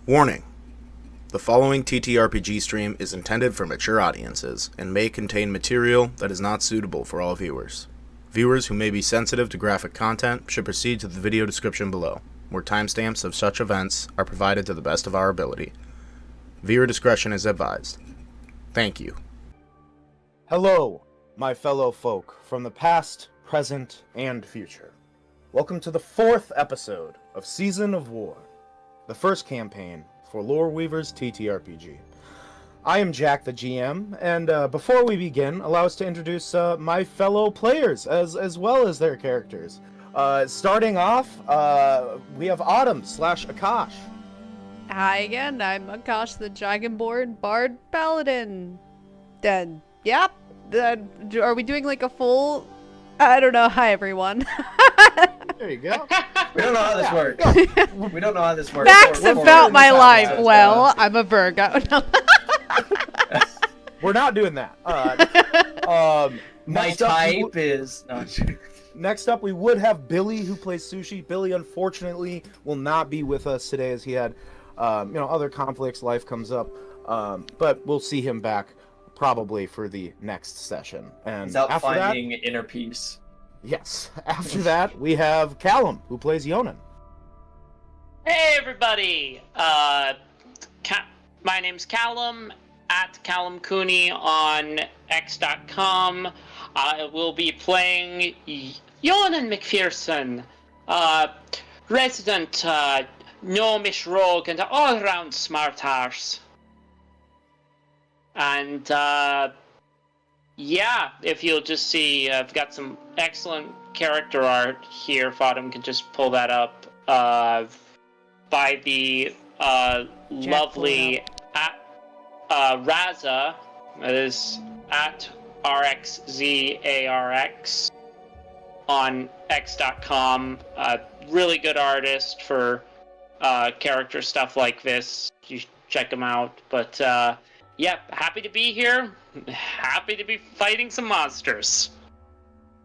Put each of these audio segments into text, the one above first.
Warning: the following TTRPG stream is intended for mature audiences and may contain material that is not suitable for all viewers. Viewers who may be sensitive to graphic content should proceed to the video description below, where timestamps of such events are provided to the best of our ability. Viewer discretion is advised. Thank you. Hello, my fellow folk from the past, present, and future. Welcome to the 4th episode of Season of War, the first campaign for Lore Weavers TTRPG. I am Jack the GM, and before we begin, allow us to introduce my fellow players as well as their characters. Starting off, we have Autumn/Akash. Hi again, I'm Akash the Dragonborn Bard Paladin. Then, yep. Are we doing like a full... I don't know. Hi, everyone. There you go. We don't know how this works. We don't know how this works. Facts about my life. Well, I'm a Virgo. No. We're not doing that. My type is... No. Next up, we would have Billy, who plays Sushi. Billy, unfortunately, will not be with us today as he had, other conflicts. Life comes up. But we'll see him back probably for the next session. And He's out after finding that, inner peace. yes. After that, we have Callum, who plays Yonan. Hey everybody! My name's Callum, at Callum Cooney on x.com. I will be playing Yonan McPherson, resident gnomish rogue and all-around smart arse. And if you'll just see, I've got some excellent character art here. If Autumn can just pull that up. By the lovely Raza, that is at RXZARX on x.com. Really good artist for character stuff like this. You should check him out. But happy to be here. Happy to be fighting some monsters.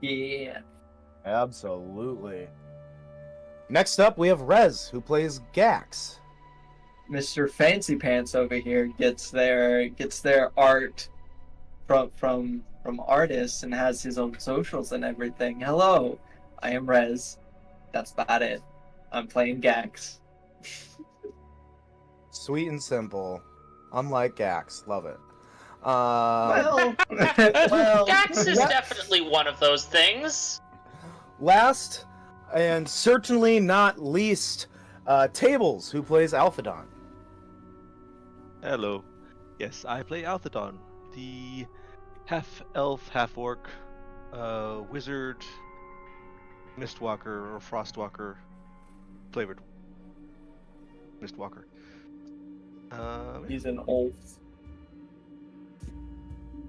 Yeah. Absolutely. Next up, we have Rez, who plays Gax. Mr. Fancy Pants over here gets their art from artists and has his own socials and everything. Hello, I am Rez. That's about it. I'm playing Gax. Sweet and simple. Unlike Gax. Love it. Well, Dax is definitely one of those things. Last, and certainly not least, Tables, who plays Alphadon. Hello. Yes, I play Alphadon, the half-elf, half-orc, wizard, mistwalker, or frostwalker, flavored mistwalker. he's an old.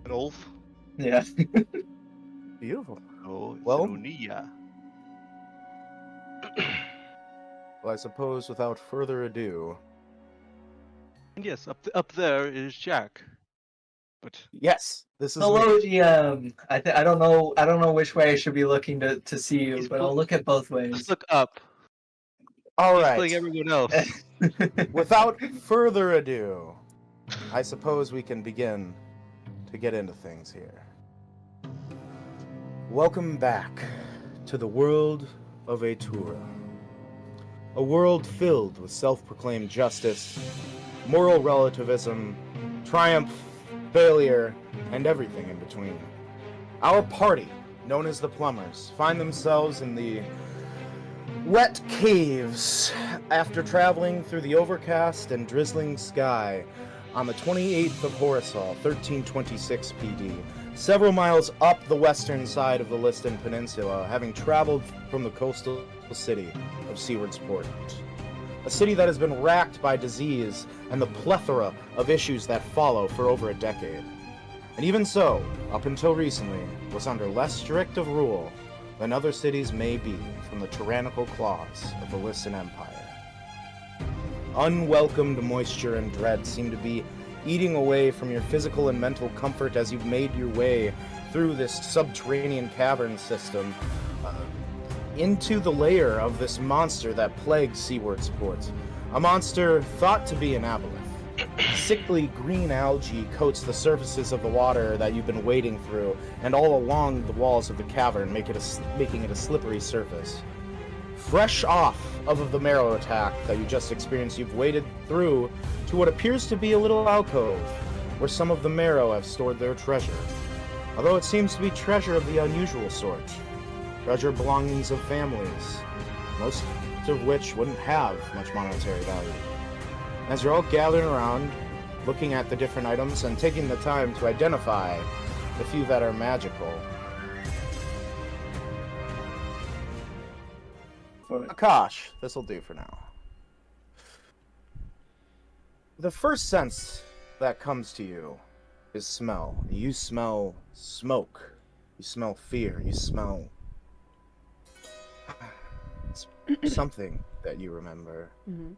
An Ulf? Yeah. Beautiful. Oh, it's Well- an Unia. Well, I suppose without further ado... And yes, up there is Jack. But Yes, this is Hello, me. GM. I don't know which way I should be looking to see you, He's but I'll look at both just ways. look up. All He's right. playing everyone else. Without further ado, I suppose we can begin to get into things here. Welcome back to the world of Atura. A world filled with self-proclaimed justice, moral relativism, triumph, failure, and everything in between. Our party, known as the Plumbers, find themselves in the wet caves after traveling through the overcast and drizzling sky on the 28th of Horisol, 1326 PD, several miles up the western side of the Liston Peninsula, having traveled from the coastal city of Seaward's Port. A city that has been racked by disease and the plethora of issues that follow for over a decade. And even so, up until recently, was under less strict of rule than other cities may be from the tyrannical claws of the Liston Empire. Unwelcomed moisture and dread seem to be eating away from your physical and mental comfort as you've made your way through this subterranean cavern system into the lair of this monster that plagues Seaward's Port. A monster thought to be an aboleth. Sickly green algae coats the surfaces of the water that you've been wading through, and all along the walls of the cavern, making it a slippery surface. Fresh off of the Merrow attack that you just experienced, you've waded through to what appears to be a little alcove, where some of the Merrow have stored their treasure. Although it seems to be treasure of the unusual sort. Treasure belongings of families, most of which wouldn't have much monetary value. As you're all gathering around, looking at the different items and taking the time to identify the few that are magical, Akash, this'll do for now. The first sense that comes to you is smell. You smell smoke. You smell fear. You smell something that you remember. Mm-hmm.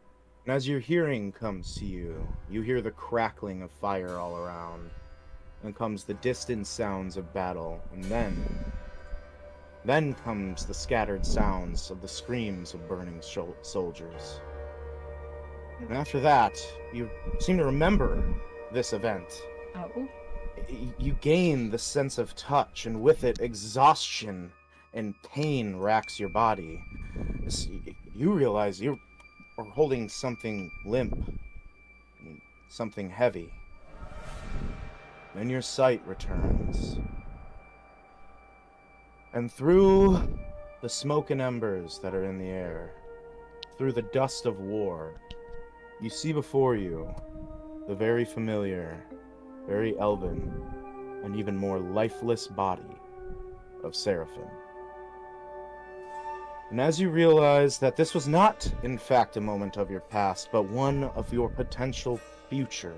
And as your hearing comes to you, you hear the crackling of fire all around. And comes the distant sounds of battle. And then comes the scattered sounds of the screams of burning soldiers. And after that, you seem to remember this event. Oh. You gain the sense of touch, and with it, exhaustion and pain racks your body. You realize you are holding something limp, something heavy. Then your sight returns. And through the smoke and embers that are in the air, through the dust of war, you see before you the very familiar, very elven, and even more lifeless body of Seraphim. And as you realize that this was not, in fact, a moment of your past, but one of your potential future,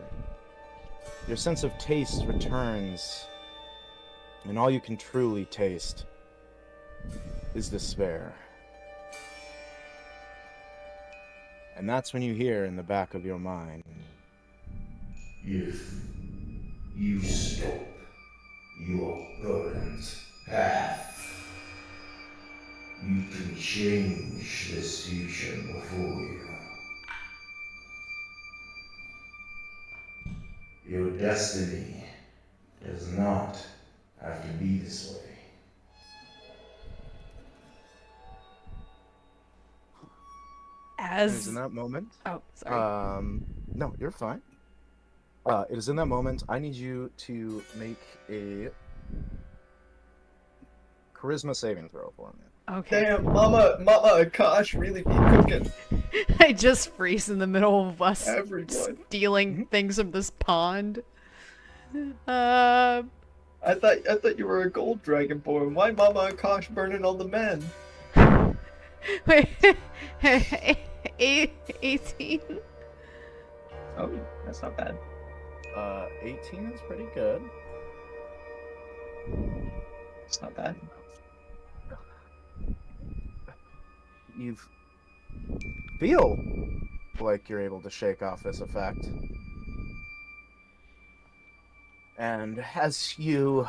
your sense of taste returns, and all you can truly taste is despair. And that's when you hear in the back of your mind, if you stop your current path, you can change this future before you. Your destiny does not have to be this way. It is in that moment. Oh, sorry. No, you're fine. It is in that moment. I need you to make a charisma saving throw for me. Okay. Damn, Mama Akash really be cooking. I just freeze in the middle of us Everyone. stealing things from this pond. I thought you were a gold dragonborn. Why Mama Akash burning all the men? Wait, 18? Oh, that's not bad. 18 is pretty good. It's not bad. You feel like you're able to shake off this effect. And as your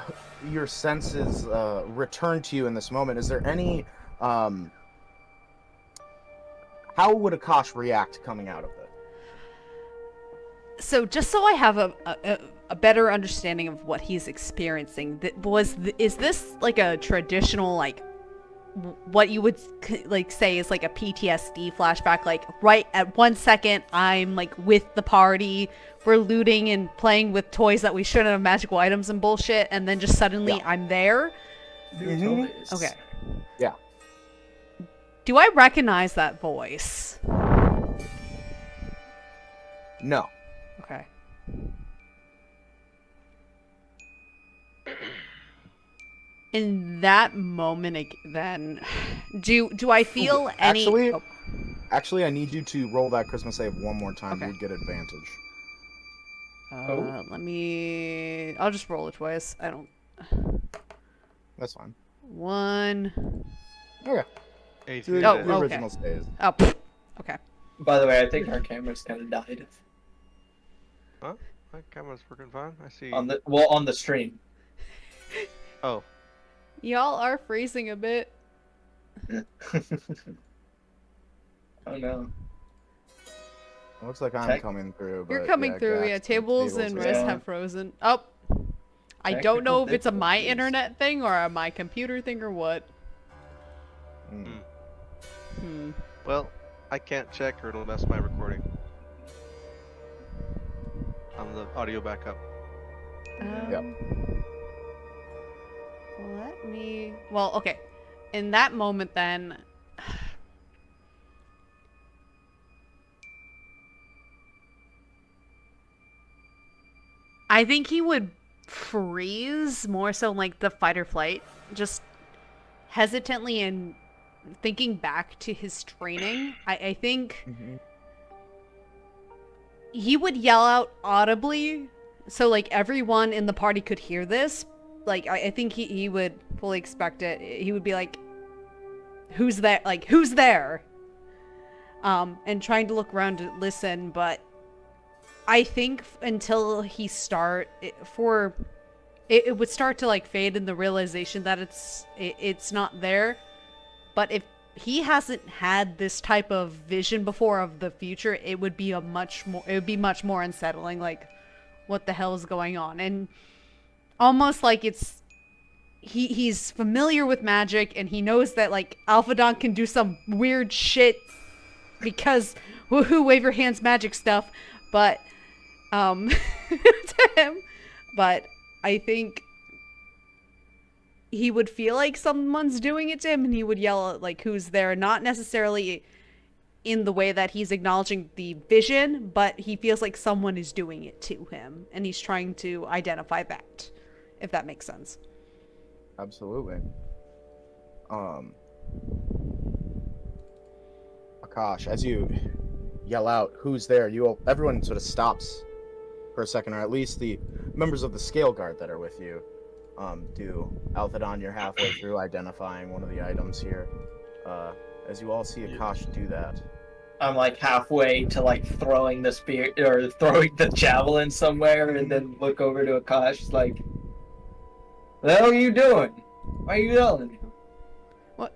senses return to you in this moment, is there any how would Akash react coming out of it? So just so I have a better understanding of what he's experiencing, is this like a traditional, like, what you would like say is like a PTSD flashback, like right at 1 second I'm like with the party, we're looting and playing with toys that we shouldn't have, magical items and bullshit, and then just suddenly I'm there? Mm-hmm. Okay. Yeah. Do I recognize that voice? No. Okay. In that moment, then, do I feel any? Actually, I need you to roll that Christmas save one more time. Okay. You get advantage. Let me. I'll just roll it twice. I don't. That's fine. 1. Okay. 18. Oh, The okay. original stays. Oh, okay. By the way, I think our cameras kind of died Huh? My camera's working fine. I see. on the stream. Oh. Y'all are freezing a bit. Oh no. It looks like I'm coming through, but You're coming yeah, through, Gax yeah. Tables and are wrists yeah. have frozen. Oh, I don't know if it's a my difficulties. internet thing or a my computer thing or what. Mm. Hmm. Well, I can't check or it'll mess my recording. On the audio backup. Yep. Let me. Well, okay. In that moment, then. I think he would freeze more so like the fight or flight, just hesitantly and thinking back to his training. I think Mhm. he would yell out audibly so like everyone in the party could hear this. Like I think he would fully expect it. He would be like, who's there? Like, who's there? And trying to look around to listen, but I think until he it would start to like fade in the realization that it's not there. But if he hasn't had this type of vision before of the future, it would be much more unsettling. Like, what the hell is going on? And almost like he's familiar with magic and he knows that like Alphadon can do some weird shit because woohoo, wave your hands magic stuff, but to him, but I think he would feel like someone's doing it to him and he would yell at, like, who's there, not necessarily in the way that he's acknowledging the vision, but he feels like someone is doing it to him and he's trying to identify that, if that makes sense. Absolutely. Akash, as you yell out, "Who's there?" everyone sort of stops for a second, or at least the members of the scale guard that are with you do. Alphadon, you're halfway through identifying one of the items here. As you all see Akash do that. I'm like halfway to like throwing the spear or throwing the javelin somewhere, and then look over to Akash like, "What the hell are you doing? Why are you yelling?" What?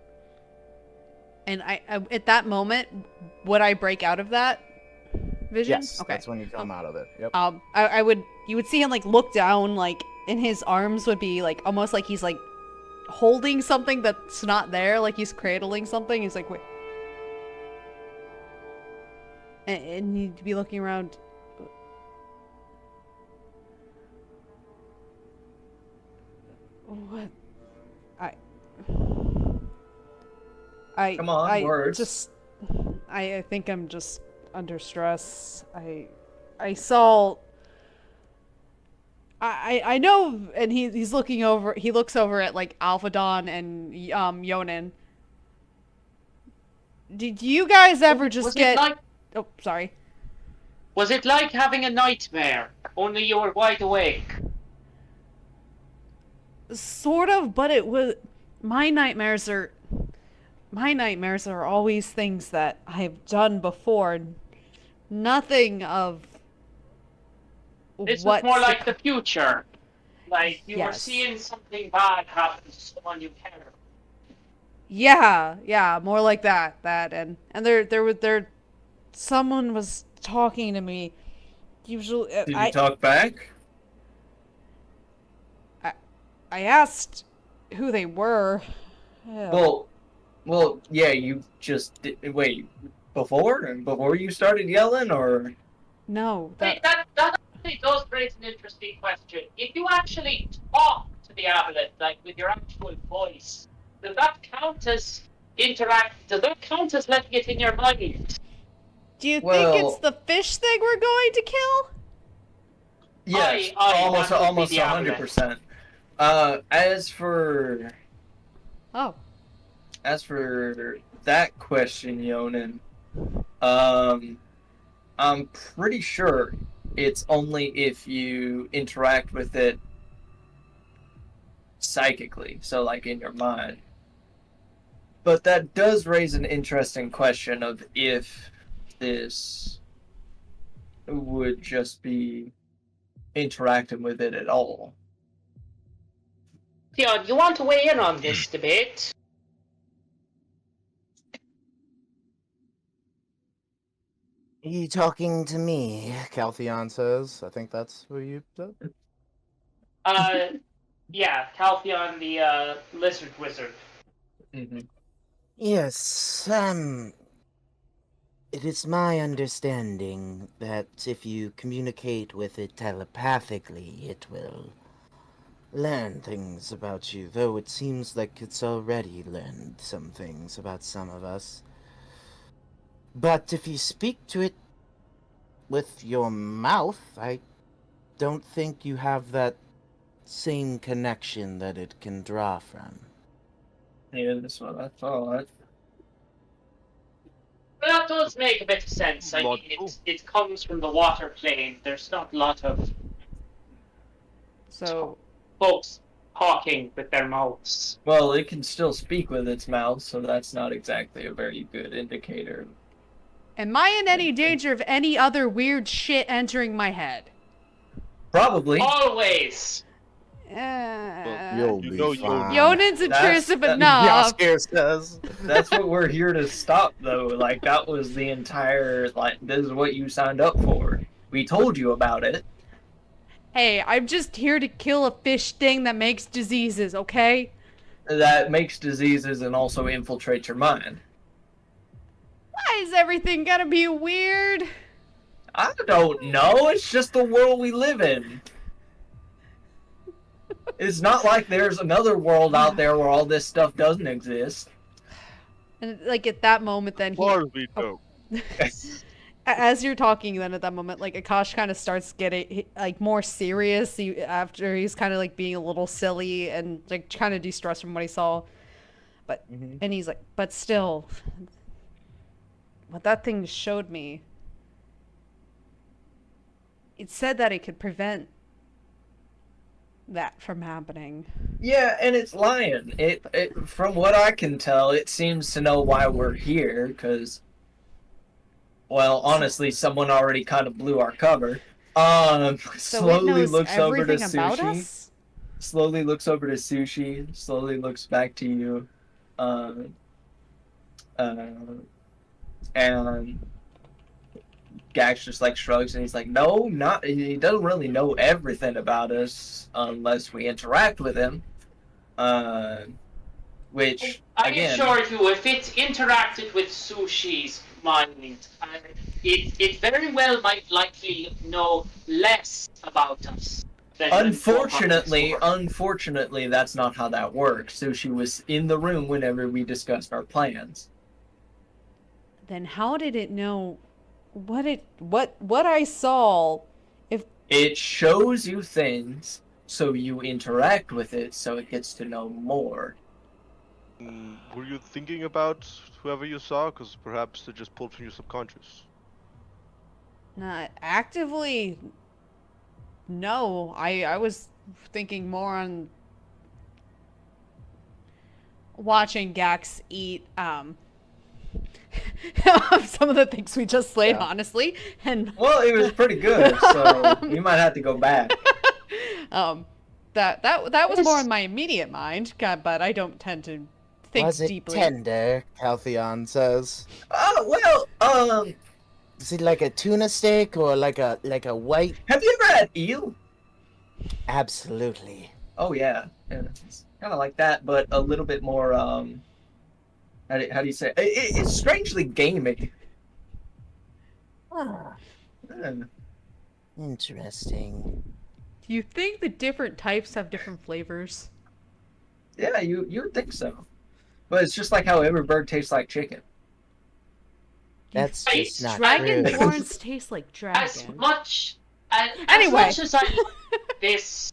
And I at that moment, would I break out of that vision? Yes, okay. that's when you come out of it. Yep. You would see him like look down, like, and his arms would be like almost like he's like holding something that's not there, like he's cradling something. He's like, wait. And he'd be looking around. What? Come on, words. I think I'm just under stress. I saw. I know, and he's looking over. He looks over at like Alphadon and Yonan. Did you guys ever just get? Oh, sorry. Was it like having a nightmare, only you were wide awake? Sort of, but it was. My nightmares are always things that I've done before. Nothing of. This was more like the future. Like you were Yes. seeing something bad happen to someone you care about. Yeah, more like that. And there someone was talking to me. Usually, Did you talk back? I asked who they were. Well, yeah. You just wait before you started yelling, or No, Wait, that actually does raise an interesting question. If you actually talk to the aboleth, like with your actual voice, does that count as Does that count as letting it in your mind? do you think it's the fish thing we're going to kill? yes, that would almost be the 100%. As for that question, Yonan, I'm pretty sure it's only if you interact with it psychically, so like in your mind. But that does raise an interesting question of if this would just be interacting with it at all. Theon, you want to weigh in on this debate? Are you talking to me? Caltheon says. I think that's what you said. Yeah, Caltheon, the lizard wizard. Yes, it is my understanding that if you communicate with it telepathically, it will learn things about you, though it seems like it's already learned some things about some of us. But if you speak to it with your mouth, I don't think you have that same connection that it can draw from. Yeah, that's what I thought. Well, that does make a bit of sense. I mean, it comes from the water plane. There's not a lot of So, folks talking with their mouths. Well, it can still speak with its mouth, so that's not exactly a very good indicator. am I in any danger of any other weird shit entering my head? Probably. Always. You'll you be know fine. Yonen's That's- intrusive that- enough. Yaskir says. That's what we're here to stop, though. Like, that was the entire, like, this is what you signed up for. We told you about it. Hey, I'm just here to kill a fish thing that makes diseases, okay? That makes diseases and also infiltrates your mind. Why is everything gotta be weird? I don't know. It's just the world we live in. It's not like there's another world out there where all this stuff doesn't exist. And like at that moment, then he, Far as we go. as you're talking, then at that moment, like Akash kind of starts getting like more serious after he's kind of like being a little silly and like kind of de-stressed from what he saw. But and he's like, but still, what that thing showed me, it said that it could prevent that from happening. Yeah, and it's lying. It from what I can tell, it seems to know why we're here, because, well, honestly, someone already kind of blew our cover. So Slowly it knows looks over to everything about Sushi. us? Slowly looks over to Sushi. Slowly looks back to you. And Gax just like shrugs and he's like, no, not. He doesn't really know everything about us unless we interact with him. Which I again, assure you, if it interacted with Sushi's mind, it very well might likely know less about us. Unfortunately, that's not how that works. Sushi was in the room whenever we discussed our plans. Then how did it know what I saw? If It shows you things, so you interact with it, so it gets to know more. Were you thinking about whoever you saw? Because perhaps they just pulled from your subconscious. not actively, no, I was thinking more on watching Gax eat some of the things we just slayed, Yeah. honestly, and Well, it was pretty good, so you might have to go back. that was more in my immediate mind, but I don't tend to think Was it deeply. tender? Caltheon says. Oh well, Is it like a tuna steak or like a white? have you ever had eel? Absolutely. Oh yeah, it's kind of like that, but a little bit more. How do you say? It's strangely gamey. Ah, Yeah. interesting. Do you think the different types have different flavors? Yeah, you would think so, but it's just like how every bird tastes like chicken. That's Hey, just not Dragon true. horns taste like As dragon. much Anyway. as much as I this,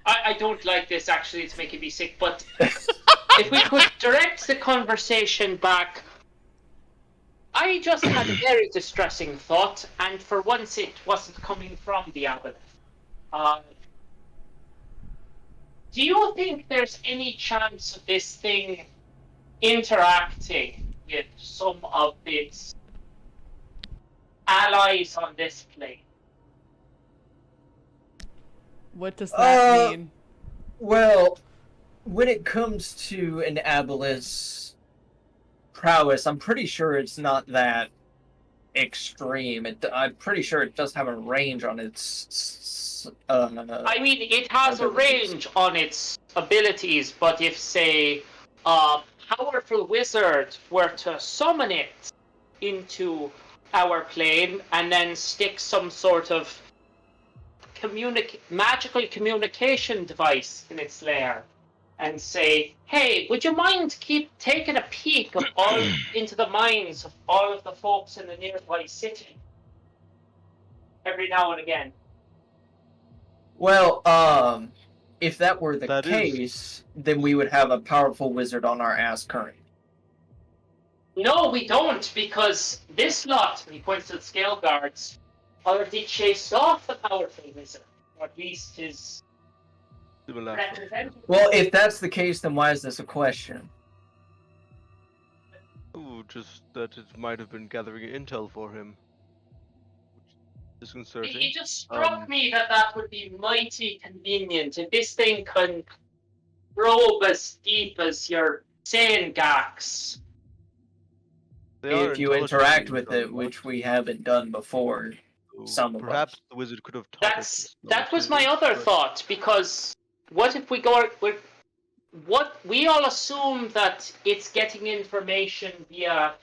I don't like this. Actually, it's making me sick. But if we could direct the conversation back, I just had a very distressing thought, and for once, it wasn't coming from the aboleth. Do you think there's any chance of this thing interacting with some of its allies on this plane? What does that mean? Well, when it comes to an aboleth's prowess, I'm pretty sure it's not that extreme. I'm pretty sure it does have a range on its. I mean, it has a abilities. range on its abilities, but if, say, a powerful wizard were to summon it into our plane and then stick some sort of magical communication device in its lair and say, hey, would you mind keep taking a peek of all into the minds of all of the folks in the nearby city every now and again? Well, if that were the That is- case, then we would have a powerful wizard on our ass currently. No, we don't, because this lot, he points to the scale guards, already chased off the powerful wizard, or at least his Similar. representative. Well, if that's the case, then why is this a question? Ooh, just that it might have been gathering intel for him. Which is disconcerting. It just struck me that would be mighty convenient. If this thing can probe as deep as your sane gax. They are If you intelligent interact beings, with are it, they which not? we haven't done before. So some of perhaps us. the wizard could have taught That was my other thought, because what if we go with what we all assume that it's getting information via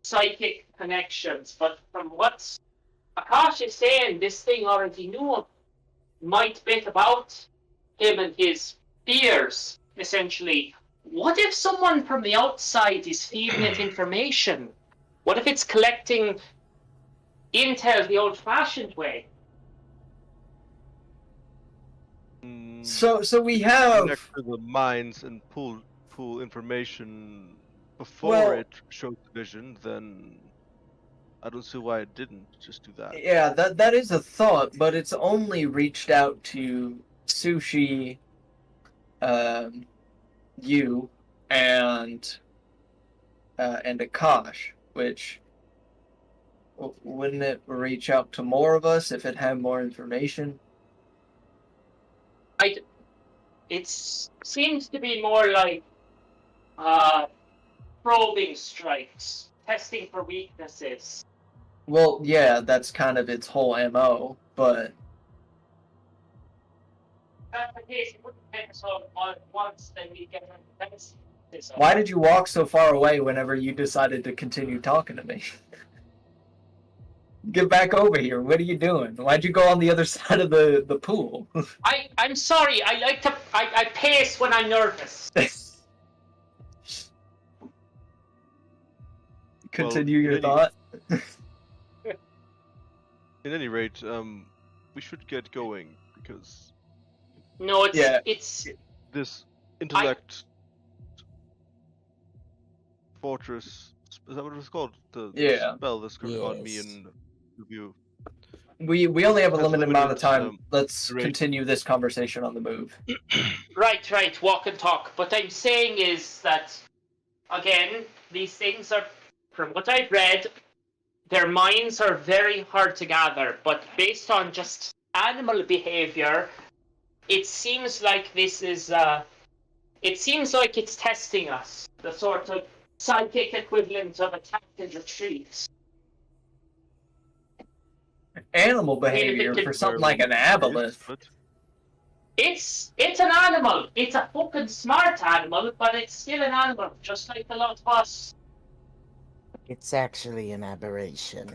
psychic connections, but from what Akash is saying, this thing already knew might bit about him and his fears, essentially. What if someone from the outside is feeding it information? What if it's collecting intel the old-fashioned way? So we have. Connect to the minds and pull information before Well- it showed the vision, then I don't see why it didn't just do that. Yeah, that is a thought, but it's only reached out to Sushi, you, and Akash, which wouldn't it reach out to more of us if it had more information? It seems to be more like probing strikes, testing for weaknesses. Well, yeah, that's kind of its whole MO, but If that's the case, it wouldn't take us all at once, then we'd get our defenses up. why did you walk so far away whenever you decided to continue talking to me? Get back over here. What are you doing? Why'd you go on the other side of the pool? I'm sorry, I pace when I'm nervous. Continue Well, your really- thought. In any rate, we should get going because No, Yeah. it's this intellect fortress, is that what it was called? The Yeah. spell that's going on me Yes. and you. We only have a Has limited amount of time. limited, Let's duration. continue this conversation on the move. right, walk and talk. What I'm saying is that, again, these things are, from what I've read, their minds are very hard to gather, but based on just animal behavior, it seems like this is, it seems like it's testing us, the sort of psychic equivalent of attack and retreat. Animal behavior for something like an aboleth. But It's an animal. It's a fucking smart animal, but it's still an animal, just like the lot of us. It's actually an aberration.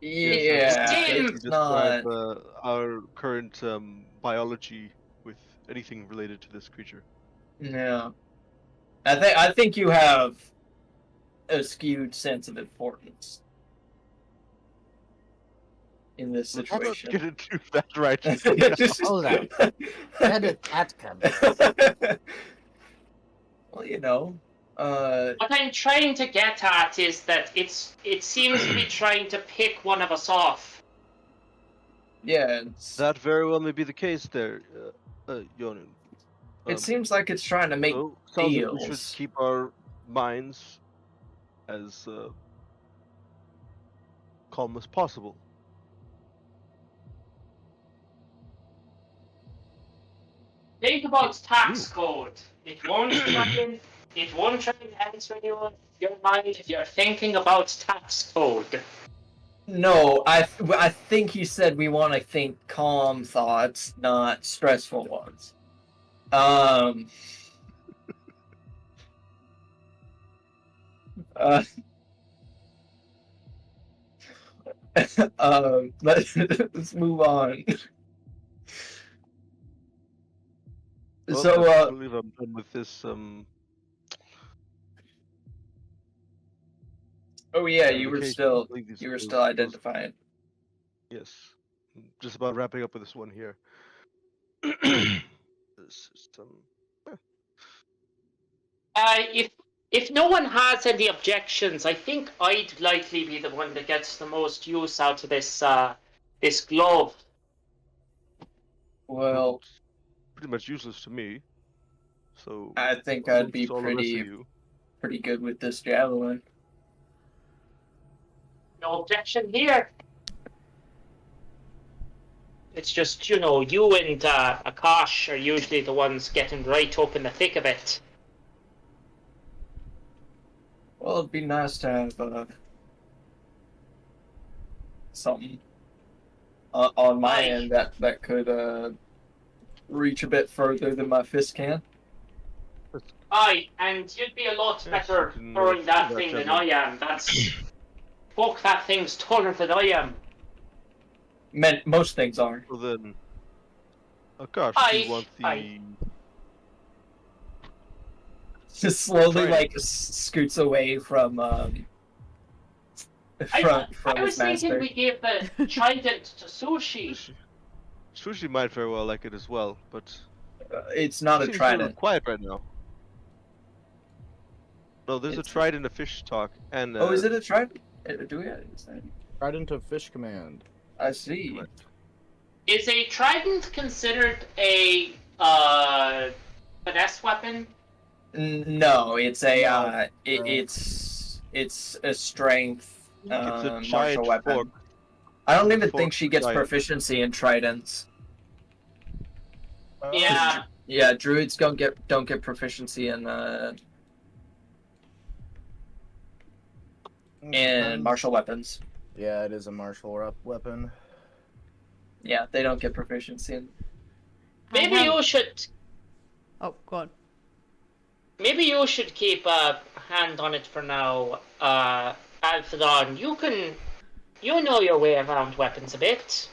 Yeah, Tim! it's not. describe our current biology with anything related to this creature. Yeah, I think you have a skewed sense of importance in this Let's not situation. get into that right. Hold on. Where did that come from? Well, you know, What I'm trying to get at is that it seems to be trying to pick one of us off. yeah, That very well may be the case there, Yonun. it seems like it's trying to make So, sounds like we deals. should keep our minds as calm as possible. Think about tax code. It won't try to answer your mind if you're thinking about tax code. No, I think he said we want to think calm thoughts, not stressful ones. Um. Uh, let's move on. Well, So, I believe I'm done with this. oh yeah, you were Allocation. still I believe these you were are still identifying. Yes. Just about wrapping up with this one here. This is If no one has any objections, I think I'd likely be the one that gets the most use out of this glove. Well, it's pretty much useless to me. So I think I'd be it's all the rest of pretty you. good with this javelin. No objection here. It's just, you know, you and Akash are usually the ones getting right up in the thick of it. Well, it'd be nice to have something on my Aye. end that could reach a bit further than my fist can. Aye, and you'd be a lot Yes, better you can, throwing that throw that thing than javelin. I am. That's... Fuck, that thing's taller than I am. Most things are. So then, Akash, do you want the? Aye. Just slowly Trident. like scoots away from I his was thinking master. we gave the trident to Sushi. Sushi might very well like it as well, but It's not a seems a little trident. quiet right now. No, there's a trident, a fish talk, and Oh, is it a trident? Do we? Trident of Fish Command. I see. Is a trident considered a finesse weapon? No, it's a it's a strength It's a martial giant weapon. fork. I don't even Fork think she gets giant. proficiency in tridents. Yeah. Yeah, druids don't get proficiency in martial weapons. Yeah, it is a martial weapon. Yeah, they don't get proficiency in. Maybe you should. Oh, go on. Maybe you should keep a hand on it for now, Alphadon. You know your way around weapons a bit.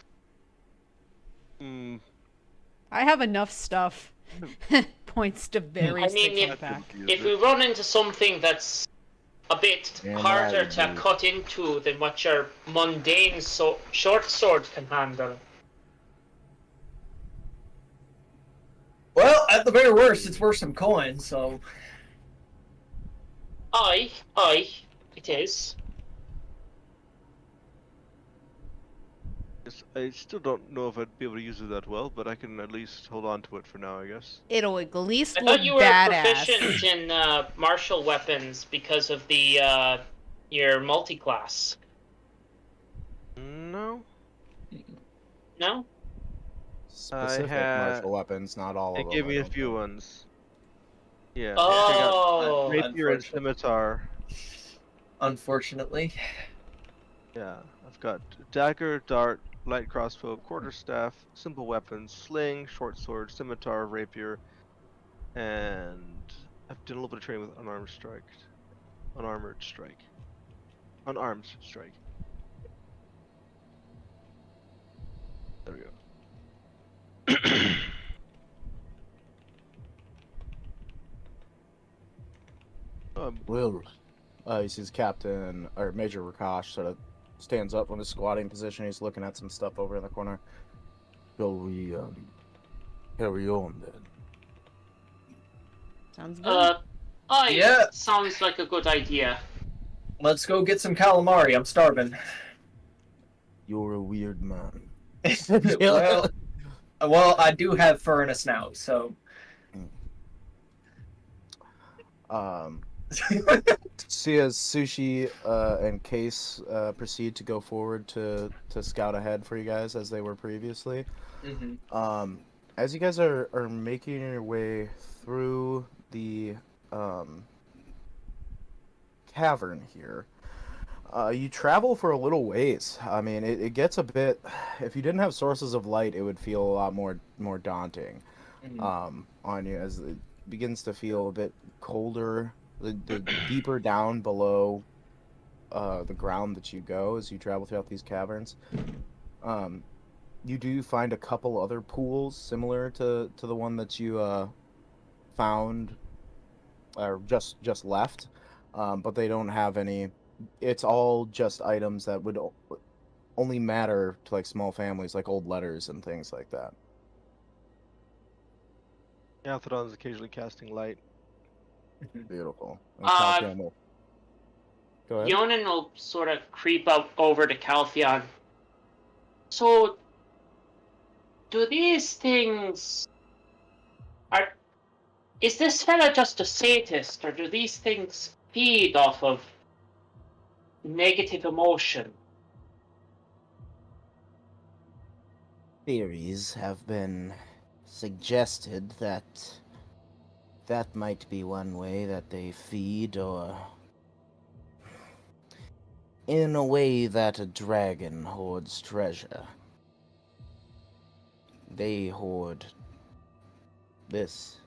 Hmm. I have enough stuff. Points to various I mean, things on the back. If we run into something that's a bit Yeah, harder no, to dude. cut into than what your mundane short sword can handle. Well, at the very worst, it's worth some coins. So Aye, it is. Yes, I still don't know if I'd be able to use it that well, but I can at least hold on to it for now, I guess. It'll at least I look thought you were badass. proficient in martial weapons because of the your multi-class. No, No? Specific had- martial weapons, not all it of them. gave me I a don't few think. ones. Yeah. Oh. Check out rapier and Unfortunate. scimitar. unfortunately, Yeah, I've got dagger, dart, light crossbow, quarterstaff, simple weapons, sling, short sword, scimitar, rapier, and I've done a little bit of training with unarmed strike. Unarmored strike. Unarmed strike. There we go. Well, he sees Captain or Major Akash sort of stands up from his squatting position. He's looking at some stuff over in the corner. Shall we carry on then? Sounds good. Yeah. Sounds like a good idea. let's go get some calamari. I'm starving. You're a weird man. well, I do have fur and a snout, so. See as Sushi and Case proceed to go forward to scout ahead for you guys as they were previously. Mhm. As you guys are making your way through the cavern here, You travel for a little ways. I mean, it gets a bit. If you didn't have sources of light, it would feel a lot more daunting on you as it begins to feel a bit colder. The deeper down below the ground that you go as you travel throughout these caverns, you do find a couple other pools similar to the one that you found or just left, but they don't have any. It's all just items that would only matter to like small families, like old letters and things like that. Athodon's occasionally casting light. Beautiful. And Uh, Calcium will... Go ahead. Yonan will sort of creep up over to Caltheon. So, do these things... Is this fella just a sadist, or do these things feed off of negative emotion? Theories have been suggested that that might be one way that they feed, or in a way that a dragon hoards treasure. They hoard this.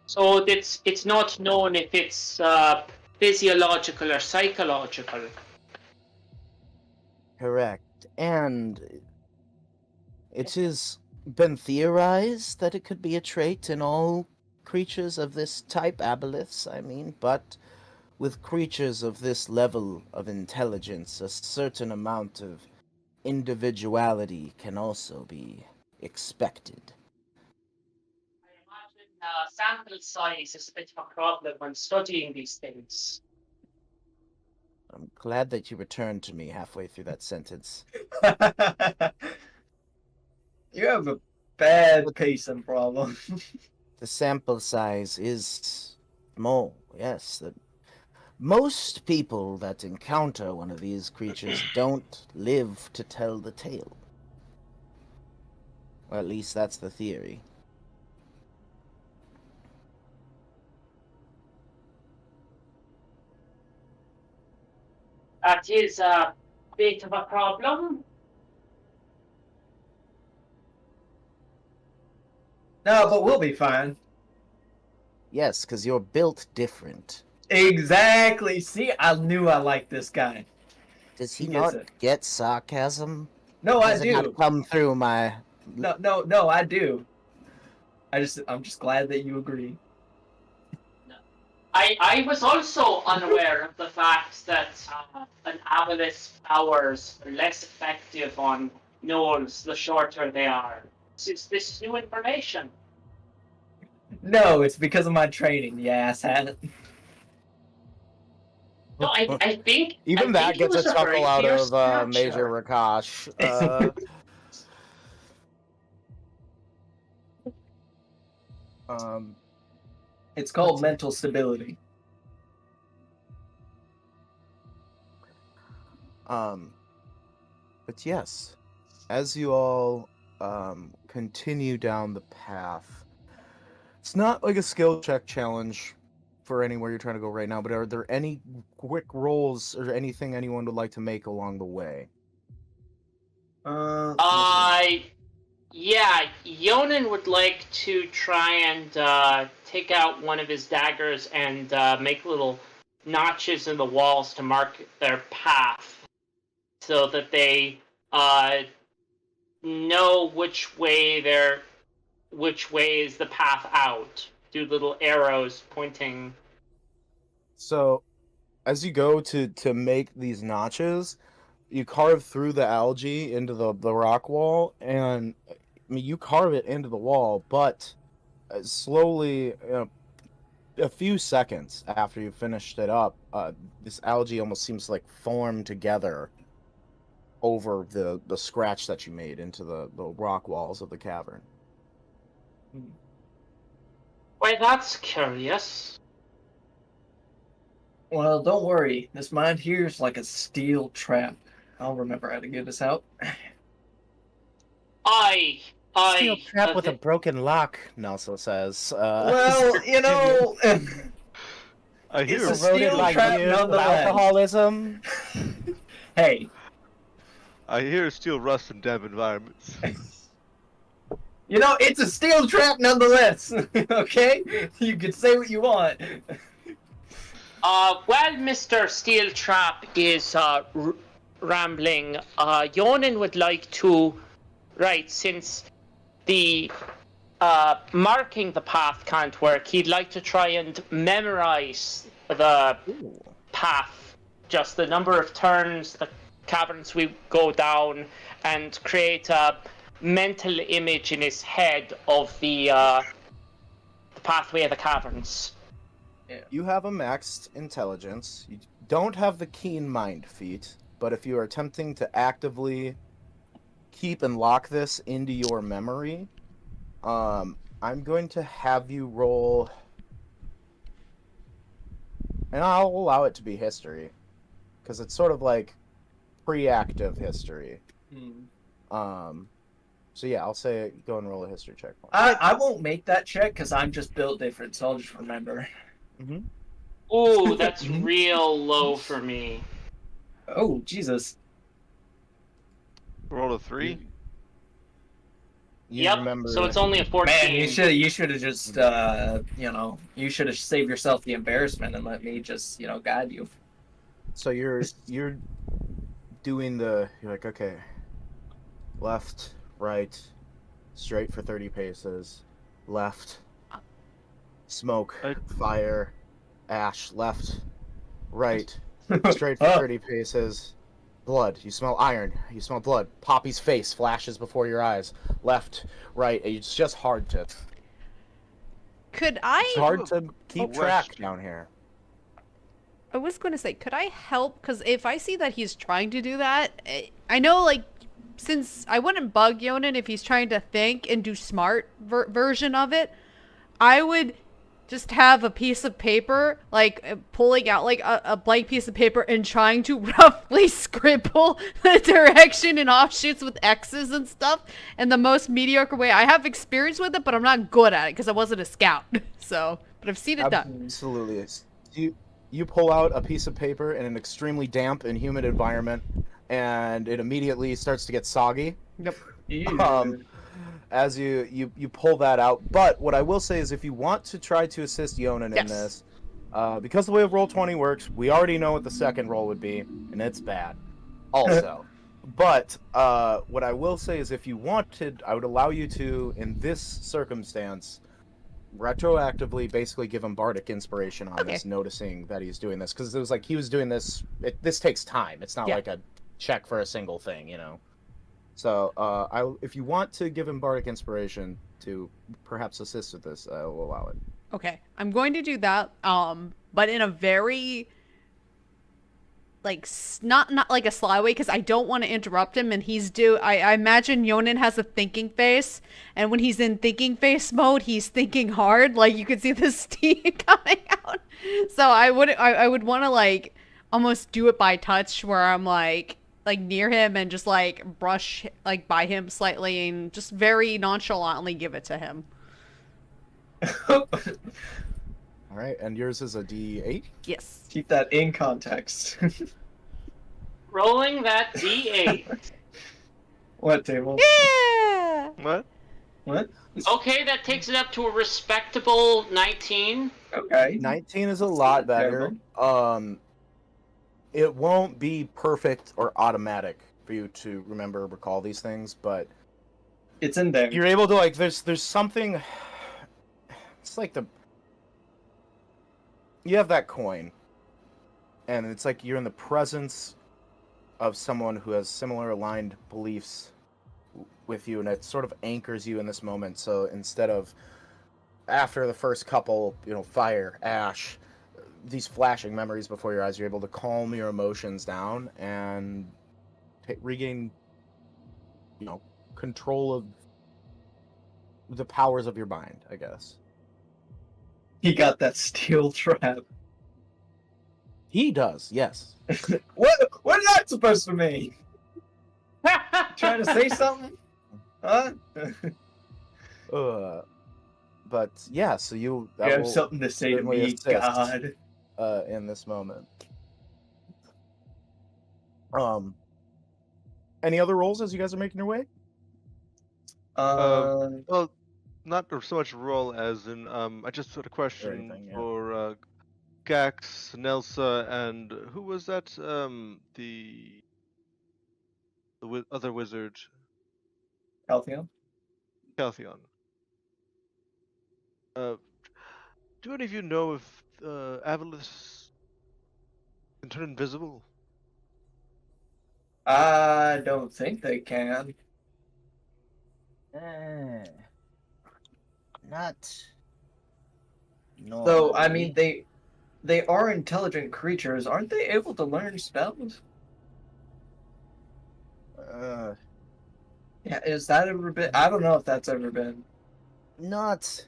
So it's not known if it's physiological or psychological. Correct. And it has been theorized that it could be a trait in all creatures of this type, aboleths, I mean, but with creatures of this level of intelligence, a certain amount of individuality can also be expected. I imagine sample size is a bit of a problem when studying these things. I'm glad that you returned to me halfway through that sentence. You have a bad pacing problem. The sample size is small, yes. Most people that encounter one of these creatures don't live to tell the tale. Or at least that's the theory. That is a bit of a problem. No, but we'll be fine. Yes, because you're built different. Exactly. See, I knew I liked this guy. Does He he gets not it. get sarcasm? No, I Does it do. not come through my... No, I do. I'm just glad that you agree. I was also unaware of the fact that an aboleth's powers are less effective on gnolls the shorter they are. Is this new information? No, it's because of my training, you asshat. No, I think Even I that think he gets a was referring chuckle to out your of Major stature. Akash. It's called mental stability. But yes, as you all continue down the path, it's not like a skill check challenge for anywhere you're trying to go right now, but are there any quick rolls or anything anyone would like to make along the way? Yeah, Yonan would like to try and take out one of his daggers and make little notches in the walls to mark their path, so that they know which way is the path out. Do little arrows pointing. So, as you go to make these notches, you carve through the algae into the rock wall, and I mean, you carve it into the wall, but slowly, a few seconds after you finished it up, this algae almost seems to like form together over the scratch that you made into the rock walls of the cavern. Why, that's curious. Well, don't worry. This mine here is like a steel trap. I'll remember how to get us out. Steel trap with a broken lock, Nelson says. Well, I hear. It's a Eroded steel by trap years of nonetheless. alcoholism. Hey, I hear steel rust in damp environments. you know, it's a steel trap nonetheless. Okay? You can say what you want. While Mr. Steel Trap is rambling, Yonan would like to, right, since the marking the path can't work, he'd like to try and memorize the path, just the number of turns, the caverns we go down, and create a mental image in his head of the pathway of the caverns. You have a maxed intelligence. You don't have the keen mind feat, but if you are attempting to actively keep and lock this into your memory, I'm going to have you roll, and I'll allow it to be history, because it's sort of like pre-active history. So yeah, I'll say go and roll a history check. I won't make that check because I'm just built different, so I'll just remember. Ooh, that's real low for me. Oh, Jesus. Roll a 3. You Yep, remember, so it's only a 14. Man, you should have just, you should have saved yourself the embarrassment and let me just, guide you. so you're doing you're like, okay, left, right, straight for 30 paces, left, smoke, fire, ash, left, right, straight for 30 paces, blood. You smell iron. You smell blood. Poppy's face flashes before your eyes. Left, right. It's just hard to. Could I? It's hard to keep track down here. I was going to say, could I help? Because if I see that he's trying to do that, I know, like, since I wouldn't bug Yonan if he's trying to think and do smart version of it, I would just have a piece of paper, like, pulling out, like, a blank piece of paper and trying to roughly scribble the direction and offshoots with X's and stuff in the most mediocre way. I have experience with it, but I'm not good at it because I wasn't a scout. So, but I've seen it done. Absolutely. You pull out a piece of paper in an extremely damp and humid environment, and it immediately starts to get soggy. Yep. As you pull that out. But what I will say is, if you want to try to assist Yonan in this, because the way Roll20 works, we already know what the second roll would be, and it's bad also. But what I will say is, if you wanted, I would allow you to, in this circumstance, retroactively basically give him bardic inspiration on this, noticing that he's doing this, because it was like he was doing this. This takes time. It's not like a check for a single thing, So, if you want to give him bardic inspiration to perhaps assist with this, I will allow it. Okay, I'm going to do that. But in a very, like, not like a sly way, because I don't want to interrupt him, and I imagine Yonan has a thinking face, and when he's in thinking face mode, he's thinking hard. Like, you can see the steam coming out. So I would want to, like, almost do it by touch, where I'm like near him and just like brush like by him slightly and just very nonchalantly give it to him. All right, and yours is a D8? Yes. Keep that in context. Rolling that D8. What table? Yeah! What? Okay, that takes it up to a respectable 19. Okay. 19 is a lot better. It won't be perfect or automatic for you to recall these things, but it's in there. You're able to, like, there's something. It's like you have that coin, and it's like you're in the presence of someone who has similar aligned beliefs with you, and it sort of anchors you in this moment. So instead of after the first couple, fire, ash, these flashing memories before your eyes, you're able to calm your emotions down and regain, control of the powers of your mind, I guess. He got that steel trap. He does, yes. What is that supposed to mean? Trying to say something? Huh? But yeah, so you have something to say to me, God. in this moment. Any other rolls as you guys are making your way? Well, not so much roll as in I just had a question anything, yeah. for Gax, Nelsa, and who was that? The other wizard, Caltheon? Caltheon. Do any of you know if aboleths can turn invisible? I don't think they can. Not. No. Though, I mean, they are intelligent creatures. Aren't they able to learn spells? Yeah, is that ever been? I don't know if that's ever been. Not.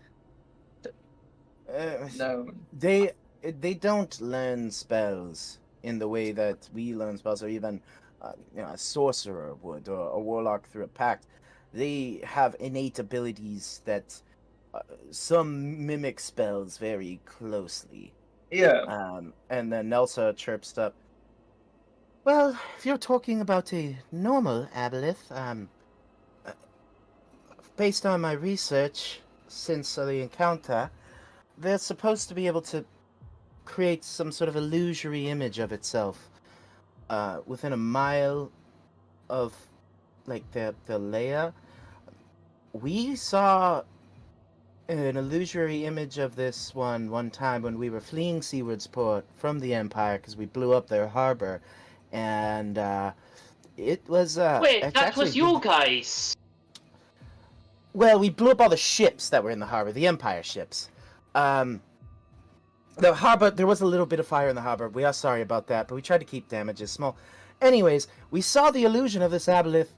No. They don't learn spells in the way that we learn spells, or even a sorcerer would, or a warlock through a pact. They have innate abilities that some mimic spells very closely. Yeah. And then Nelsa chirps up. Well, if you're talking about a normal aboleth, based on my research since the encounter, they're supposed to be able to create some sort of illusory image of itself within a mile of like the lair. We saw an illusory image of this one time when we were fleeing Seaward's Port from the Empire because we blew up their harbor, and it was Wait, it's that actually was you guys. Well, we blew up all the ships that were in the harbor, the Empire ships. The harbor, there was a little bit of fire in the harbor. We are sorry about that, but we tried to keep damages small. Anyways, we saw the illusion of this aboleth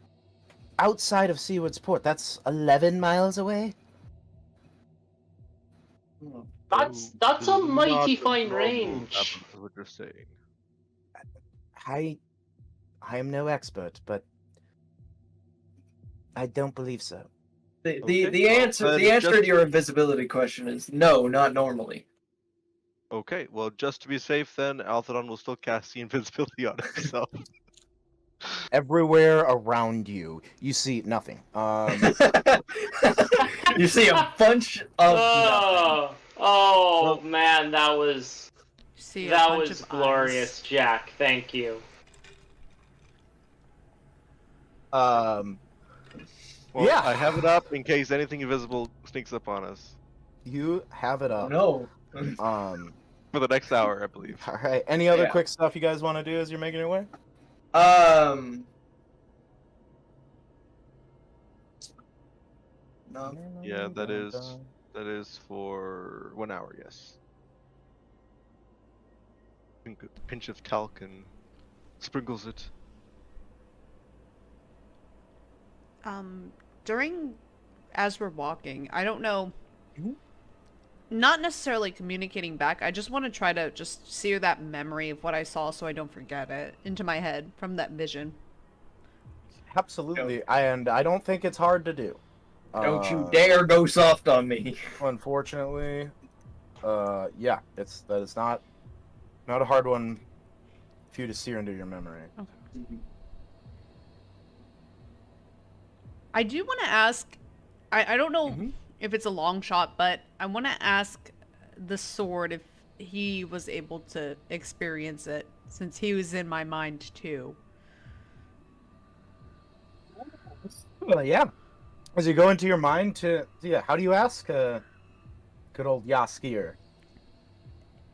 outside of Seaward's Port. That's 11 miles away. That's So a mighty not fine normal range. aboleth, is what you're saying. I am no expert, but I don't believe so. The Okay, answer well, the answer just- to your invisibility question is no, not normally. Okay, well, just to be safe, then Althodon will still cast the invisibility on himself. Everywhere around you, you see nothing. You see a bunch of nothing. Oh man, that was See a that bunch was of glorious, eyes. Jack. Thank you. Well, Yeah. I have it up in case anything invisible sneaks up on us You have it Oh up. no. for the next hour, I believe. All right. Any other Yeah. quick stuff you guys want to do as you're making your way? No. Yeah, that is for 1 hour. Yes. Pinch of talc and sprinkles it. As we're walking, I don't know. Mhm. Not necessarily communicating back. I just want to try to just sear that memory of what I saw so I don't forget it into my head from that vision. Absolutely. And I don't think it's hard to do. Don't you dare go soft on me. Unfortunately, yeah, that is not a hard one for you to sear into your memory. I do want to ask, I don't know Mhm. if it's a long shot, but I want to ask the sword if he was able to experience it, since he was in my mind too. Well, yeah. As you go into your mind yeah, how do you ask good old Yaskir?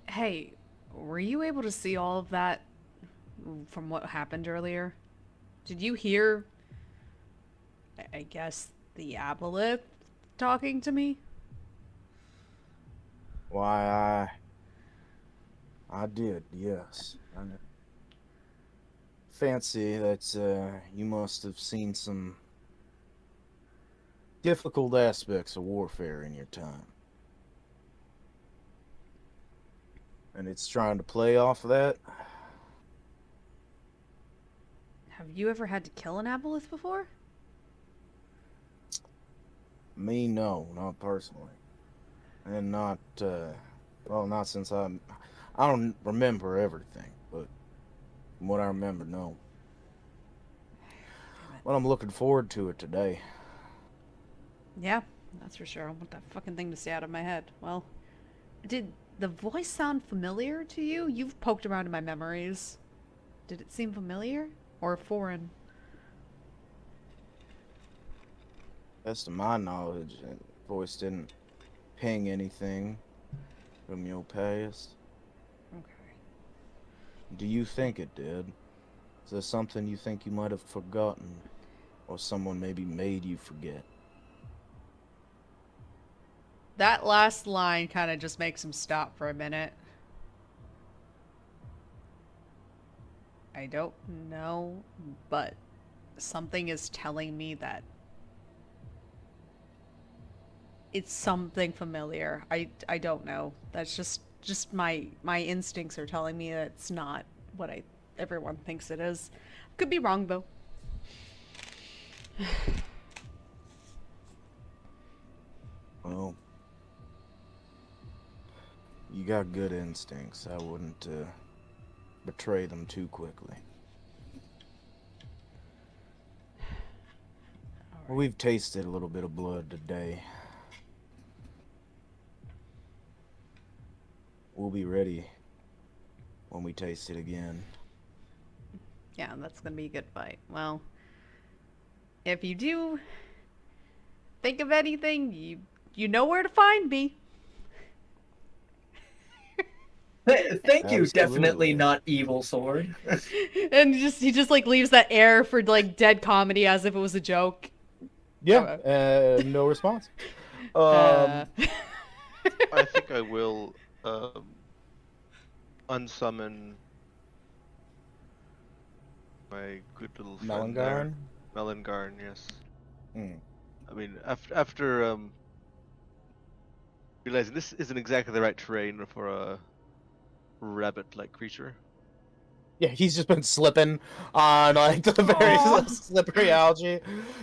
Hey, were you able to see all of that from what happened earlier? Did you hear, I guess, the aboleth talking to me? Why, I did, yes. I fancy that you must have seen some difficult aspects of warfare in your time. And it's trying to play off of that. Have you ever had to kill an aboleth before? Me, no, not personally. And not, well, not since I don't remember everything, but from what I remember, no. Well, I'm looking forward to it today. Yeah, that's for sure. I want that fucking thing to stay out of my head. Well, did the voice sound familiar to you? You've poked around in my memories. Did it seem familiar or foreign? Best of my knowledge, that voice didn't ping anything from your past. Okay. Do you think it did? Is there something you think you might have forgotten? Or someone maybe made you forget? That last line kind of just makes him stop for a minute. I don't know, but something is telling me that it's something familiar. I don't know. That's just my instincts are telling me that it's not what everyone thinks it is. Could be wrong though. Well, you got good instincts. I wouldn't betray them too quickly. Well, we've tasted a little bit of blood today. We'll be ready when we taste it again. Yeah, that's gonna be a good fight. Well, if you do think of anything, you know where to find me. Thank you, Absolutely. definitely not evil sword. And he just like leaves that air for like dead comedy as if it was a joke. Yeah, no response. Uh, I think I will unsummon my good little friend there. Melangarn, yes. Hmm. I mean, after realizing this isn't exactly the right terrain for a rabbit-like creature. Yeah, he's just been slipping on like the very slippery algae.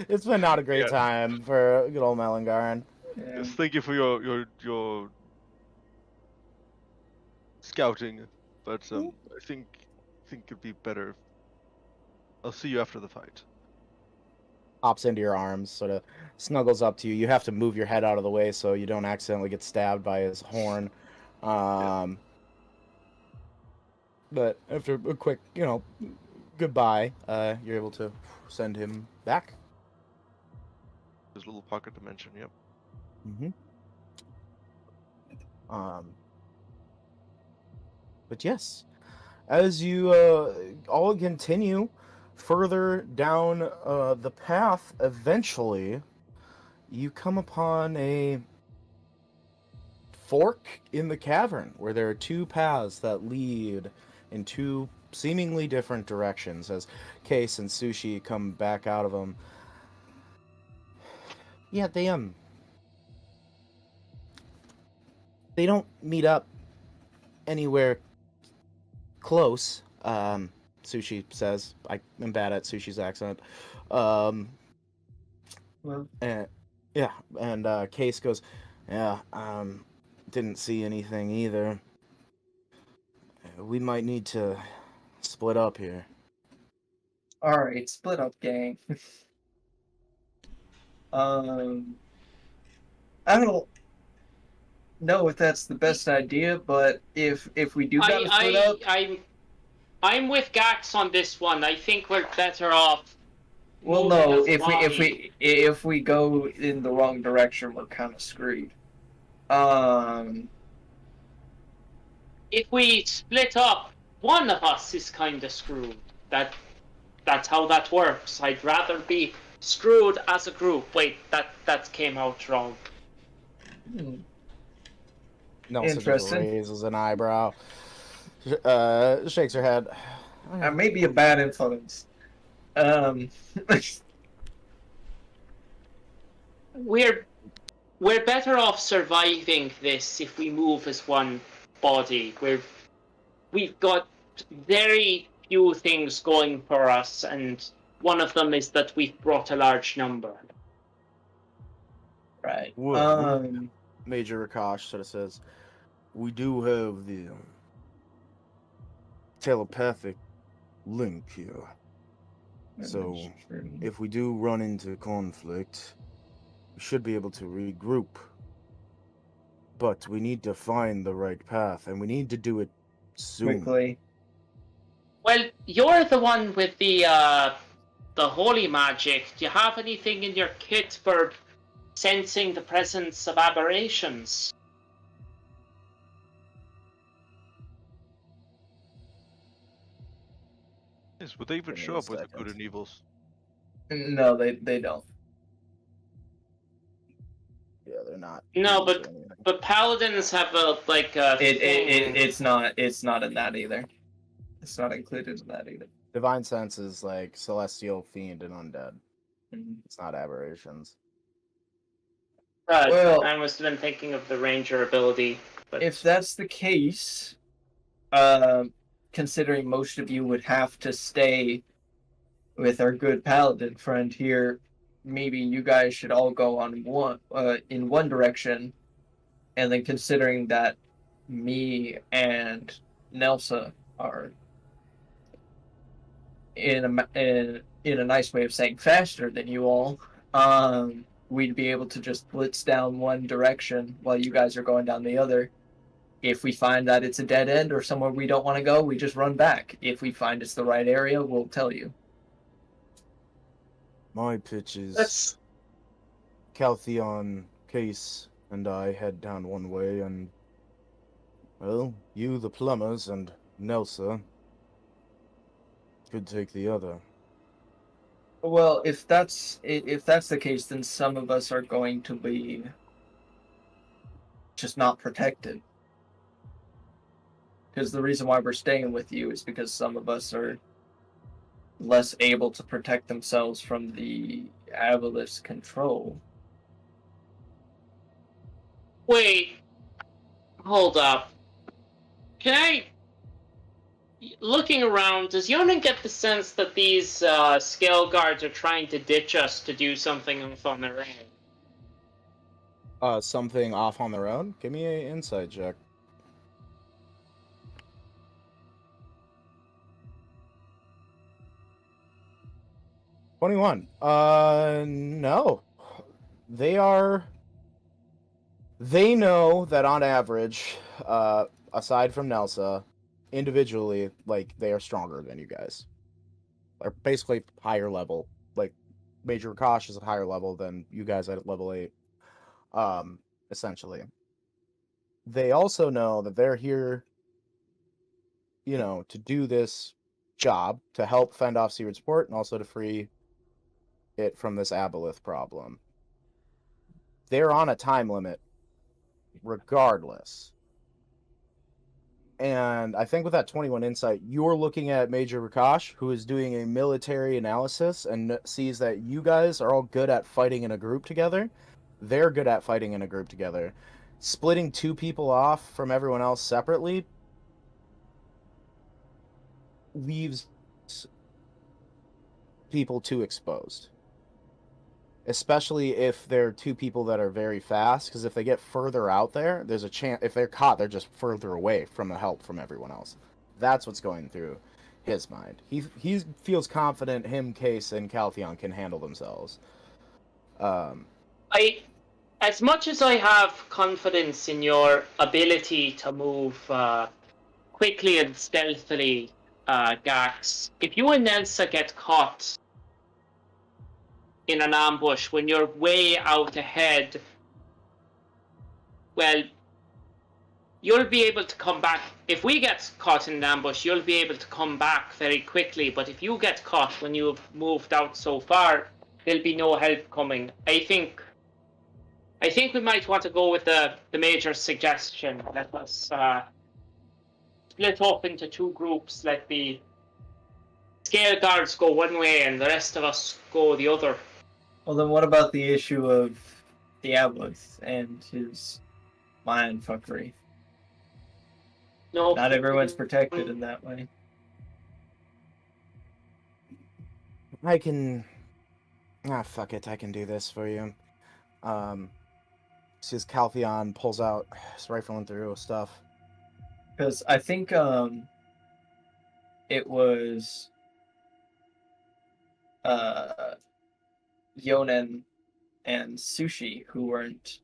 It's been not a great time for good old Melangarn. Yeah. Yes, thank you for your scouting, but I think it'd be better. I'll see you after the fight. Hops into your arms, sort of snuggles up to you. You have to move your head out of the way so you don't accidentally get stabbed by his horn. But after a quick, goodbye, you're able to send him back. His little pocket dimension, yep. Mm-hmm. But yes, as you all continue further down the path, eventually you come upon a fork in the cavern where there are two paths that lead in two seemingly different directions as Case and Sushi come back out of them. Yeah, they don't meet up anywhere close. Sushi says. I am bad at Sushi's accent. Well, And yeah, and Case goes, yeah, didn't see anything either. We might need to split up here. all right, split up, gang. I don't know if that's the best idea, but if we do gotta split up, I'm with Gax on this one. I think we're better off. well, moving no, as one. if we go in the wrong direction, we're kind of screwed. If we split up, one of us is kind of screwed. That's how that works. I'd rather be screwed as a group. Wait, that came out wrong. Nelson just Interesting. raises an eyebrow, shakes her head. I may be a bad influence. We're better off surviving this if we move as one body. We've got very few things going for us, and one of them is that we've brought a large number. Right. Major Akash sort of says, we do have the telepathic link here. So, if we do run into conflict, we should be able to regroup. But we need to find the right path, and we need to do it soon. quickly. Well, you're the one with the holy magic. Do you have anything in your kit for sensing the presence of aberrations? Yes, would they even Give me show a up with the good second. and evils? No, they don't. Yeah, they're not. No, used or anything. but paladins have a thing. It's not in that either. It's not included in that either. Divine sense is like celestial, fiend, and undead. Mhm. It's not aberrations. Well- I must have been thinking of the ranger ability. But If that's the case, considering most of you would have to stay with our good paladin friend here, maybe you guys should all go on in one direction, and then considering that me and Nelsa are in a nice way of saying faster than you all, we'd be able to just blitz down one direction while you guys are going down the other. If we find that it's a dead end or somewhere we don't want to go, we just run back. If we find it's the right area, we'll tell you. My pitch is that's Caltheon, Case, and I head down one way, and, well, you, the Plumbers, and Nelsa could take the other. Well, if that's the case, then some of us are going to be just not protected. Because the reason why we're staying with you is because some of us are less able to protect themselves from the aboleth's control. Wait. Hold up. Can I... Looking around, does Yonan get the sense that these scale guards are trying to ditch us to do something on their own? Something off on their own? Give me an insight check. $21. No. They know that on average, aside from Nelsa, individually, like, they are stronger than you guys. They're basically higher level. Like, Major Akash is at higher level than you guys at level 8. Essentially. They also know that they're here, to do this job, to help fend off Seared Sport, and also to free it from this aboleth problem. They're on a time limit, regardless. And I think with that 21 insight, you're looking at Major Akash, who is doing a military analysis and sees that you guys are all good at fighting in a group together. They're good at fighting in a group together. Splitting two people off from everyone else separately leaves people too exposed. Especially if they're two people that are very fast, because if they get further out there, there's a chance, if they're caught, they're just further away from the help from everyone else. That's what's going through his mind. He feels confident him, Case, and Caltheon can handle themselves. As much as I have confidence in your ability to move quickly and stealthily, Gax, if you and Nelsa get caught in an ambush when you're way out ahead, well, you'll be able to come back. If we get caught in an ambush, you'll be able to come back very quickly. But if you get caught when you've moved out so far, there'll be no help coming. I think we might want to go with the major suggestion. Let us split up into two groups. Let the scale guards go one way and the rest of us go the other. Well, then what about the issue of the aboleth and his mind fuckery? No, Not everyone's protected in that way. I can... fuck it, I can do this for you. Sees Caltheon pulls out his rifle and through stuff. Because I think it was Yonen and Sushi who weren't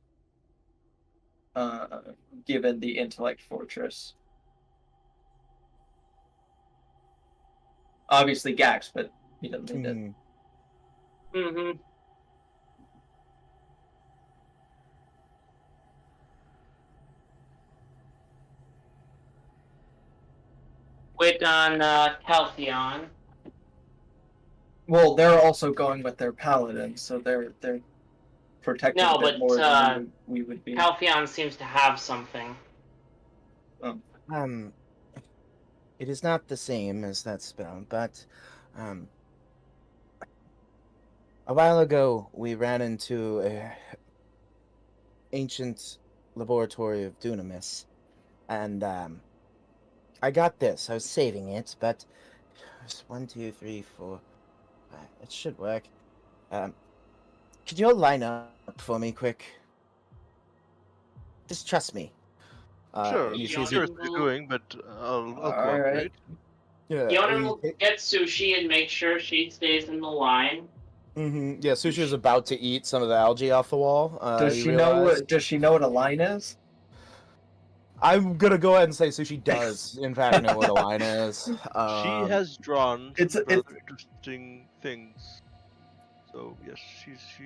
given the intellect fortress. Obviously Gax, but he doesn't need it. Mm-hmm. Wait on Caltheon. Well, they're also going with their paladin, so they're protected No, a bit but more than we would be. Caltheon seems to have something. It is not the same as that spell, but a while ago we ran into a ancient laboratory of Dunamis, and I got this. I was saving it, but there's 1, 2, 3, 4. It should work. Could you all line up for me, quick? Just trust me. Sure, and he Yonen sees sure it. what you're doing, but I'll All cooperate. right. Yeah, Yonen will get Sushi and make sure she stays in the line. Yeah, Sushi is about to eat some of the algae off the wall. Does you she know realize- what? Does she know what a line is? I'm gonna go ahead and say Sushi does, in fact, know what a line is. She has drawn it's- some it's- rather interesting things. So yes,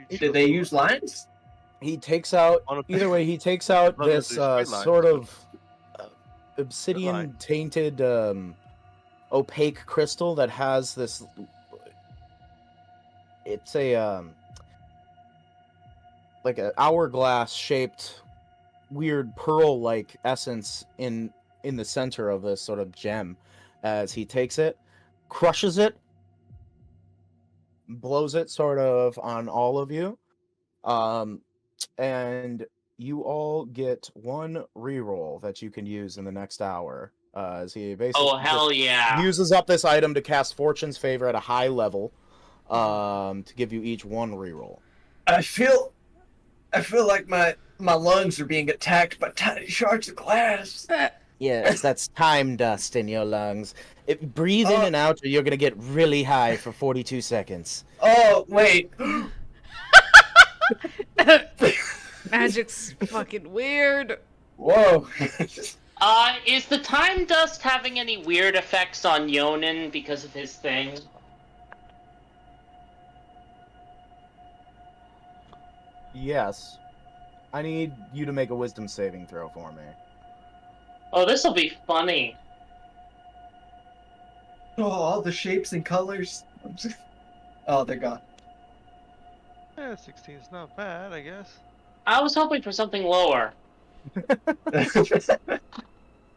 she. Did they use lines? He takes out. On a- Either way, he takes out Not this necessarily straight lines, sort but- of obsidian line. tainted opaque crystal that has this. It's a like an hourglass shaped weird pearl like essence in the center of this sort of gem. As he takes it, crushes it, blows it sort of on all of you, and you all get one reroll that you can use in the next hour. As he basically Oh, hell yeah. uses up this item to cast Fortune's Favor at a high level, to give you each one reroll. I feel like my lungs are being attacked by tiny shards of glass. Yes, that's time dust in your lungs. Breathe in and out, or you're gonna get really high for 42 seconds. Oh wait. Magic's fucking weird. Whoa. Is the time dust having any weird effects on Yonen because of his thing? Yes. I need you to make a wisdom saving throw for me. Oh, this'll be funny. Oh, all the shapes and colors. Oh, they're gone. Yeah, 16 is not bad, I guess. I was hoping for something lower.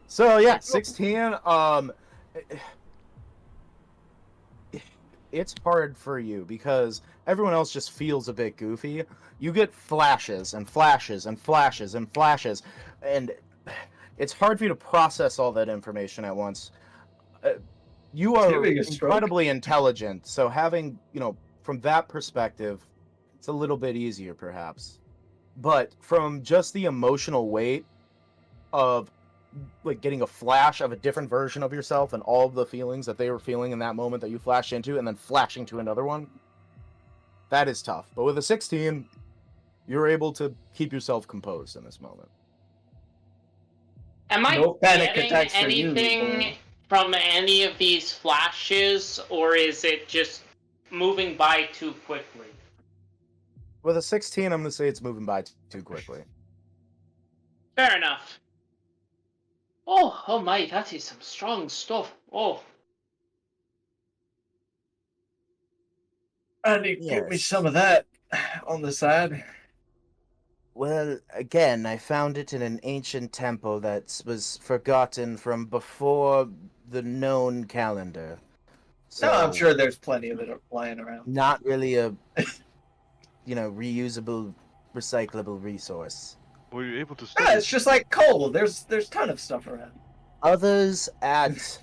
So yeah, 16. It's hard for you because everyone else just feels a bit goofy. You get flashes and flashes and flashes and flashes, and it's hard for you to process all that information at once. You are Giving a stroke. incredibly intelligent, so having, from that perspective, it's a little bit easier perhaps. But from just the emotional weight of like getting a flash of a different version of yourself and all of the feelings that they were feeling in that moment that you flashed into and then flashing to another one, that is tough. But with a 16, you're able to keep yourself composed in this moment. Am I No panic getting attacks for you, anything boy. from any of these flashes, or is it just moving by too quickly? With a 16, I'm going to say it's moving by too quickly. Fair enough. Oh my, that is some strong stuff. Oh. Andy, give me Yes. some of that on the side. Well, again, I found it in an ancient temple that was forgotten from before the known calendar. So, No, I'm sure there's plenty of it lying around. not really a, reusable, recyclable resource. Were you able to Yeah, study? it's just like coal. There's a ton of stuff around. Others at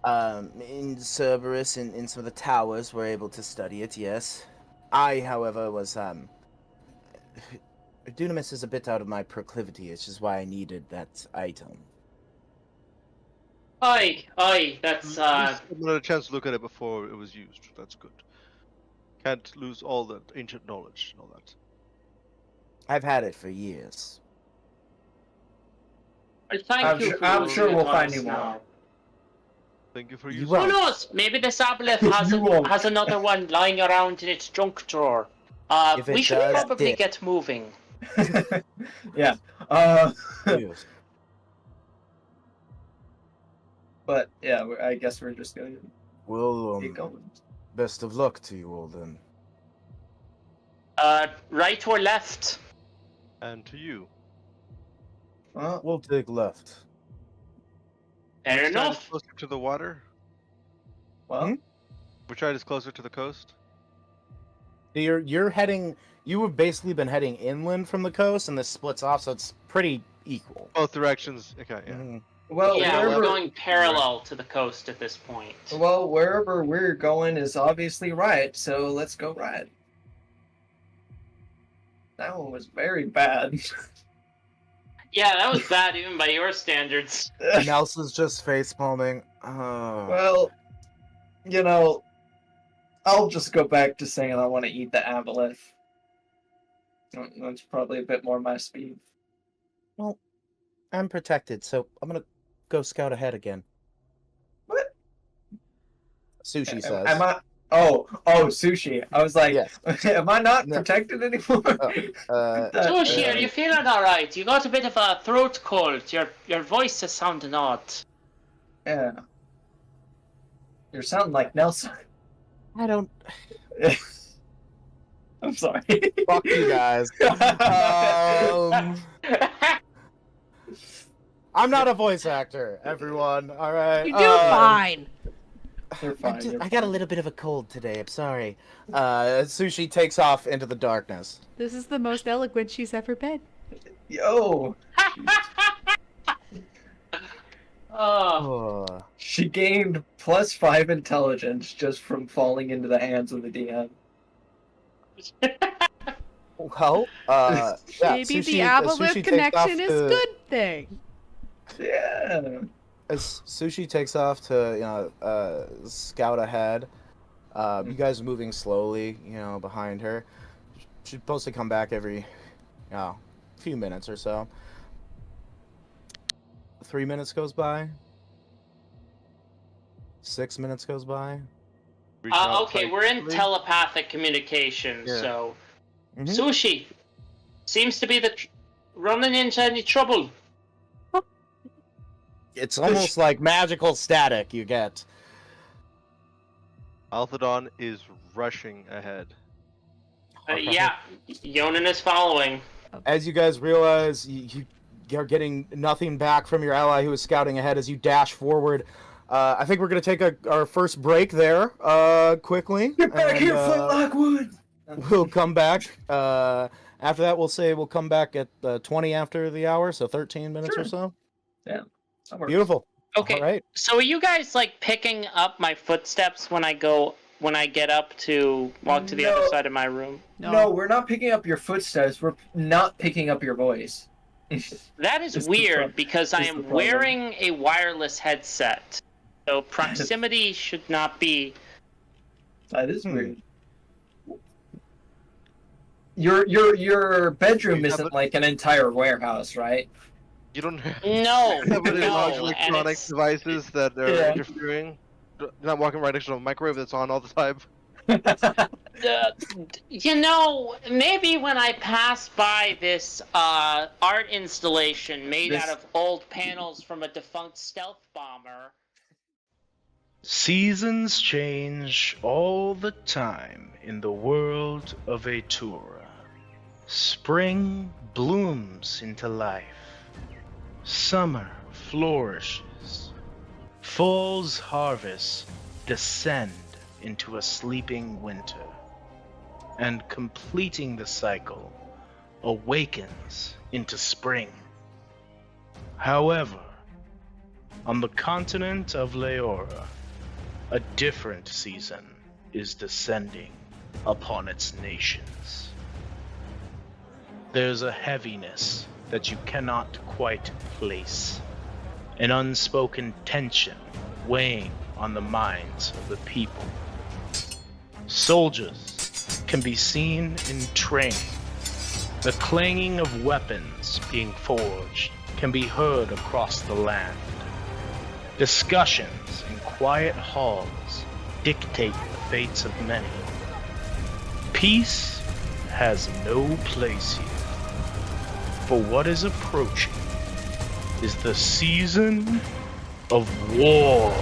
in Cerberus, in some of the towers, were able to study it, yes. I, however, was Dunamis is a bit out of my proclivity, which is why I needed that item. Aye, that's At least I had a chance to look at it before it was used. That's good. Can't lose all that ancient knowledge and all that. I've had it for years. thank you. I'm for sure using we'll it find on you us more. now. Thank you for You using won't. Who knows? Maybe this aboleth You won't. has another one lying around in its junk drawer. If it We should does, probably dick. get moving. Yeah. Yes. But yeah, I guess we're just gonna Well, keep going. best of luck to you all then. Right or left? And to you. Well, We'll take left. Fair Which side is enough. closer to the water? well, Which side is closer to the coast? You're heading. You have basically been heading inland from the coast, and this splits off, so it's pretty equal. Both directions. Okay, yeah. Mhm. well, Yeah, wherever, we're going parallel to the coast at this point. well, wherever we're going is obviously right. So let's go right. That one was very bad. Yeah, that was bad even by your standards. Nelson's just face palming. Well, you know, I'll just go back to saying I want to eat the aboleth. That's probably a bit more my speed. Well, I'm protected, so I'm gonna go scout ahead again. What? Sushi says. Am I? Oh, sushi. I was like, Yes. am I not No. protected anymore? Sushi, are you feeling alright? You got a bit of a throat cold. Your voice is sounding odd. Yeah. You're sounding like Nelson. I don't. I'm sorry. Fuck you guys. I'm not a voice actor, everyone. All right. You do fine. You're fine. I got a little bit of a cold today. I'm sorry. Sushi takes off into the darkness. This is the most eloquent she's ever been. Yo, Oh, Oh. she gained +5 intelligence just from falling into the hands of the DM. Well, yeah, Maybe Sushi, the as aboleth Sushi takes off connection is to- good thing. Yeah. As Sushi takes off to scout ahead, you guys are moving slowly, behind her. She's supposed to come back every, few minutes or so. 3 minutes goes by. 6 minutes goes by. Reach out okay, we're in tightly. telepathic communication, Yeah. so Mhm. Sushi seems to be running into any trouble. It's almost like magical static you get. Alphadon is rushing ahead. Yeah, Yonan is following. As you guys realize, you're getting nothing back from your ally who is scouting ahead as you dash forward. I think we're going to take our first break there quickly. Get back and, here, Foot Lockwood! We'll come back. After that, we'll come back at 20 after the hour, so 13 minutes or so. That works. Beautiful. Okay, All right. so are you guys like picking up my footsteps when I get up to walk to the other No. side of my room? No, we're not picking up your footsteps. We're not picking up your voice. That is It's the weird pro- because I it's the am problem. wearing a wireless headset. So proximity should not be. That is weird. Your bedroom You have isn't it- like an entire warehouse, right? You don't have No, any large no, and electronic it's, devices that are Yeah. interfering. You're not walking right next to a microwave that's on all the time. maybe when I pass by this art installation made out of old panels from a defunct stealth bomber. Seasons change all the time in the world of Atura. Spring blooms into life. Summer flourishes. Fall's harvests descend into a sleeping winter. And completing the cycle, awakens into spring. However, on the continent of Leora, a different season is descending upon its nations. There's a heaviness that you cannot quite place. an unspoken tension weighing on the minds of the people. Soldiers can be seen in training. The clanging of weapons being forged can be heard across the land. Discussions in quiet halls dictate the fates of many. Peace has no place here, for what is approaching is the season of war.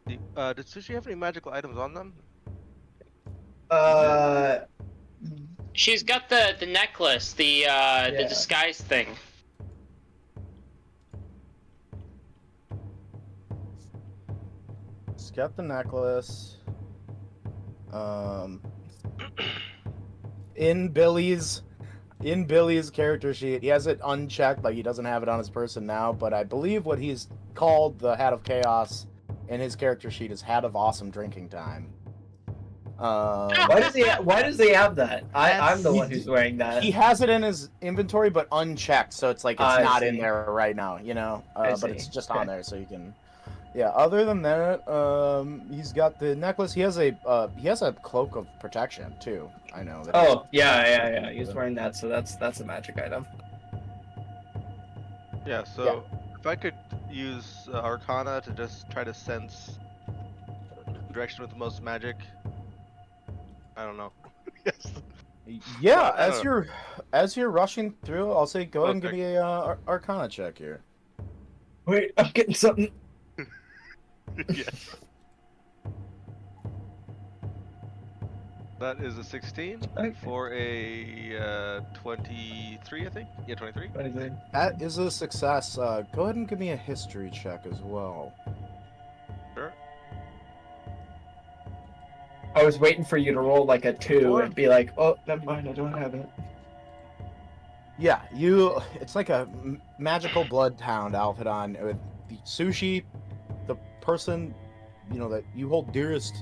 Did Sushi have any magical items on them? She's got the necklace, the disguise thing. She's got the necklace. In Billy's character sheet, he has it unchecked, like he doesn't have it on his person now, but I believe what he's called the Hat of Chaos in his character sheet is Hat of Awesome Drinking Time. Why does he have that? I'm the one who's wearing that. He has it in his inventory, but unchecked, so it's like it's not in see. there right now, you know. But see. it's just Okay. on there, so you can. Yeah. Other than that, he's got the necklace. He has a cloak of protection too. I know. That Oh, yeah. He's wearing that, so that's a magic item. Yeah, so if I could use Arcana to just try to sense the direction with the most magic. I don't know. Yes. Yeah. Well, I don't As you're rushing through, I'll say go ahead and give Okay. me a Arcana check here. Wait, I'm getting something. Yes. That is a 16 Okay. for a 23, I think. Yeah, 23. That is a success. Go ahead and give me a history check as well. Sure. I was waiting for you to roll like a 2 and be like, oh, never mind, I don't have it. Yeah, it's like a magical bloodhound outfit on with the Sushi, the person, you know, that you hold dearest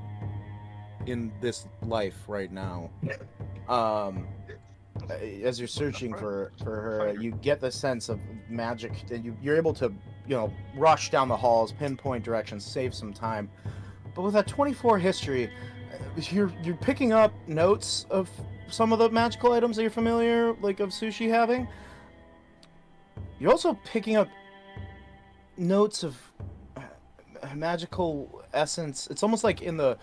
in this life right now. As you're searching for her, you get the sense of magic, and you're able to, you know, rush down the halls, pinpoint directions, save some time. But with that 24 history, you're picking up notes of some of the magical items that you're familiar, like of Sushi having. You're also picking up notes of magical essence. It's almost like it'd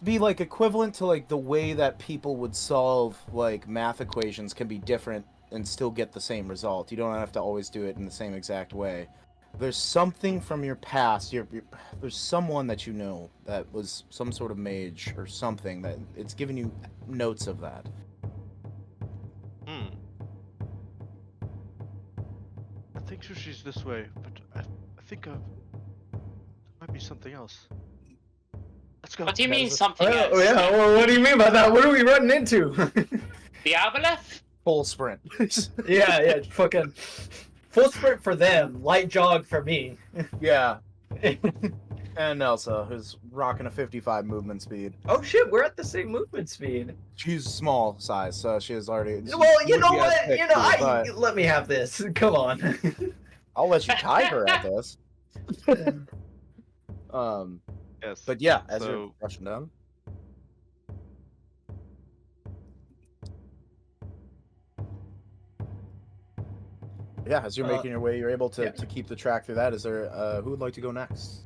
be like equivalent to like the way that people would solve like math equations can be different and still get the same result. You don't have to always do it in the same exact way. There's something from your past. There's someone that you know that was some sort of mage or something that it's giving you notes of that. I think Sushi's this way, but I think there might be something else. Let's go. What do you mean is a- something Oh, else? yeah, well, what do you mean by that? What are we running into? The aboleth? Full sprint. yeah, fucking full sprint for them, light jog for me. Yeah. And Elsa, who's rocking a 55 movement speed. Oh shit, we're at the same movement speed. She's small size, so she has already. Well, you know would be what? at You know, 60, but let me have this. Come on. I'll let you tie her at this. Yes. But yeah, as you're So- rushing down. Yeah, as you're making your way, you're able to keep the track through that. Is there who would like to go next?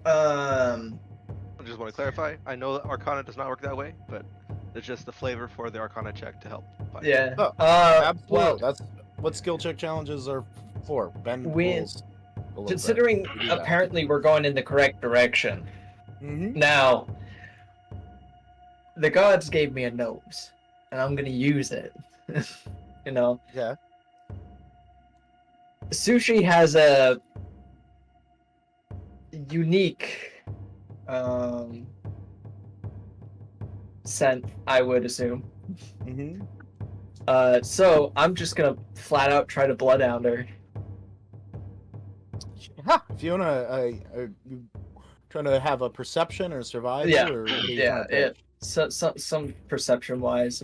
I just want to clarify. I know that Arcana does not work that way, but it's just the flavor for the Arcana check to help. find it. Yeah. Oh, absolutely. Well, That's what skill check challenges are for. Ben rules a little bit. considering We do that. apparently we're going in the correct direction. Mhm. Now, the gods gave me a nose, and I'm gonna use it. You know, Yeah. Sushi has a unique scent, I would assume. Mhm. So I'm just gonna flat out try to bloodhound her. Yeah. If you wanna, you trying to have a perception or survival, Yeah. or what are you Yeah, trying to pick? some perception wise,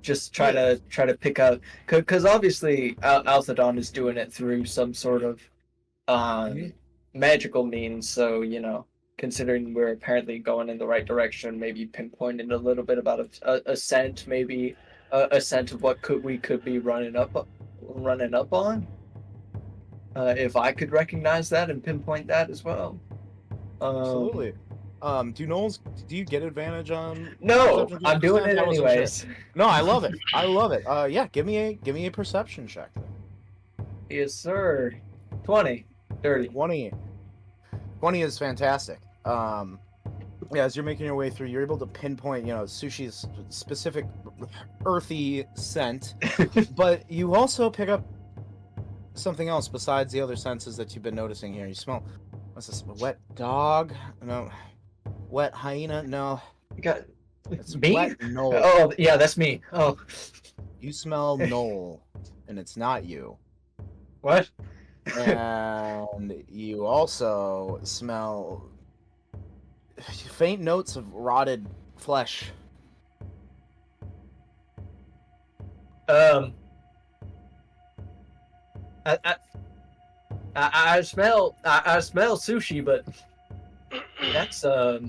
just try to pick up, because obviously Althadon is doing it through some sort of magical means. So considering we're apparently going in the right direction, maybe pinpointing a little bit about a scent, maybe a scent of what we could be running up on. If I could recognize that and pinpoint that as well. Absolutely. Do you get advantage on? No, perception I'm checks? doing it I wasn't sure. anyways. No, I love it. I love it. Yeah, give me a perception check. Then. Yes, sir. 20. Dirty. 20 is fantastic. Yeah, as you're making your way through, you're able to pinpoint, Sushi's specific earthy scent, but you also pick up something else besides the other senses that you've been noticing here. You smell, what's this? Wet dog? No. Wet hyena? No. You got It's me? wet knoll. Oh, yeah, that's me. Oh, You smell knoll, and it's not you. what? And you also smell faint notes of rotted flesh. I smell sushi, but that's You're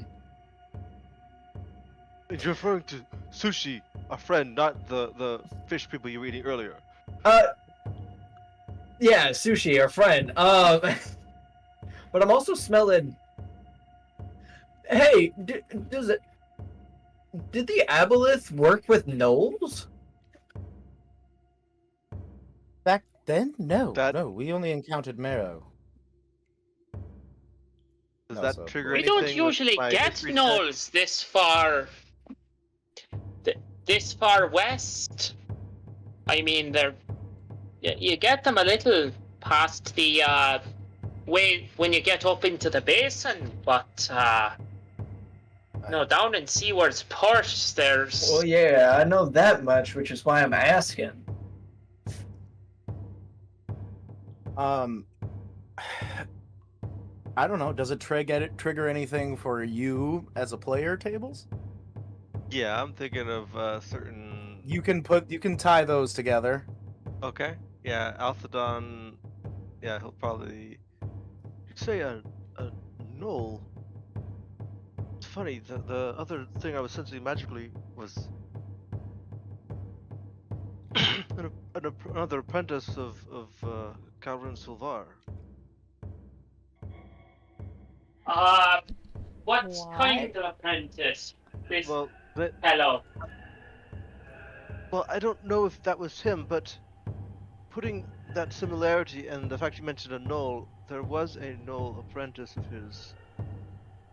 referring to Sushi, a friend, not the fish people you were eating earlier. yeah, Sushi, our friend. But I'm also smelling. Hey, did the aboleth work with gnolls? Back then, no, That- no, we only encountered Merrow. Does No, that so- trigger We anything? don't with usually my get history check? gnolls this far west. I mean, you get them a little past the way when you get up into the basin, but no, down in Seaward's Port, there's. Well, yeah, I know that much, which is why I'm asking. I don't know. Does it trigger anything for you as a player, Tables? Yeah, I'm thinking of certain. You can tie those together. Okay. Yeah, Althadon. Yeah, he'll probably. You'd say a gnoll. It's funny. The other thing I was sensing magically was another apprentice of Calvin Silvar. What What? kind of apprentice? This Well, fellow. well, I don't know if that was him, but putting that similarity and the fact you mentioned a gnoll, there was a gnoll apprentice of his.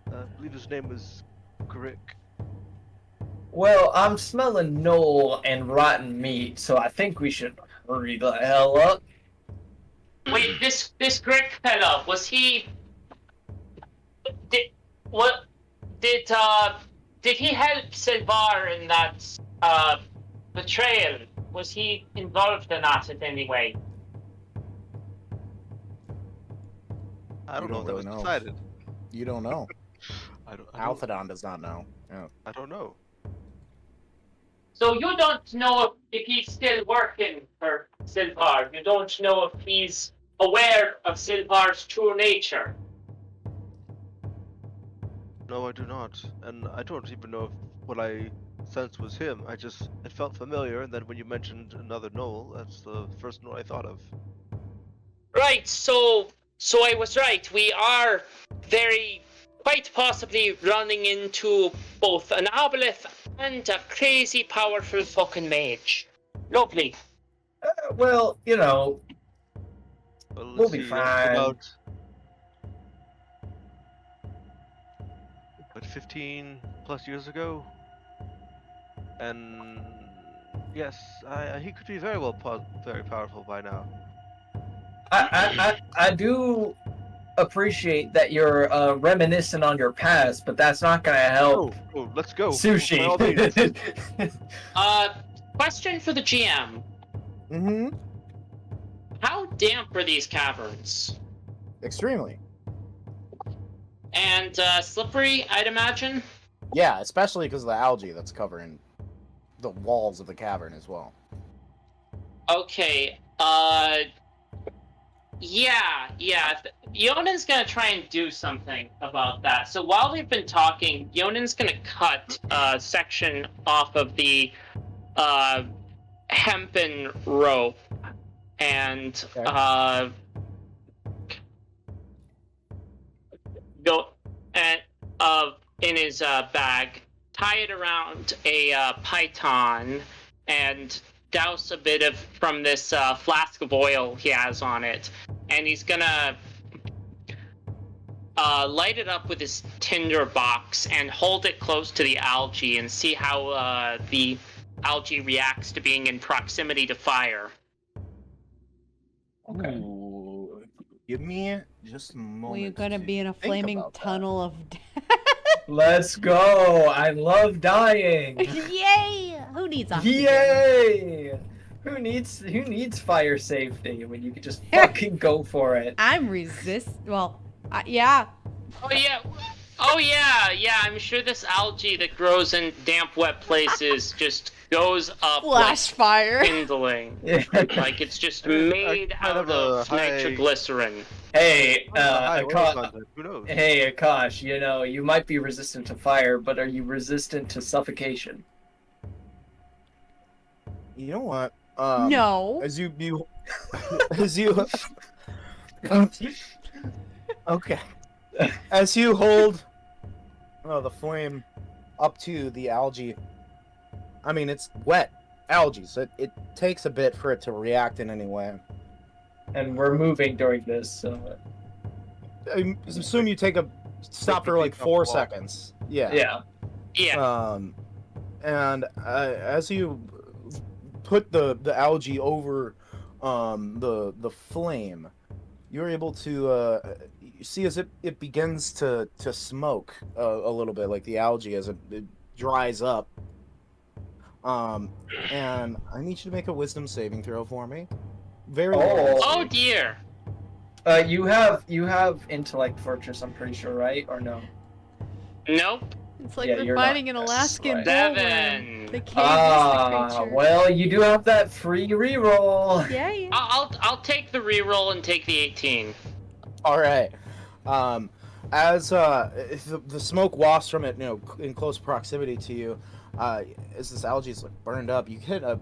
I believe his name was Grik. Well, I'm smelling gnoll and rotten meat, so I think we should hurry the hell up. Wait, this Grik fellow, was he? Did he help Silvar in that betrayal? Was he involved in that in any way? I don't You know if don't that was really know. decided. You don't know. I don't. Althadon does not know. Yeah. I don't know. So you don't know if he's still working for Silvar. You don't know if he's aware of Silvar's true nature. No, I do not, and I don't even know if what I sensed was him. It felt familiar, and then when you mentioned another gnoll, that's the first gnoll I thought of. Right, so I was right. We are quite possibly running into both an aboleth and a crazy powerful fucking mage. Lovely. Well, Well, We'll let's be see, fine. About 15 plus years ago, and yes, he could be very very powerful by now. I do appreciate that you're reminiscing on your past, but that's not gonna help Let's go. Sushi. By all means. Question for the GM. Mm-hmm. How damp are these caverns? Extremely. And slippery, I'd imagine? Yeah, especially because of the algae that's covering the walls of the cavern as well. Okay, yeah. Yonan's gonna try and do something about that. So while we've been talking, Yonan's gonna cut a section off of the hempen rope and Okay. go and in his bag, tie it around a python, and douse a bit of from this flask of oil he has on it, and he's gonna light it up with his tinder box and hold it close to the algae and see how the algae reacts to being in proximity to fire. Okay. Ooh, give me just a moment. Well, you're gonna to be in a think flaming about that. tunnel of death. Let's go! I love dying! Yay! Who needs oxygen? Yay! Who needs fire safety when you can just fucking go for it? I'm well, yeah. Oh yeah, I'm sure this algae that grows in damp, wet places just goes up Flash fire. like kindling. Yeah. Like it's just made kind out of a of high- nitroglycerin. Hey, High oil Akash, content, who knows? hey, Akash, you know, you might be resistant to fire, but are you resistant to suffocation? You know what? No. As you as you okay. As you hold the flame up to the algae, I mean it's wet algae, so it takes a bit for it to react in any way. And we're moving during this, so I assume you take a stop for like 4 seconds. Yeah. Yeah. And as you put the algae over the flame, you're able to see as it begins to smoke a little bit, like the algae as it dries up. And I need you to make a wisdom saving throw for me. Very low. Oh dear. you have intellect fortress, I'm pretty sure, right? Or no? Nope. It's like Yeah, we're you're fighting not- an Alaskan that's bullworm. Seven. The cave is the creature. Well, you do have that free reroll. Yeah. I'll take the reroll and take the 18. All right. As if the smoke wafts from it, in close proximity to you, as this algae is like burned up, you get a.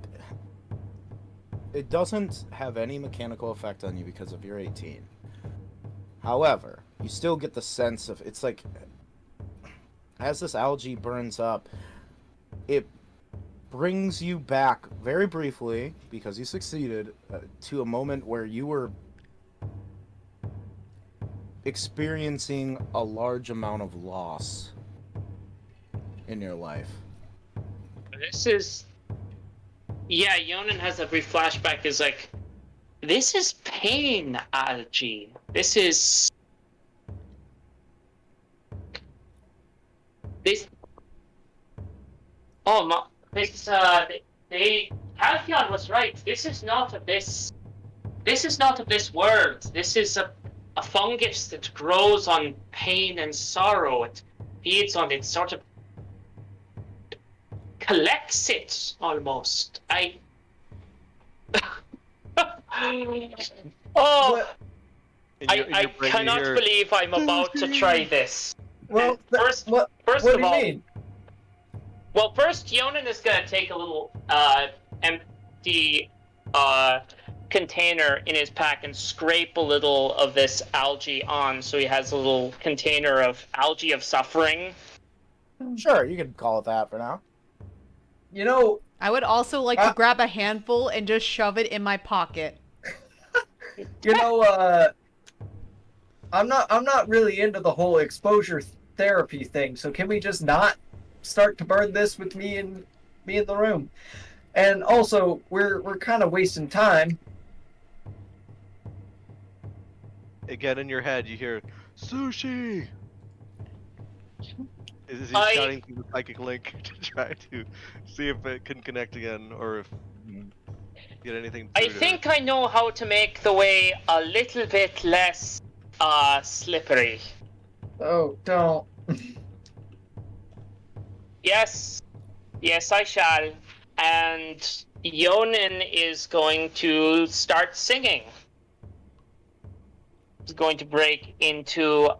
It doesn't have any mechanical effect on you because of your 18. However, you still get the sense of it's like as this algae burns up, it brings you back very briefly because you succeeded to a moment where you were experiencing a large amount of loss in your life. This is. Yeah, Yonan has a brief flashback. Is like, this is pain algae. This is. This. Oh my! This Halcyon was right. This is not of this. This is not of this world. This is a fungus that grows on pain and sorrow. It feeds on it, sort of collects it almost. Oh, I cannot believe I'm about to try this. Well, First what of do you all, mean? well, first Yonan is gonna take a little empty container in his pack and scrape a little of this algae on, so he has a little container of algae of suffering. Sure, you can call it that for now. You know, I would also like to grab a handful and just shove it in my pocket. I'm not really into the whole exposure therapy thing, so can we just not start to burn this with me in the room? And also, we're kind of wasting time. Again, in your head, you hear Sushi. Is he shouting through the psychic link to try to see if it can connect again, or if get anything? I think I know how to make the way a little bit less slippery. Oh, don't. Yes, yes, I shall. And Yonin is going to start singing. He's going to break into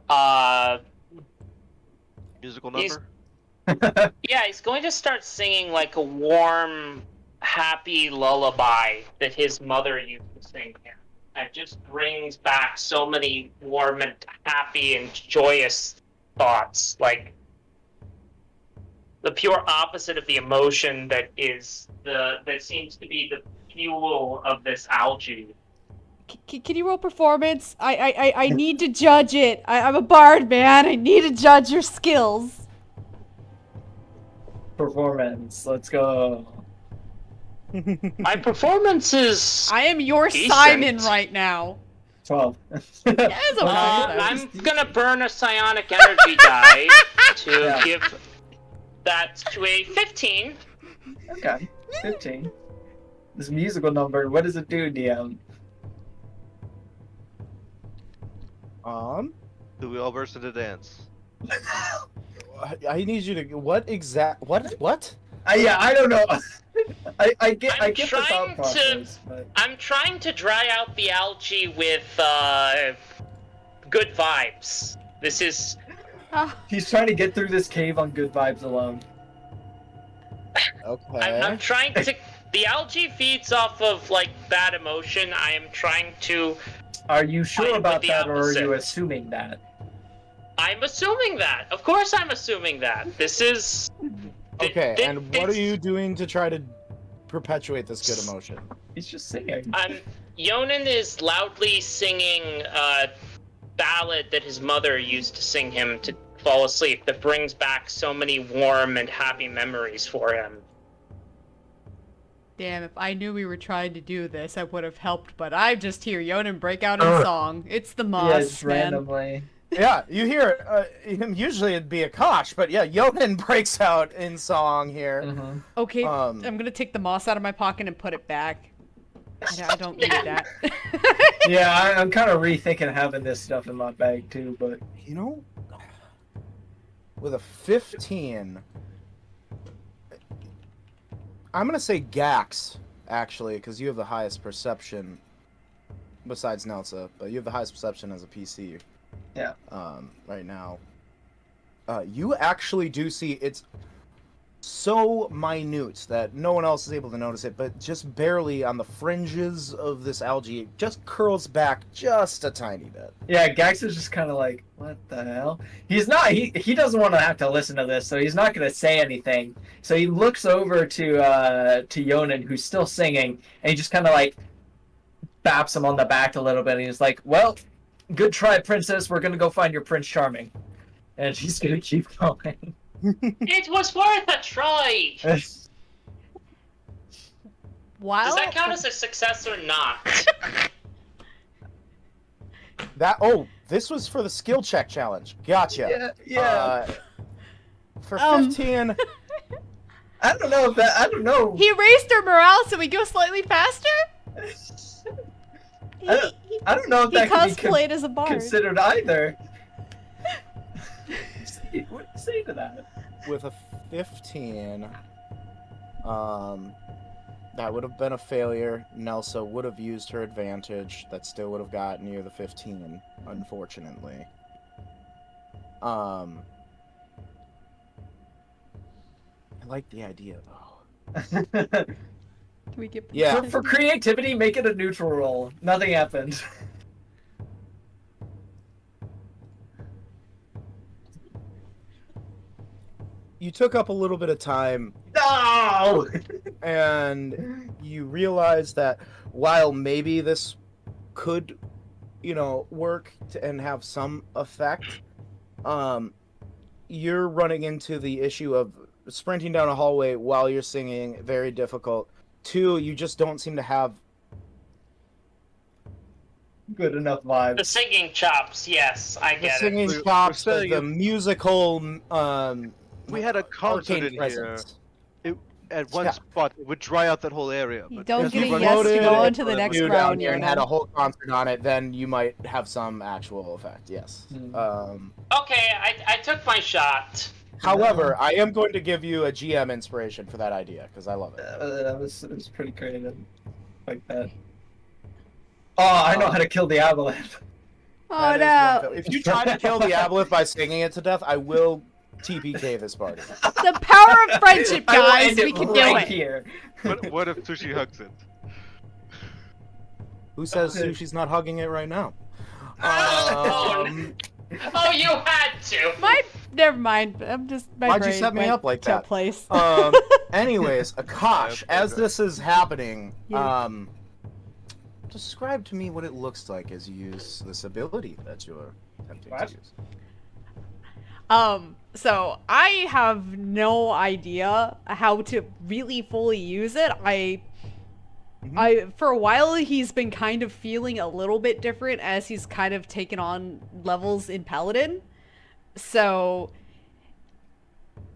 Musical He's- number? yeah, he's going to start singing like a warm, happy lullaby that his mother used to sing him. It just brings back so many warm and happy and joyous thoughts, like the pure opposite of the emotion that seems to be the fuel of this algae. Can you roll performance? I need to judge it. I'm a bard, man. I need to judge your skills. Performance. Let's go. My performance is. I am your Decent. Simon right now. 12. That's okay. I'm gonna burn a psionic energy die to give that to a 15. Okay. 15. This musical number, what does it do, DM? Do we all burst into dance? I need you to. What? Yeah, I don't know. I get I'm the thought trying process, but... I'm trying to dry out the algae with good vibes. This is. He's trying to get through this cave on good vibes alone. Okay. I'm trying to. The algae feeds off of like bad emotion. I am trying to. Are you sure Fight about with the that, or are you opposite. assuming that? I'm assuming that. Of course, I'm assuming that. This is. Okay, and what are you doing to try to perpetuate this good emotion? He's just singing. Yonin is loudly singing a ballad that his mother used to sing him to fall asleep that brings back so many warm and happy memories for him. Damn, if I knew we were trying to do this, I would have helped, but I just hear Yonin break out in song. It's the moss, Yeah, it's man. randomly. Yeah, you hear him. Usually it'd be Akash, but yeah, Yonin breaks out in song here. Mm-hmm. Okay, I'm gonna take the moss out of my pocket and put it back. I don't need that. Yeah, I'm kind of rethinking having this stuff in my bag too, but... You know, with a 15, I'm gonna say Gax, actually, because you have the highest perception, besides Nelsa, but you have the highest perception as a PC. Yeah. Right now. You actually do see it's so minute that no one else is able to notice it, but just barely on the fringes of this algae, it just curls back just a tiny bit. Yeah, Gax is just kind of like, what the hell? He's not, he doesn't want to have to listen to this, so he's not going to say anything. So he looks over to Yonin, who's still singing, and he just kind of like baps him on the back a little bit, and he's like, well, good try, princess. We're going to go find your Prince Charming. And she's going to keep going. It was worth a try! Wow. Does that count as a success or not? This was for the skill check challenge. Gotcha. Yeah. For 15, I don't know if that, I don't know. He raised our morale so we go slightly faster? I don't know if He that could be cosplayed as a bard. considered either. What do you say to that? with a 15, that would have been a failure. Nelsa would have used her advantage. That still would have gotten you the 15, unfortunately. I like the idea, though. Can we get Yeah. For creativity, make it a neutral roll. Nothing happened. You took up a little bit of time, No! and you realize that while maybe this could, work and have some effect, you're running into the issue of sprinting down a hallway while you're singing, very difficult. 2, you just don't seem to have Good enough The vibes. singing chops, yes, I the get it. singing We're chops, saying the it- musical, We had a concert arcane in here. presence. At one Yeah. spot, it would dry out that whole area. You But don't as get we a run yes to into go it, on to the next Dude round, down here and Yonan. had a whole concert on it, then you might have some actual effect. Yes. Hmm. Okay, I took my shot. However, I am going to give you a GM inspiration for that idea because I love it. It was pretty creative, like that. Oh, I know how to kill the aboleth. Oh That is no! one if you try to kill the aboleth by stinging it to death, I will TPK this party. The power of friendship, I will guys. end it We can right do it. here. What if Sushi hugs it? Who says Sushi's not hugging it right now? Oh, you had to. Never mind. I'm just my Why'd you brain set me went up like to a that? place. Anyways, Akash, as this is happening, Yeah. describe to me what it looks like as you use this ability that you're attempting What? to use. So I have no idea how to really fully use it. For a while he's been kind of feeling a little bit different as he's kind of taken on levels in Paladin. So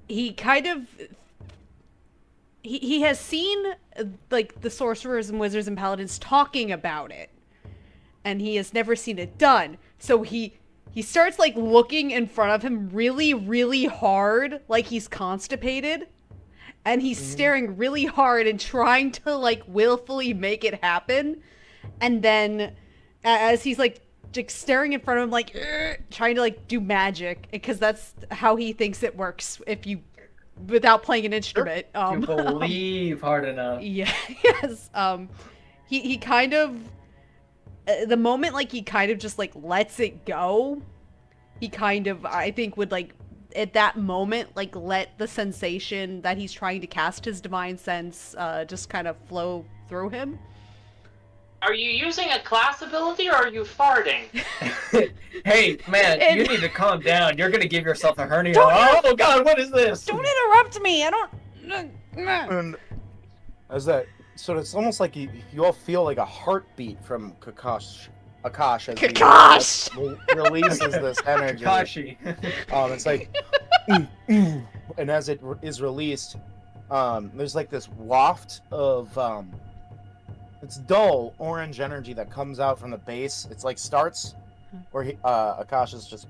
he kind of he has seen like the sorcerers and wizards and paladins talking about it, and he has never seen it done. So he starts like looking in front of him really, really hard, like he's constipated. And he's staring really hard and trying to like willfully make it happen. And then as he's like staring in front of him, like trying to like do magic, because that's how he thinks it works if you without playing an instrument. You believe hard enough. Yeah, yes. He kind of the moment like he kind of just like lets it go, he kind of I think would like at that moment like let the sensation that he's trying to cast his divine sense just kind of flow through him. Are you using a class ability or are you farting? Hey, man, And- you need to calm down. You're gonna give yourself a hernia. Don't- Oh God, what is this? Don't interrupt me. I don't. And as that, so it's almost like you all feel like a heartbeat from Akash as he Akash! releases this energy. Kashi. It's like, and as it is released, there's like this waft of it's dull orange energy that comes out from the base. It's like starts where Akash is just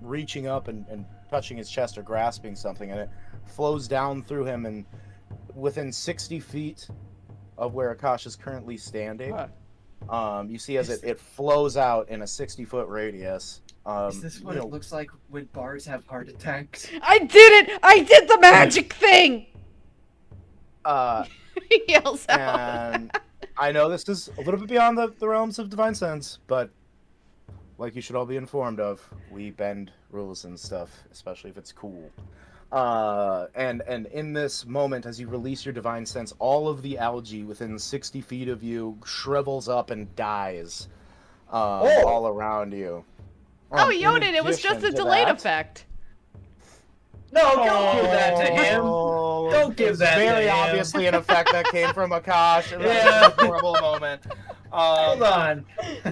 reaching up and touching his chest or grasping something, and it flows down through him, and within 60 feet of where Akash is currently standing, you see as it flows out in a 60-foot radius. Is this what it looks like when bards have heart attacks? I did it! I did the magic thing! He yells out. And I know this is a little bit beyond the realms of divine sense, but like you should all be informed of, we bend rules and stuff, especially if it's cool. And in this moment, as you release your divine sense, all of the algae within 60 feet of you shrivels up and dies all around you. Oh, In Yoden, it was just a addition to delayed that- effect. No, don't give that to him. Oh, Don't give it's that to very him. obviously an effect that came from Akash. It was Yeah. a horrible moment. Hold on.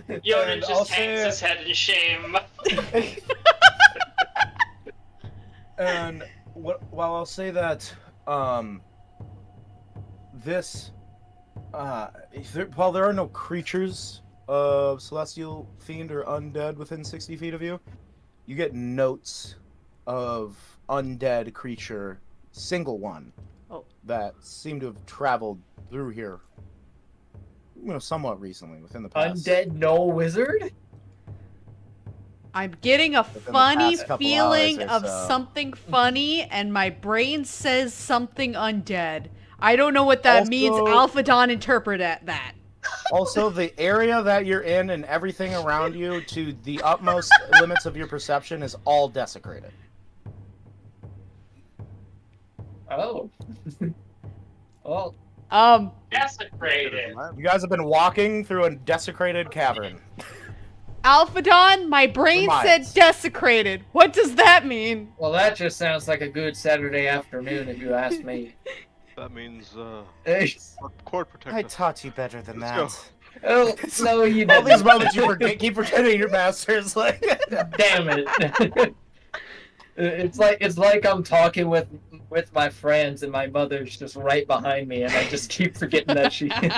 Yoda And just I'll hangs say his head in shame. And while I'll say that, this, while there are no creatures of celestial, fiend, or undead within 60 feet of you, you get notes of undead creature, single one, that seem to have traveled through here, somewhat recently, within the past. Undead no wizard? I'm getting a Within the funny past couple feeling hours or of so. something funny, and my brain says something undead. I don't know what that means. Also- Alpha Dawn interpret that. Also, the area that you're in and everything around you, to the utmost limits of your perception, is all desecrated. Oh. Well, Desecrated. You guys have been walking through a desecrated cavern. Alpha Dawn, my brain For said miles. desecrated. What does that mean? well, that just sounds like a good Saturday afternoon if you ask me. That means oh, cord protector. I taught you better than that. Let's no, you All these didn't. moments you keep pretending you're masters. Like, Damn it. It's like I'm talking with my friends and my mother's just right behind me and I just keep forgetting that she is.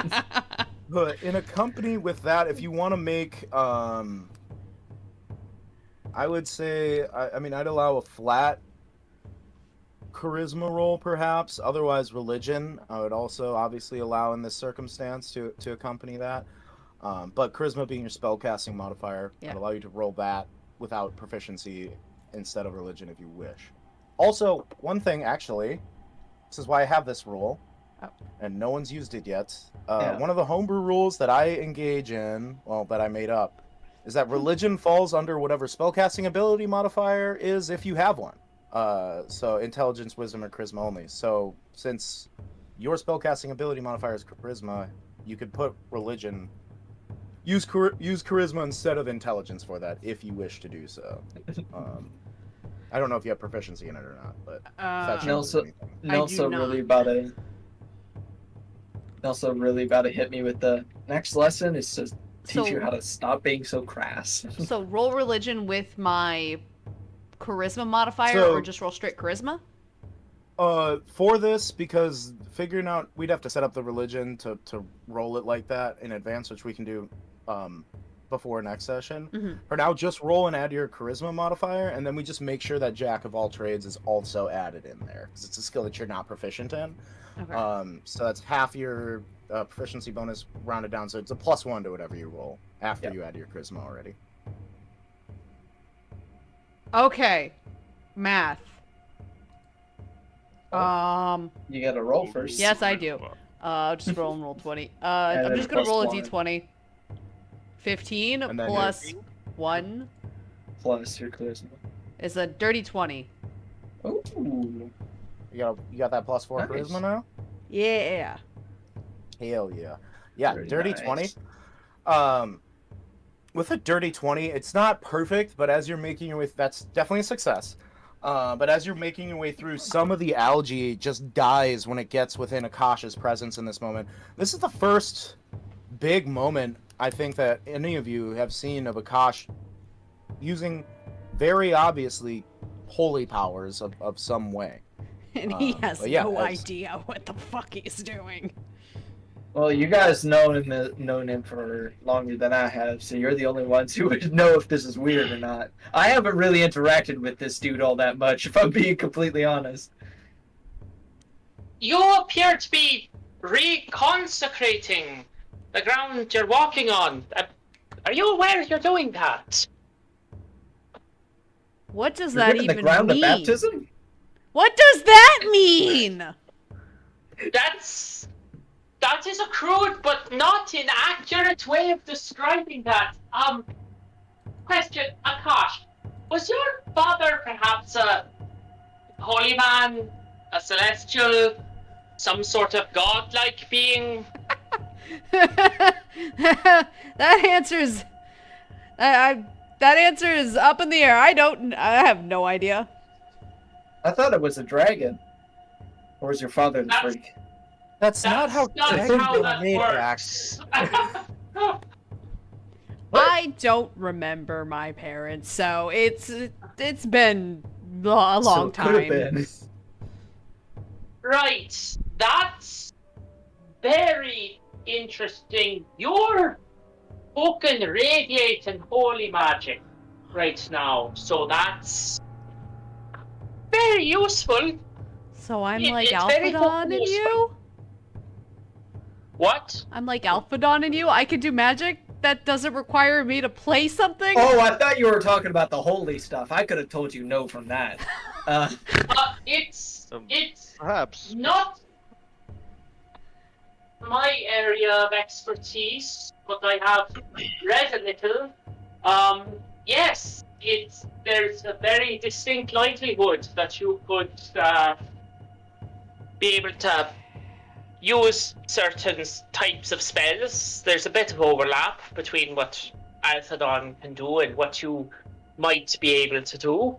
but in a company with that, if you want to make, I would say, I mean, I'd allow a flat charisma roll, perhaps. Otherwise, religion. I would also obviously allow in this circumstance to accompany that. But charisma being your spellcasting modifier, Yeah. I'd allow you to roll that without proficiency instead of religion if you wish. Also, one thing, actually, this is why I have this rule, and no one's used it yet. One of the homebrew rules that I engage in, well, that I made up, is that religion falls under whatever spellcasting ability modifier is if you have one. So intelligence, wisdom, or charisma only. So since your spellcasting ability modifier is charisma, you could put religion. Use charisma instead of intelligence for that if you wish to do so. I don't know if you have proficiency in it or not, but if that changes anything. Nelson really about to hit me with the next lesson is to teach you how to stop being so crass. So roll religion with my charisma modifier, or just roll straight charisma? For this, because figuring out, we'd have to set up the religion to roll it like that in advance, which we can do before next session. Mm-hmm. For now, just roll and add your charisma modifier, and then we just make sure that Jack of all trades is also added in there, because it's a skill that you're not proficient in. Okay. So that's half your proficiency bonus rounded down, so it's a +1 to whatever you roll after you add your charisma already. Okay. Math. You gotta roll first. Yes, I do. Just roll and roll 20. I'm just gonna roll a d20. 15 plus 1 plus your charisma is a dirty 20. Ooh. You got that +4 Nice. charisma now? Yeah. Hell yeah. Yeah, Very dirty nice. 20. With a dirty 20, it's not perfect, but as you're making your way, that's definitely a success. But as you're making your way through, some of the algae just dies when it gets within Akash's presence in this moment. This is the first big moment, I think, that any of you have seen of Akash using very obviously holy powers of some way. And he has no as- idea what the fuck he's doing. Well, you guys known him for longer than I have, so you're the only ones who would know if this is weird or not. I haven't really interacted with this dude all that much, if I'm being completely honest. You appear to be reconsecrating the ground you're walking on. Are you aware you're doing that? What does You're that giving even the ground mean? of baptism? What does that mean? That is a crude but not inaccurate way of describing that. Question, Akash. Was your father perhaps a holy man, a celestial, some sort of godlike being? That answer's that answer is up in the air. I have no idea. I thought it was a dragon. Or was your father the freak? That's not how not dragons how are that made, works. I don't remember my parents, so it's been a long So could've time. been. Right, that's very interesting. You're fucking radiating holy magic right now, so that's very useful. So I'm It- like it's very Alphadon in useful. you? What? I'm like Alphadon in you? I can do magic that doesn't require me to play something? Oh, I thought you were talking about the holy stuff. I could have told you no from that. It's Perhaps. not my area of expertise, but I have read a little. Yes, there's a very distinct likelihood that you could be able to use certain types of spells. There's a bit of overlap between what Alphadon can do and what you might be able to do.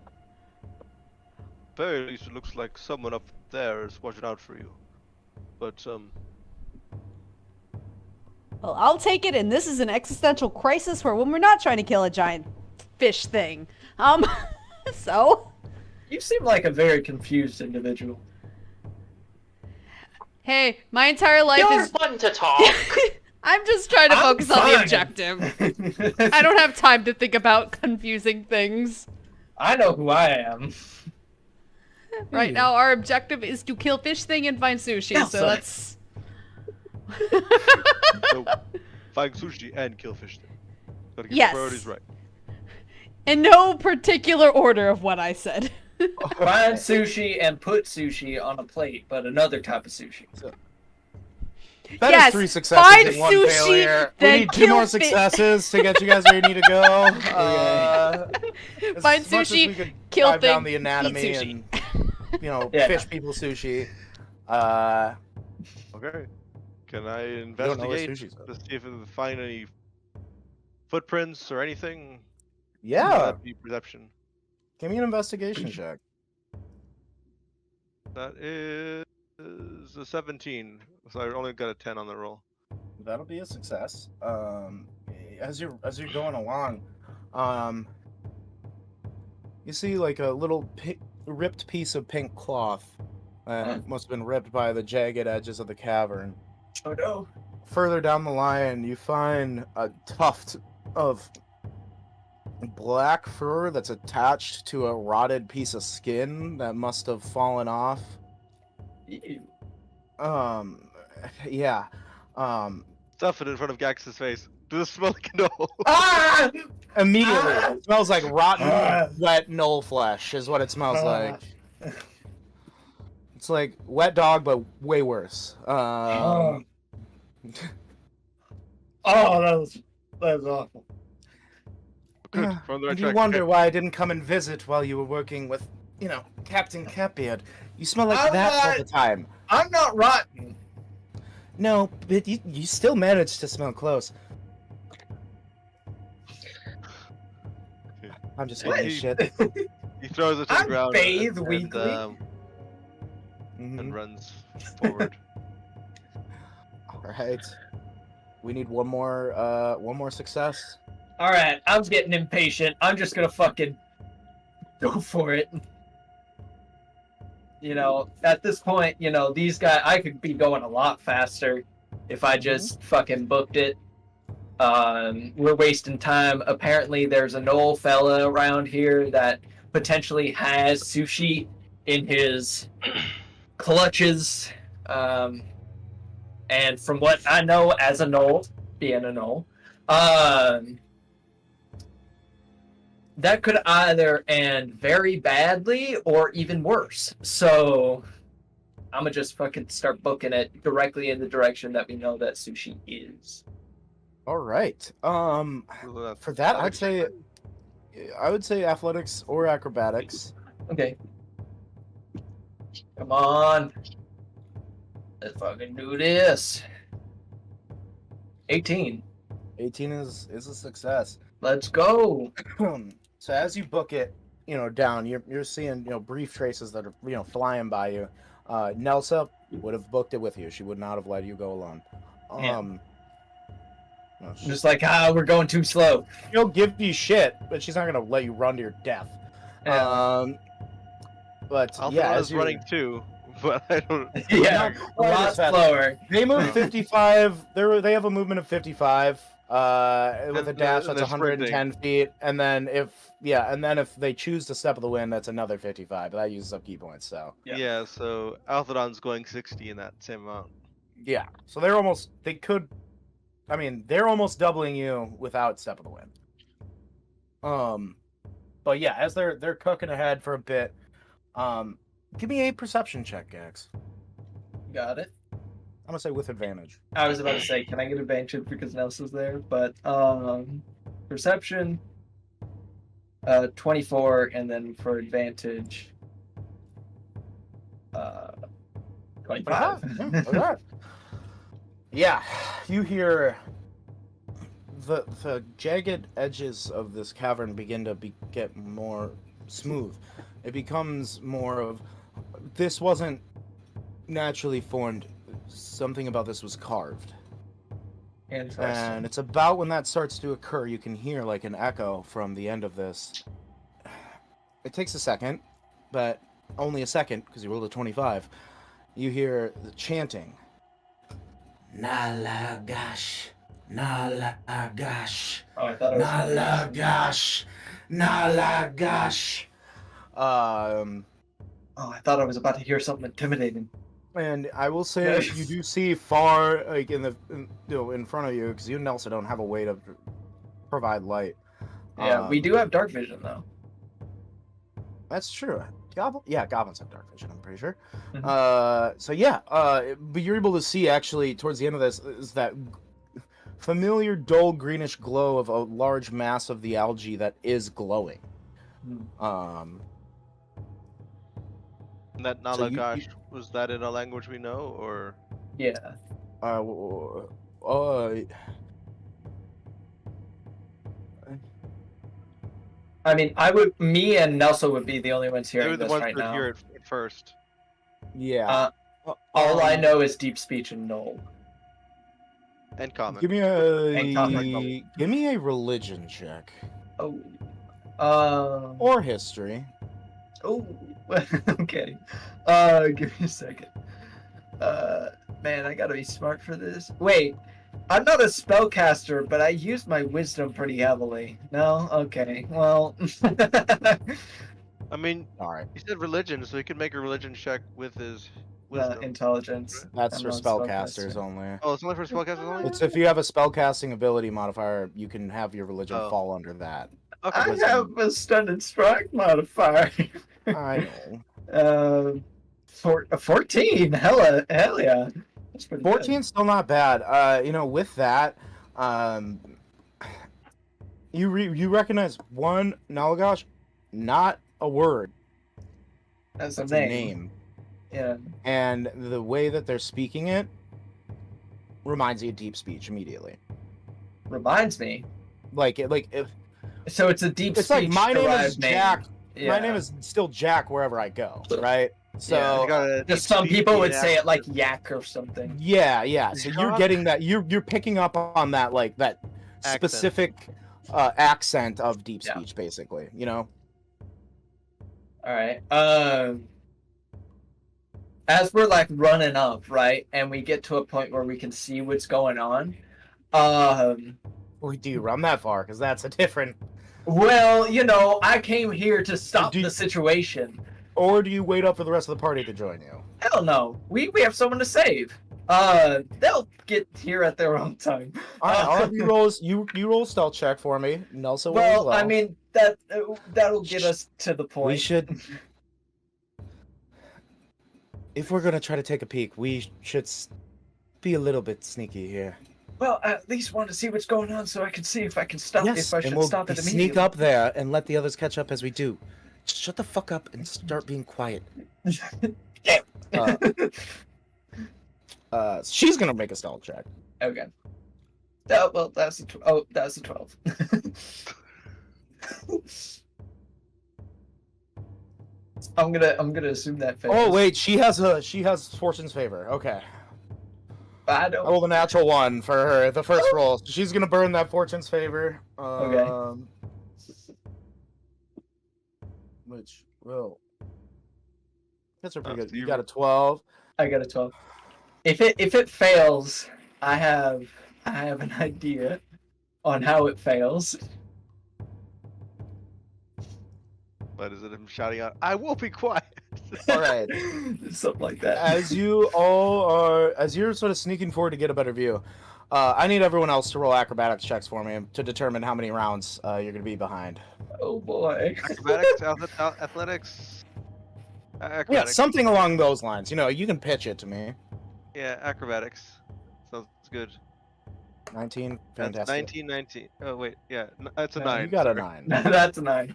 Very least it looks like someone up there is watching out for you. But Well, I'll take it, and this is an existential crisis where when we're not trying to kill a giant fish thing. So? You seem like a very confused individual. Hey, my entire life You're is... fun to talk. I'm just trying to I'm focus on the fine. objective. I don't have time to think about confusing things. I know who I am. Right now, our objective is to kill Fish Thing and find Sushi. Yeah, So so- that's. So, find Sushi and kill Fish Thing. Gotta get Yes. the priorities right. In no particular order of what I said. Find sushi and put sushi on a plate, but another type of sushi. That Yes, is 3 successes find and 1 sushi, failure. We then need 2 kill more fi- successes to get you guys where you need to go. As Find much as sushi, we could kill dive down thing, the anatomy eat sushi. and Yeah. fish people sushi. Okay. Can I We don't know where investigate sushi's to at. see if we can find any footprints or anything? Yeah, That'd be perception. give me an investigation check. That is a 17. So I only got a 10 on the roll. That'll be a success. As you're going along, you see like a little ripped piece of pink cloth. Must have been ripped by the jagged edges of the cavern. Oh no. Further down the line, you find a tuft of black fur that's attached to a rotted piece of skin that must have fallen off. Ew. Yeah. Stuff it in front of Gax's face. Does it smell like no? Ah! Immediately, Ah! it smells like rotten, Ah! wet knoll flesh is what it smells Ah. like. It's like wet dog, but way worse. Oh, that was awful. Good. We're on the right You track. wonder why I didn't come and visit while you were working with, Captain Catbeard. You smell like I'm that all not- the time. I'm not rotten. No, but you still managed to smell close. I'm just What? getting shit. He throws it to the I'm ground bathed and, weekly. Mhm. and runs forward. All right. We need one more success. All right, I'm getting impatient. I'm just gonna fucking go for it. At this point, these guys, I could be going a lot faster if I just fucking booked it. We're wasting time. Apparently, there's an old fella around here that potentially has sushi in his clutches. And from what I know as a knoll, being a knoll, that could either end very badly or even worse. So I'm gonna just fucking start booking it directly in the direction that we know that sushi is. All right. For that, I would say athletics or acrobatics. Okay. Come on. Let's fucking do this. 18. 18 is a success. Let's go. So as you book it, down, you're seeing, brief traces that are, flying by you. Nelsa would have booked it with you. She would not have let you go alone. Yeah. No, Just like, we're going too slow. she'll give you shit, but she's not gonna let you run to your death. But yeah, as is you running too, but I don't. Yeah, a quite lot as fast. slower. They move 55. They have a movement of 55. With a And dash, they're that's 110 feet, and then if they choose to step of the wind, that's another 55. But that uses up key points. So Yeah. Yeah. So Althadon's going 60 in that same amount. yeah, so they're almost doubling you without step of the wind. But yeah, as they're cooking ahead for a bit, give me a perception check, Gax. Got it. I'm gonna say with advantage. I was about to say, can I get advantage because Nelson's there? But perception, 24, and then for advantage, 25. Okay. Yeah, you hear the jagged edges of this cavern begin to get more smooth. It becomes more of, this wasn't naturally formed. Something about this was carved. Interesting. And it's about when that starts to occur, you can hear like an echo from the end of this. It takes a second, but only a second because you rolled a 25. You hear the chanting. Nalagash, Nalagash, Oh, I thought it was. Nalagash, Nalagash. Oh, I thought I was about to hear something intimidating. And I will say, you do see far, like in front of you, because you and Nelson don't have a way to provide light. Yeah, we do have dark vision though. That's true. Goblins have dark vision, I'm pretty sure. Mhm. So yeah, but you're able to see actually towards the end of this is that familiar dull greenish glow of a large mass of the algae that is glowing. And that So you- Nalagash, was that in a language we know, or? Yeah. I mean, me and Nelson would be the only ones They hearing were the this ones right that now. hear it at first. yeah. All I know is deep speech and null. And common. Give me And common. a religion check Oh. or history. Oh. Okay. Give me a second. Man, I gotta be smart for this. Wait, I'm not a spellcaster, but I use my wisdom pretty heavily. No? Okay. Well. I mean, All right. he said religion, so he could make a religion check with his wisdom. Intelligence. That's I'm for not a spellcasters spellcaster. only. Oh, it's only for spellcasters only? It's if you have a spellcasting ability modifier, you can have your religion Oh. fall under that. Okay. I have a stunted strike modifier. I know. 14. Hell yeah. That's pretty 14's still not bad. With that, you recognize one Nalagash, not a word. That's a It's name. a name. Yeah. And the way that they're speaking it reminds you of deep speech immediately. Reminds me. So it's a deep it's speech like my name derived is Jack. Yeah. My name is still Jack wherever I go, right? So just some people would say it like yak or something. yeah. So you're getting that. You're picking up on that that Accent. specific accent of deep speech, basically. All right. As we're like running up, right, and we get to a point where we can see what's going on. Do you run that far? Because that's a different. Well, I came here to stop the situation. Or do you wait up for the rest of the party to join you? Hell no. We have someone to save. They'll get here at their own time. I'll have you roll. You roll a stealth check for me. Nelson will as well. I mean that'll get us to the point. We should. If we're gonna try to take a peek, we should be a little bit sneaky here. Well, I at least want to see what's going on so I can see if I can stop. Yes, if I should and we'll stop it sneak immediately. up there and let the others catch up as we do. Shut the fuck up and start being quiet. She's gonna make a stealth check. Okay. Well, that's a 12. I'm gonna assume that fails. Oh wait, she has fortune's favor. Okay. I don't. I rolled a natural 1 for her the first roll. So she's gonna burn that fortune's favor. Okay. Which will. That's a pretty good. So You got a 12. I got a 12. If it fails, I have an idea on how it fails. What is it? Him shouting out, "I will be quiet." All right. Something like that. As you're sort of sneaking forward to get a better view, I need everyone else to roll acrobatics checks for me to determine how many rounds you're gonna be behind. Oh boy. Acrobatics, athletics. Yeah, Acrobatics. something along those lines. You can pitch it to me. Yeah, acrobatics. Sounds good. 19, That's fantastic. 19. Oh wait, yeah, that's a No, 9. You got a sorry. 9. That's a 9.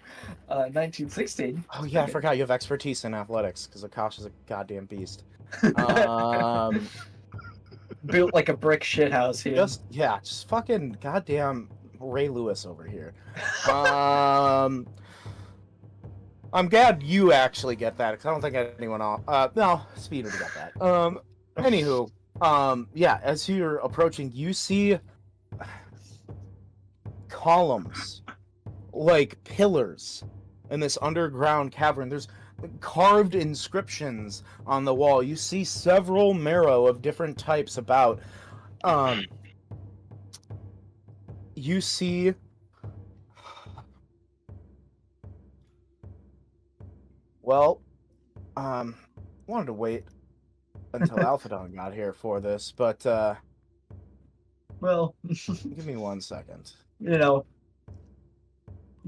1916. Oh yeah, I forgot you have expertise in athletics because Akash is a goddamn beast. Built like a brick shithouse here. Just fucking goddamn Ray Lewis over here. I'm glad you actually get that because I don't think anyone else. No, Speed would have got that. Anywho, as you're approaching, you see columns, like pillars, in this underground cavern. There's carved inscriptions on the wall. You see several Merrow of different types about. You see. Well, Wanted to wait until Alphadon got here for this, but Well, give me 1 second. you know,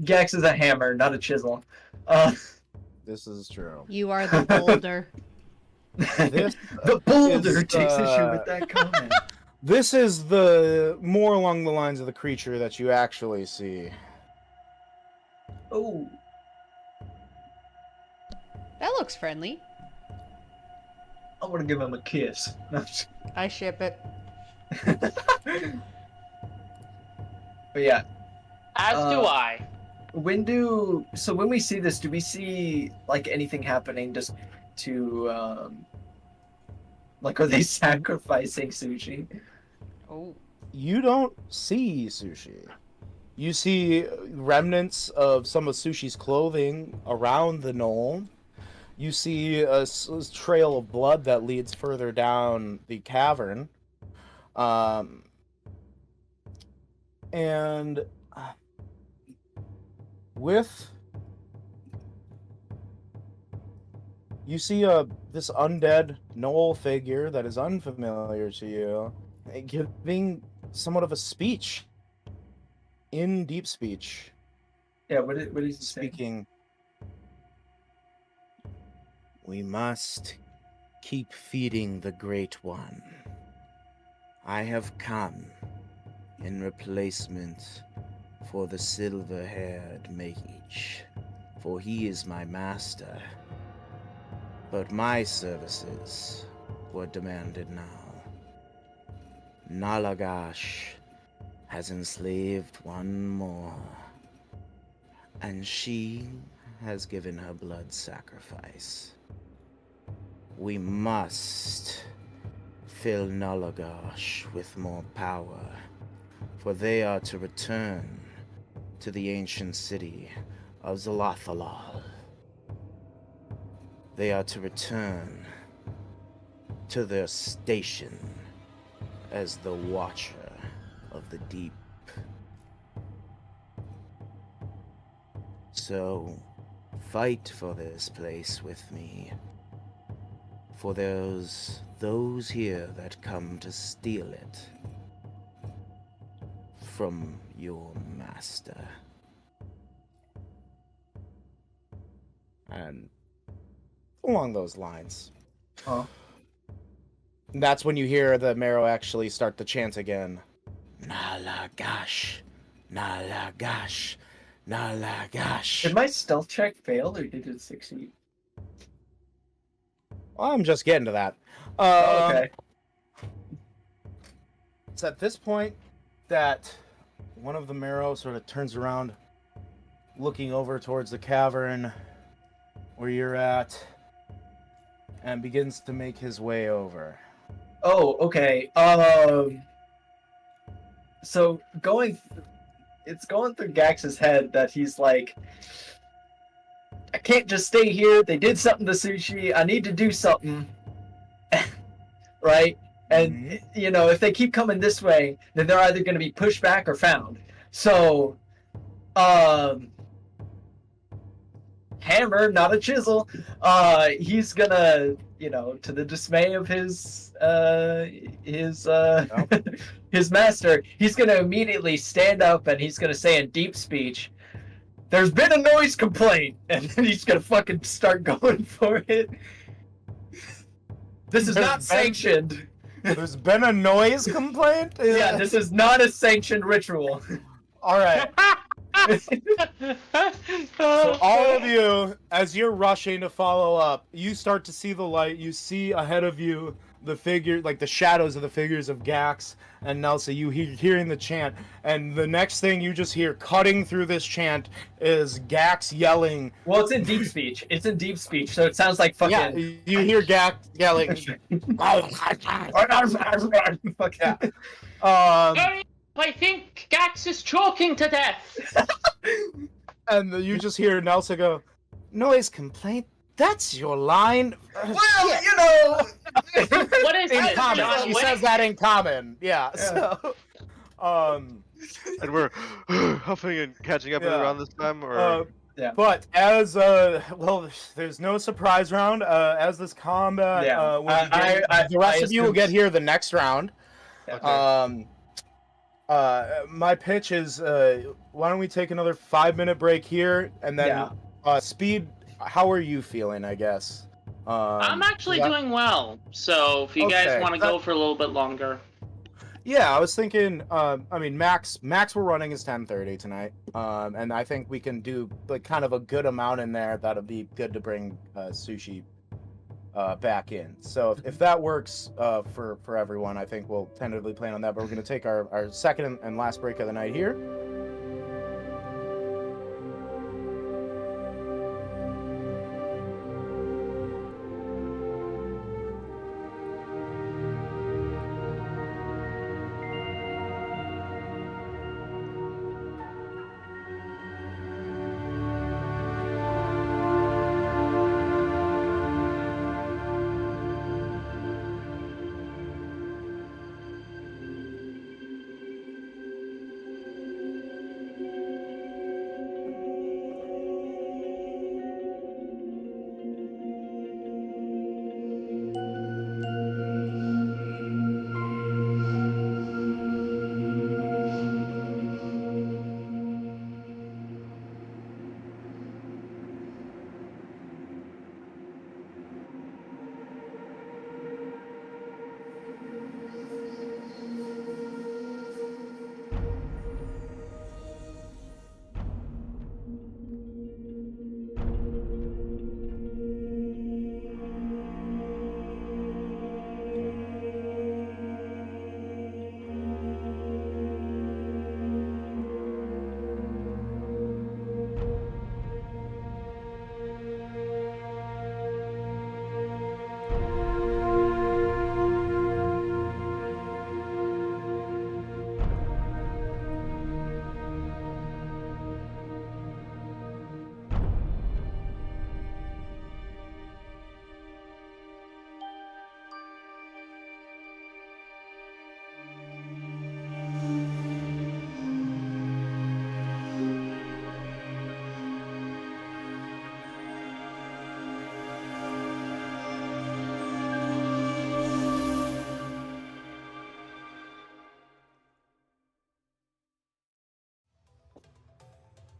Gax is a hammer, not a chisel. This is true. You are the boulder. This The boulder is, takes issue with that comment. This is the more along the lines of the creature that you actually see. Oh, That looks friendly. I want to give him a kiss. I ship it. But yeah, As do I. when we see this, do we see like anything happening just to like, are they sacrificing Sushi? Oh. You don't see Sushi. You see remnants of some of Sushi's clothing around the knoll. You see a trail of blood that leads further down the cavern. And you see this undead knoll figure that is unfamiliar to you, giving somewhat of a speech in deep speech. Yeah, what is he saying? Speaking, we must keep feeding the Great One. I have come in replacement for the silver-haired mage, for he is my master. But my services were demanded now. Nalagash has enslaved one more, and she has given her blood sacrifice. We must fill Nalagash with more power, for they are to return to the ancient city of Zalathalal. They are to return to their station as the Watcher of the Deep. So, fight for this place with me. For there's those here that come to steal it from your master. And along those lines. Huh? That's when you hear the Merrow actually start to chant again. Nalagash, Nalagash, Nalagash. Did my stealth check fail or did it succeed? I'm just getting to that. Okay. It's at this point that one of the Merrow sort of turns around, looking over towards the cavern where you're at, and begins to make his way over. Oh, okay. So it's going through Gax's head that he's like, I can't just stay here. They did something to Sushi. I need to do something. Right? And, you know, if they keep coming this way, then they're either going to be pushed back or found. So, hammer, not a chisel. He's gonna, you know, to the dismay of his his master, he's gonna immediately stand up and he's gonna say in deep speech, "There's been a noise complaint," and then he's gonna fucking start going for it. This is not sanctioned. There's been a noise complaint? Yeah, this is not a sanctioned ritual. Alright. So all of you, as you're rushing to follow up, you start to see the light. You see ahead of you the figure, like the shadows of the figures of Gax and Nelsa. You hearing the chant, and the next thing you just hear cutting through this chant is Gax yelling. Well, it's in deep speech. It's in deep speech, so it sounds like fucking. Yeah, you hear Gax yelling. Yeah. I think Gax is choking to death. And you just hear Nelsa go, "Noise complaint? That's your line." Well, you know. What is In it? common. John She Wick? says that in common. Yeah. So, And we're huffing and catching up Yeah. around this time, or Yeah. But as well, there's no surprise round. As this combat, Yeah. will begin, the rest of you will get here the next round. Okay. My pitch is, why don't we take another 5-minute break here, and then Speed. How are you feeling? I guess. I'm actually doing well, so if you guys want to go for a little bit longer. Yeah, I was thinking. I mean, max we're running is 10:30 tonight. And I think we can do like kind of a good amount in there. That'll be good to bring Sushi back in. So if that works for everyone, I think we'll tentatively plan on that. But we're gonna take our second and last break of the night here.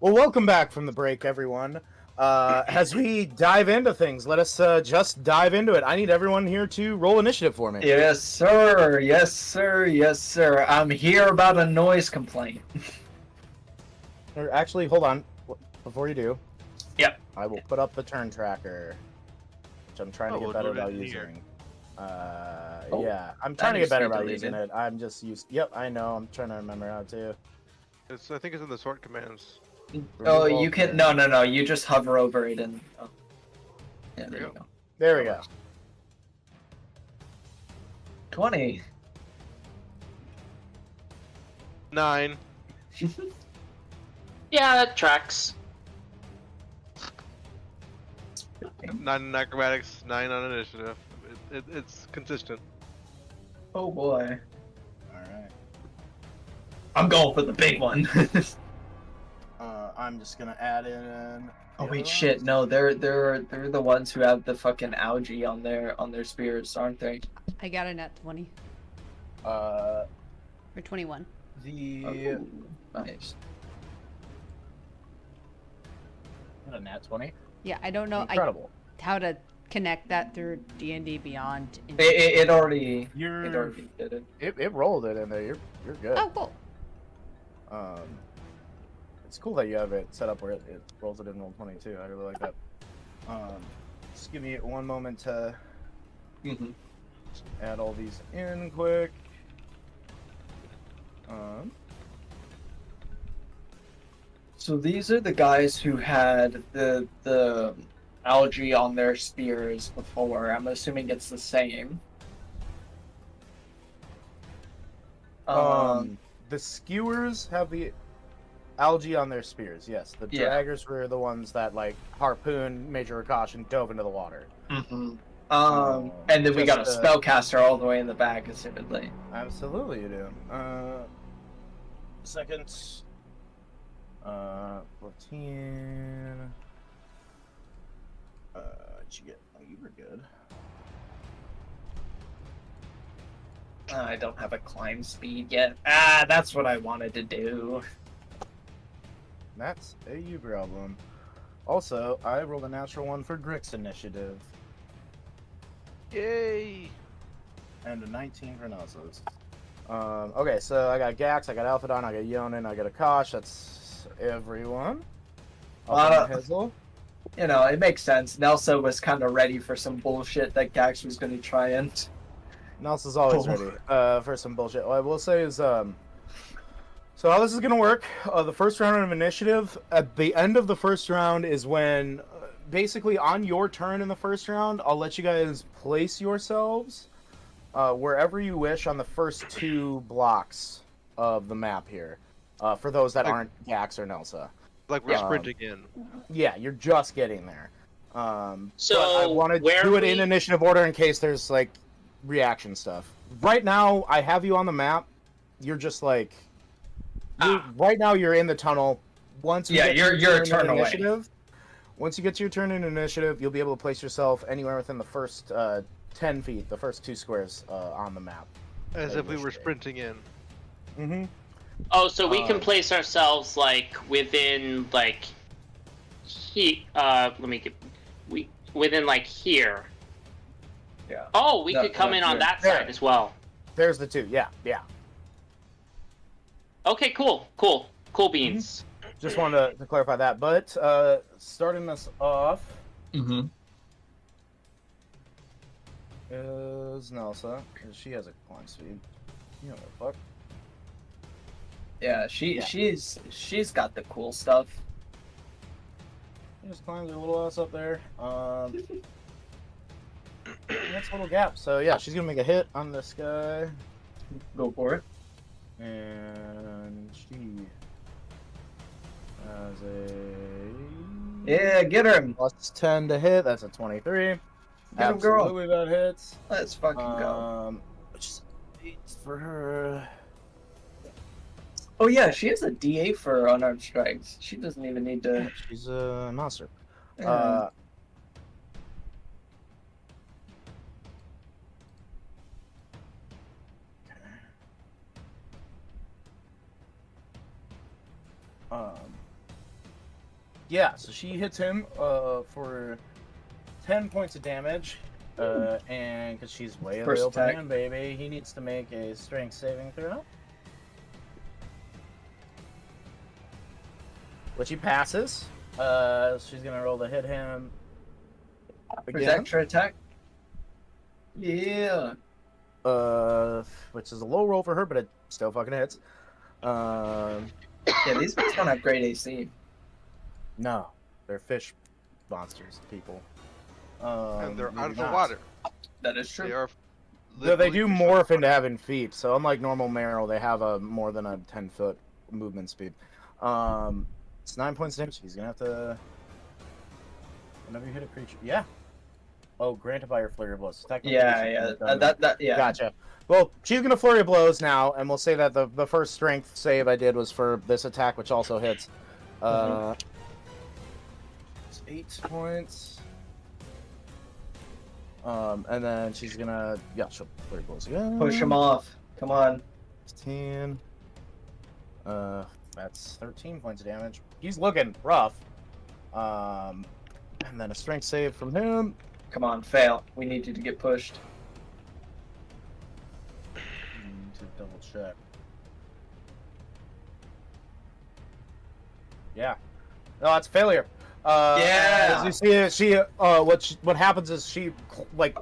Well, welcome back from the break, everyone. As we dive into things, let us just dive into it. I need everyone here to roll initiative for me. Yes, sir. Yes, sir. Yes, sir. I'm here about a noise complaint. Or actually, hold on. Before you do, Yep. I will put up the turn tracker, which I'm trying to get better about using. Yeah, I'm trying to get better about using it. I'm just used. Yep, I know. I'm trying to remember how to. I think it's in the sort commands. Oh, you can. No. You just hover over it and. Oh. Yeah, there you go. There we go. 20. 9. Yeah, that tracks. 9 in acrobatics, 9 on initiative. It's consistent. Oh boy. All I'm going for the big one. I'm just gonna add in. Oh wait, shit! No, they're the ones who have the fucking algae on their spears, aren't they? I got a nat 20 Or or 21. Oh, nice. A nat 20. Yeah, I don't know Incredible. how to connect that through D&D Beyond. It already. You're. It already did it. It rolled it in there. You're good. Oh, cool. It's cool that you have it set up where it rolls it in Roll20 too. I really like that. Just give me one moment to add all these in quick. So these are the guys who had the algae on their spears before. I'm assuming it's the same. The skewers have the algae on their spears. Yes, the draggers were the ones that like harpooned Major Akash and dove into the water. And then we got a spellcaster all the way in the back, assumedly. Absolutely, you do. Second. 14. What'd you get? Oh, you were good. I don't have a climb speed yet. Ah, that's what I wanted to do. That's a you problem. Also, I rolled a natural one for Grik's initiative. Yay! And a 19 for Nelsa's. Okay, so I got Gax, I got Alphadon, I got Yonin, I got Akash. That's everyone. Hizzle. You know, it makes sense. Nelsa was kind of ready for some bullshit that Gax was going to try and... Nelson's always ready for some bullshit. What I will say is, so how this is going to work, the first round of initiative, at the end of the first round is when, basically on your turn in the first round, I'll let you guys place yourselves wherever you wish on the first 2 blocks of the map here, for those that aren't Gax or Nelsa. Like we're sprinting in. Yeah, you're just getting there. So but I want to do it in initiative order in case there's, like, reaction stuff. Right now, I have you on the map. You're just like, right now you're in the tunnel. Once you're a turn away. Initiative, once you get to your turn in initiative, you'll be able to place yourself anywhere within the first 10 feet, the first 2 squares on the map. As if we were sprinting in. Mm-hmm. Oh, so we can place ourselves like within like within like here. Yeah. Oh, we could come in on that side as well. There's the 2. Yeah. Okay, cool beans. Just wanted to clarify that. But starting this off is Nelsa. She has a climb speed. You know what the fuck? Yeah, she's got the cool stuff. She just climbs her little ass up there. That's a little gap. So yeah, she's gonna make a hit on this guy. Go for it. And she has a get her. plus 10 to hit. That's a 23. Get him, girl. Absolutely, that hits. Let's fucking go. Which is 8 for her. Oh yeah, she has a D8 for unarmed strikes. She doesn't even need to. She's a monster. Yeah, so she hits him for 10 points of damage, and because she's way First open attack. hand, baby, he needs to make a strength saving throw. Which he passes. She's gonna roll to hit him First again. extra attack. Yeah. Which is a low roll for her, but it still fucking hits. Yeah, these ones don't have great AC. No, they're fish monsters, people. And they're out of the not. water. That is true. They are. Though they do literally fish morph out into having feet, so unlike normal Merrow, they have a more than a 10-foot movement speed. It's 9 points of damage. He's gonna have to. Whenever you hit a creature, yeah. Oh, granted by your flurry of blows. Technically, Yeah. Yeah. Gotcha. Well, she's gonna flurry of blows now, and we'll say that the first strength save I did was for this attack, which also hits. It's 8 points. And then she's gonna she'll flurry of blows again. Push him off. Come on. 10. That's 13 points of damage. He's looking rough. And then a strength save from him. Come on, fail. We need you to get pushed. Need to double check. Yeah. No, it's failure. Yeah. As you see, she what happens is she like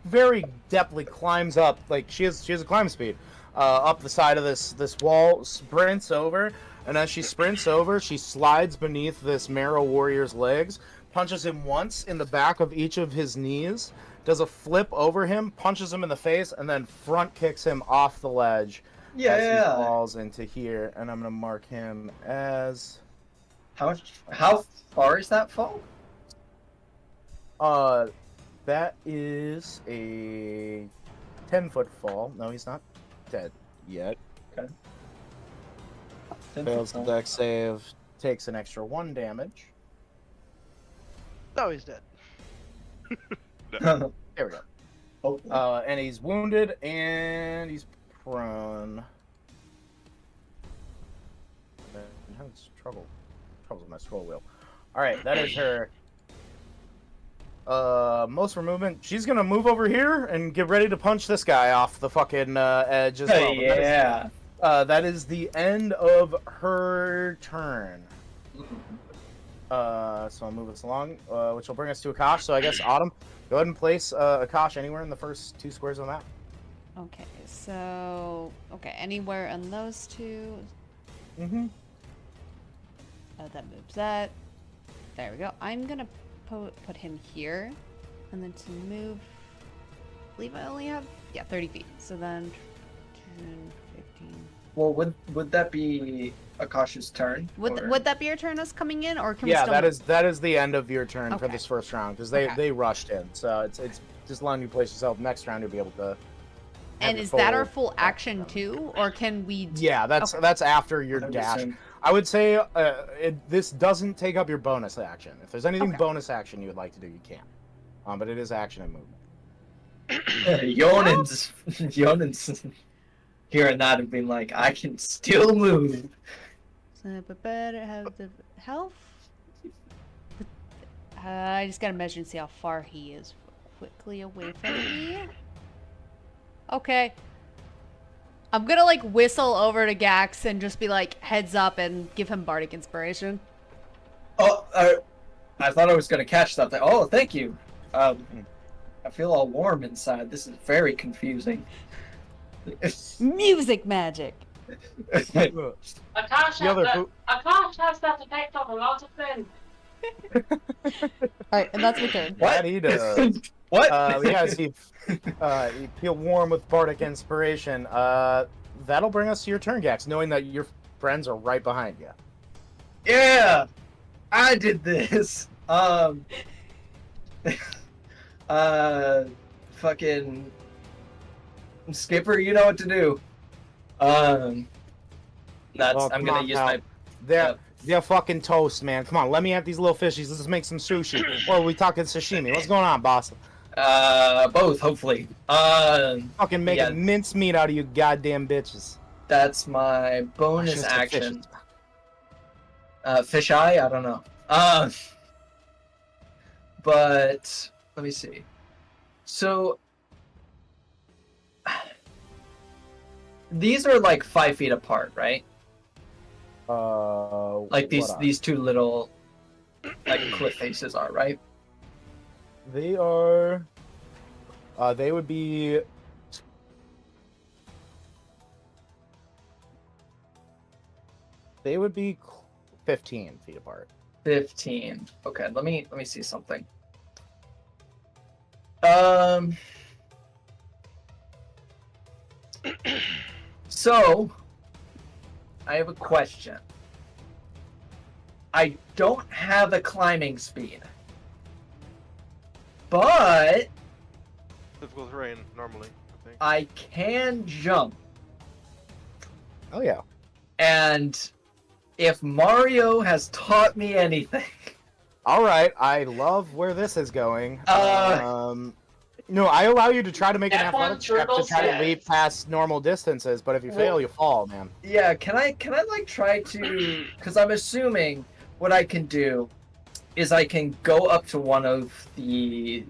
very depthly climbs up. Like she has a climb speed up the side of this wall, sprints over, and as she sprints over, she slides beneath this Merrow warrior's legs, punches him once in the back of each of his knees, does a flip over him, punches him in the face, and then front kicks him off the ledge as he falls into here. And I'm gonna mark him as How far is that fall? that is a 10-foot fall. No, he's not dead yet. Okay. Fails the dex save, takes an extra 1 damage. No, he's dead. There we go. Oh, And he's wounded and he's prone. I'm having troubles with my scroll wheel. Alright, that is her. Most for movement. She's gonna move over here and get ready to punch this guy off the fucking edge as well. yeah. That is the end of her turn. So I'll move us along, which will bring us to Akash. So I guess Autumn, go ahead and place Akash anywhere in the first 2 squares on that. Okay, so anywhere on those 2. Mm-hmm. That moves that. There we go. I'm gonna put him here, and then to move, I believe I only have 30 feet. So then 10, 15. Well, would that be Akash's turn? Would that be your turn us coming in, or can we still that is the end of your turn for Okay. this first round because they rushed in. So it's just letting you place yourself. Next round you'll be able to. have And your is that our full full action too, or can we? Yeah, that's Okay. that's after your dash. 100%. I would say this doesn't take up your bonus action. If there's anything Okay. bonus action you would like to do, you can. But it is action and movement. Yonan's hearing that and being like, I can still move. But better have the health. I just gotta measure and see how far he is quickly away from me. Okay. I'm gonna like whistle over to Gax and just be like, heads up, and give him bardic inspiration. Oh, I thought I was gonna catch something. Oh, thank you. I feel all warm inside. This is very confusing. Music magic. Akash other Akash has that effect on a lot of things. Alright, and that's my turn. That he does. What? Yes, you feel warm with bardic inspiration. That'll bring us to your turn, Gax, knowing that your friends are right behind you. Yeah, I did this. Fucking Skipper, you know what to do. That's Oh, I'm come gonna on, use pal. my. They're fucking toast, man. Come on, let me have these little fishies. Let's make some sushi. Or are we talking sashimi? What's going on, boss? Both, hopefully. Fucking making Yeah. mincemeat out of you goddamn bitches. That's my I bonus should've said action. fishes. Fish eye? I don't know. But let me see. So these are like 5 feet apart, right? Like what these 2 little like cliff faces are, right? They are. They would be. They would be 15 feet apart. 15. Okay, let me see something. So I have a question. I don't have a climbing speed, but Difficult terrain, normally, I think. I can jump. Oh yeah. And if Mario has taught me anything, All right. I love where this is going. No, I allow you to try to make an F1 athletics check to turtles, try to yeah. leap past normal distances, but if you fail, you fall, man. yeah, can I like try to? Because I'm assuming what I can do is I can go up to one of these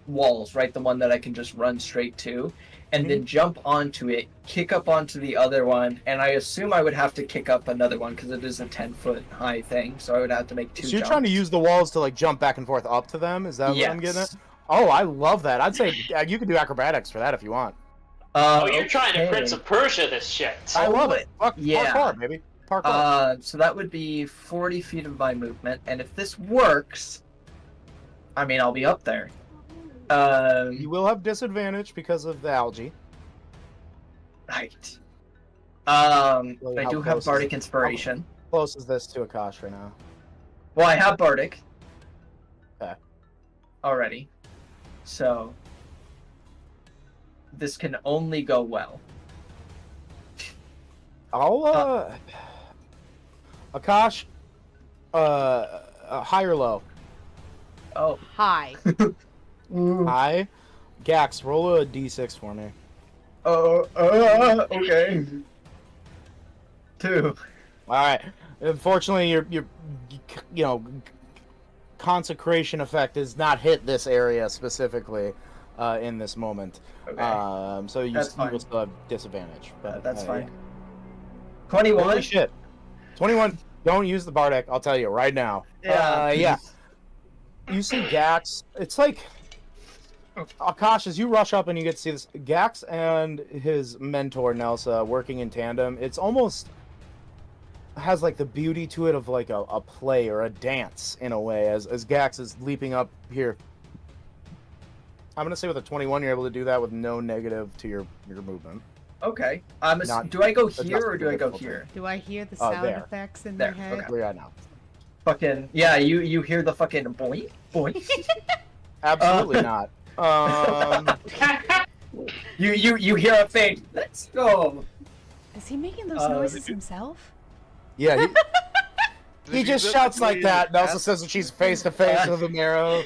walls, right? The one that I can just run straight to, and then jump onto it, kick up onto the other one, and I assume I would have to kick up another one because it is a 10-foot high thing, so I would have to make 2 So you're jumps. trying to use the walls to like jump back and forth up to them? Is that what I'm getting at? Oh, I love that. I'd say you could do acrobatics for that if you want. Oh, you're trying to okay. Prince of Persia this shit. I love it. Yeah. Parkour, baby. Parkour. So that would be 40 feet of my movement, and if this works, I mean, I'll be up there. You will have disadvantage because of the algae. Right. Really, I how do close have is Bardic it? Inspiration. How close is this to Akash right now? Well, I have Bardic. Okay. Already. So this can only go well. I'll Akash, high or low? Oh. Hi. High. Gax, roll a d6 for me. Okay. 2. All right. Unfortunately, your consecration effect has not hit this area specifically in this moment. Okay. So you That's will fine. still have disadvantage. But That's fine. Yeah. 21. Holy shit. 21. Don't use the Bardic. I'll tell you right now. Yeah. Yeah. You see Gax. It's like Akash, as you rush up and you get to see this, Gax and his mentor Nelsa working in tandem. It's almost has like the beauty to it of like a play or a dance in a way as Gax is leaping up here. I'm gonna say with a 21 you're able to do that with no negative to your movement. Okay. Not do I go here or adjustable do I go difficulty. here? Do I hear the Oh, sound there. effects in There, my head? okay. Where are you at now? Fucking yeah, you hear the fucking boing boing. Absolutely not. You hear a faint. Let's go. Is he making those noises himself? Yeah, he Did you just use it shouts when like you that. Nelsa cast- says that she's face to face with a Merrow.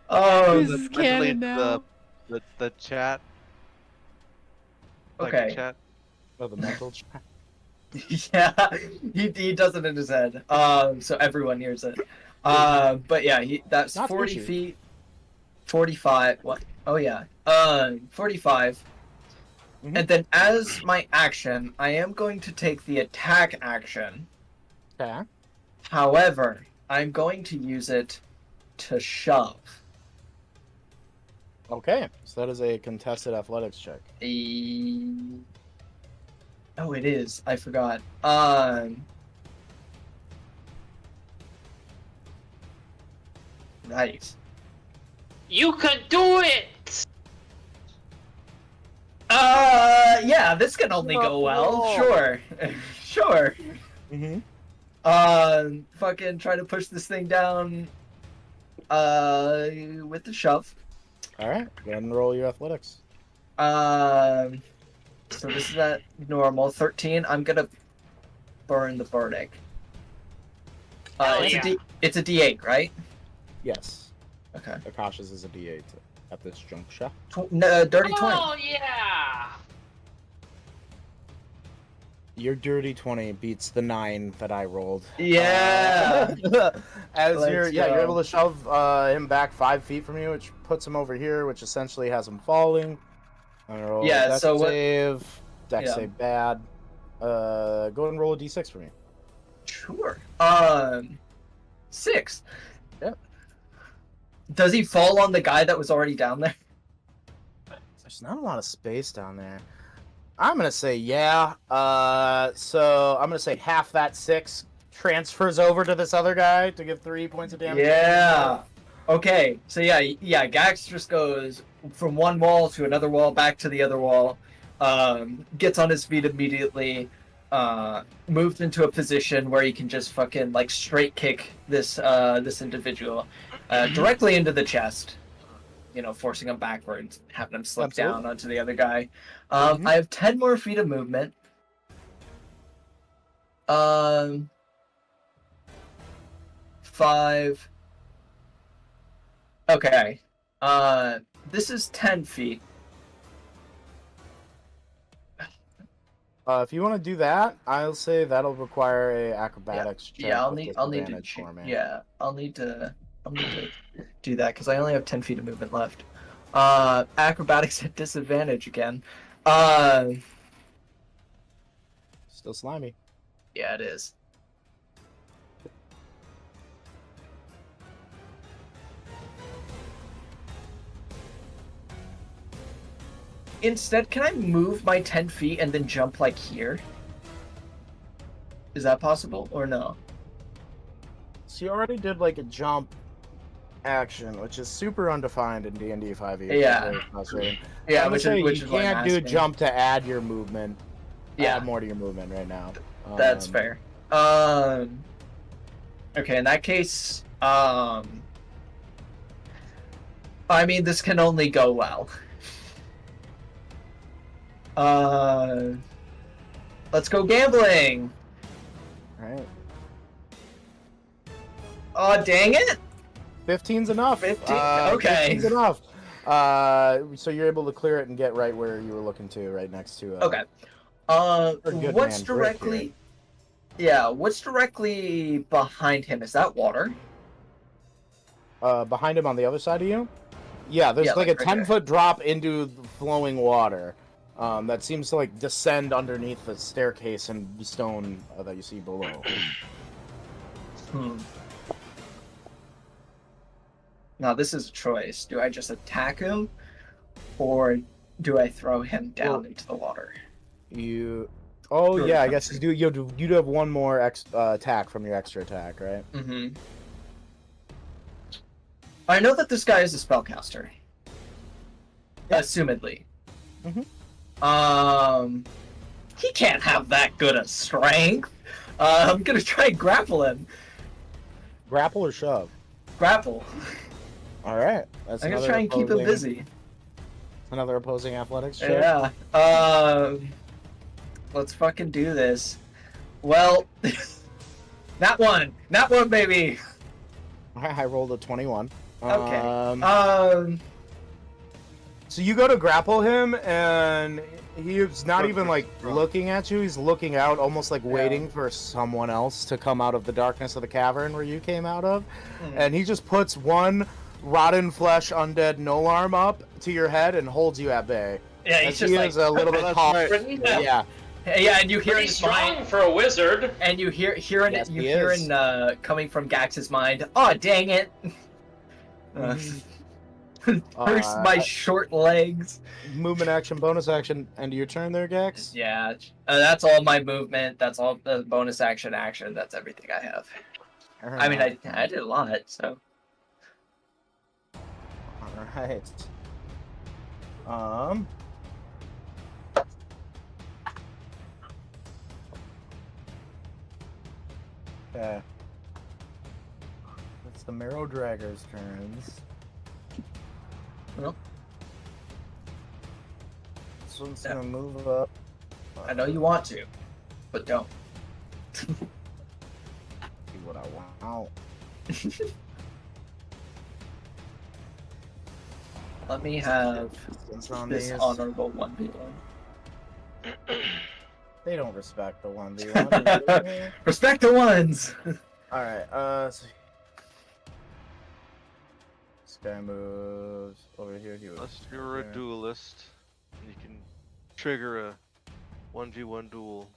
Oh, This is canon now. The chat. Like okay. the chat. Oh, the mental chat. Yeah, he does it in his head. So everyone hears it. But yeah, that's Not 40 Sushi. feet. 45. What? Oh yeah. 45. Mhm. And then as my action, I am going to take the attack action. Okay. However, I'm going to use it to shove. Okay. So that is a contested athletics check. Oh, it is. I forgot. Right. You can do it! Yeah, this can only go well. Oh. Sure. Sure. Mm-hmm. Fucking try to push this thing down, with the shove. All right. Go ahead and roll your athletics. So this is at normal 13. I'm gonna burn the Bardic. Hell It's yeah. it's a D8, right? Yes. Okay. Akash's is a D8 at this juncture. Dirty 20. Oh yeah! Your dirty 20 beats the 9 that I rolled. Yeah. As Let's you're go. able to shove him back 5 feet from you, which puts him over here, which essentially has him falling. I'm gonna roll Yeah, a dex so what- save. Dex Yeah. save bad. Go ahead and roll a d6 for me. Sure. 6. Yep. Does he fall on the guy that was already down there? There's not a lot of space down there. I'm gonna say yeah. So I'm gonna say half that 6 transfers over to this other guy to give 3 points of damage. Yeah. Okay. So yeah. Gax just goes from one wall to another wall, back to the other wall. Gets on his feet immediately. Moved into a position where he can just fucking like straight kick this individual directly into the chest. You know, forcing him backwards, having him slip Absolutely. down onto the other guy. Mhm. I have 10 more feet of movement. 5. Okay. This is 10 feet. If you want to do that, I'll say that'll require a acrobatics check. Yeah, I'll with need to disadvantage for me. yeah, I'll need to do that because I only have 10 feet of movement left. Acrobatics at disadvantage again. Still slimy. Yeah, it is. Instead, can I move my 10 feet and then jump like here? Is that possible or no? So you already did like a jump action, which is super undefined in D&D 5e. Yeah. Very frustrating. Yeah, I'm gonna say which you is why I'm can't do asking. jump to add your movement. Yeah. Add more to your movement right now. That's fair. Okay, in that case, I mean, this can only go well. Let's go gambling. Alright. Oh, dang it! 15's enough. 15? Okay. 15's enough. So you're able to clear it and get right where you were looking to, right next to. Okay. good What's man, Grik directly? Yeah, what's directly behind him? Is that water? Behind him on the other side of you? Yeah, there's Yeah, like like a right 10-foot drop into the flowing water. That seems to like descend underneath the staircase and stone that you see below. Now this is a choice. Do I just attack him, or do I throw him down into the water? You. Oh Sure, yeah, I guess something. you do have one more attack from your extra attack, right? Mm-hmm. I know that this guy is a spellcaster. Yeah. Assumedly. Mm-hmm. He can't have that good a strength. I'm gonna try and grapple him. Grapple or shove? Grapple. All right. That's I'm gonna another try and keep him opposing- busy. Another opposing athletics check. Yeah. Let's fucking do this. Well, that one, baby. I rolled a 21. Okay. So you go to grapple him, and he's not even like looking at you. He's looking out, almost like waiting for someone else to come out of the darkness of the cavern where you came out of. And he just puts one rotten flesh undead Nolarm up to your head and holds you at bay. Yeah, he's As just he like, is a little bit That's tall. right. Yeah. yeah, and you hear in Pretty his strong mind, for a wizard. and you hear Yes, he is. coming from Gax's mind. Oh, dang it! First, my short legs. Movement action, bonus action, end of your turn there, Gax. Yeah, that's all my movement. That's all the bonus action. That's everything I have. I mean, I did a lot, so. Alright. Okay. It's the Merrow Dragger's turns. Well. This one's gonna move up. I know you want to, but don't. See what I want. Let me have It's on this these. honorable 1v1. They don't respect the 1v1. Respect the ones! Alright, so this guy moves over here. He Unless you're a duelist, you can trigger a 1v1 duel.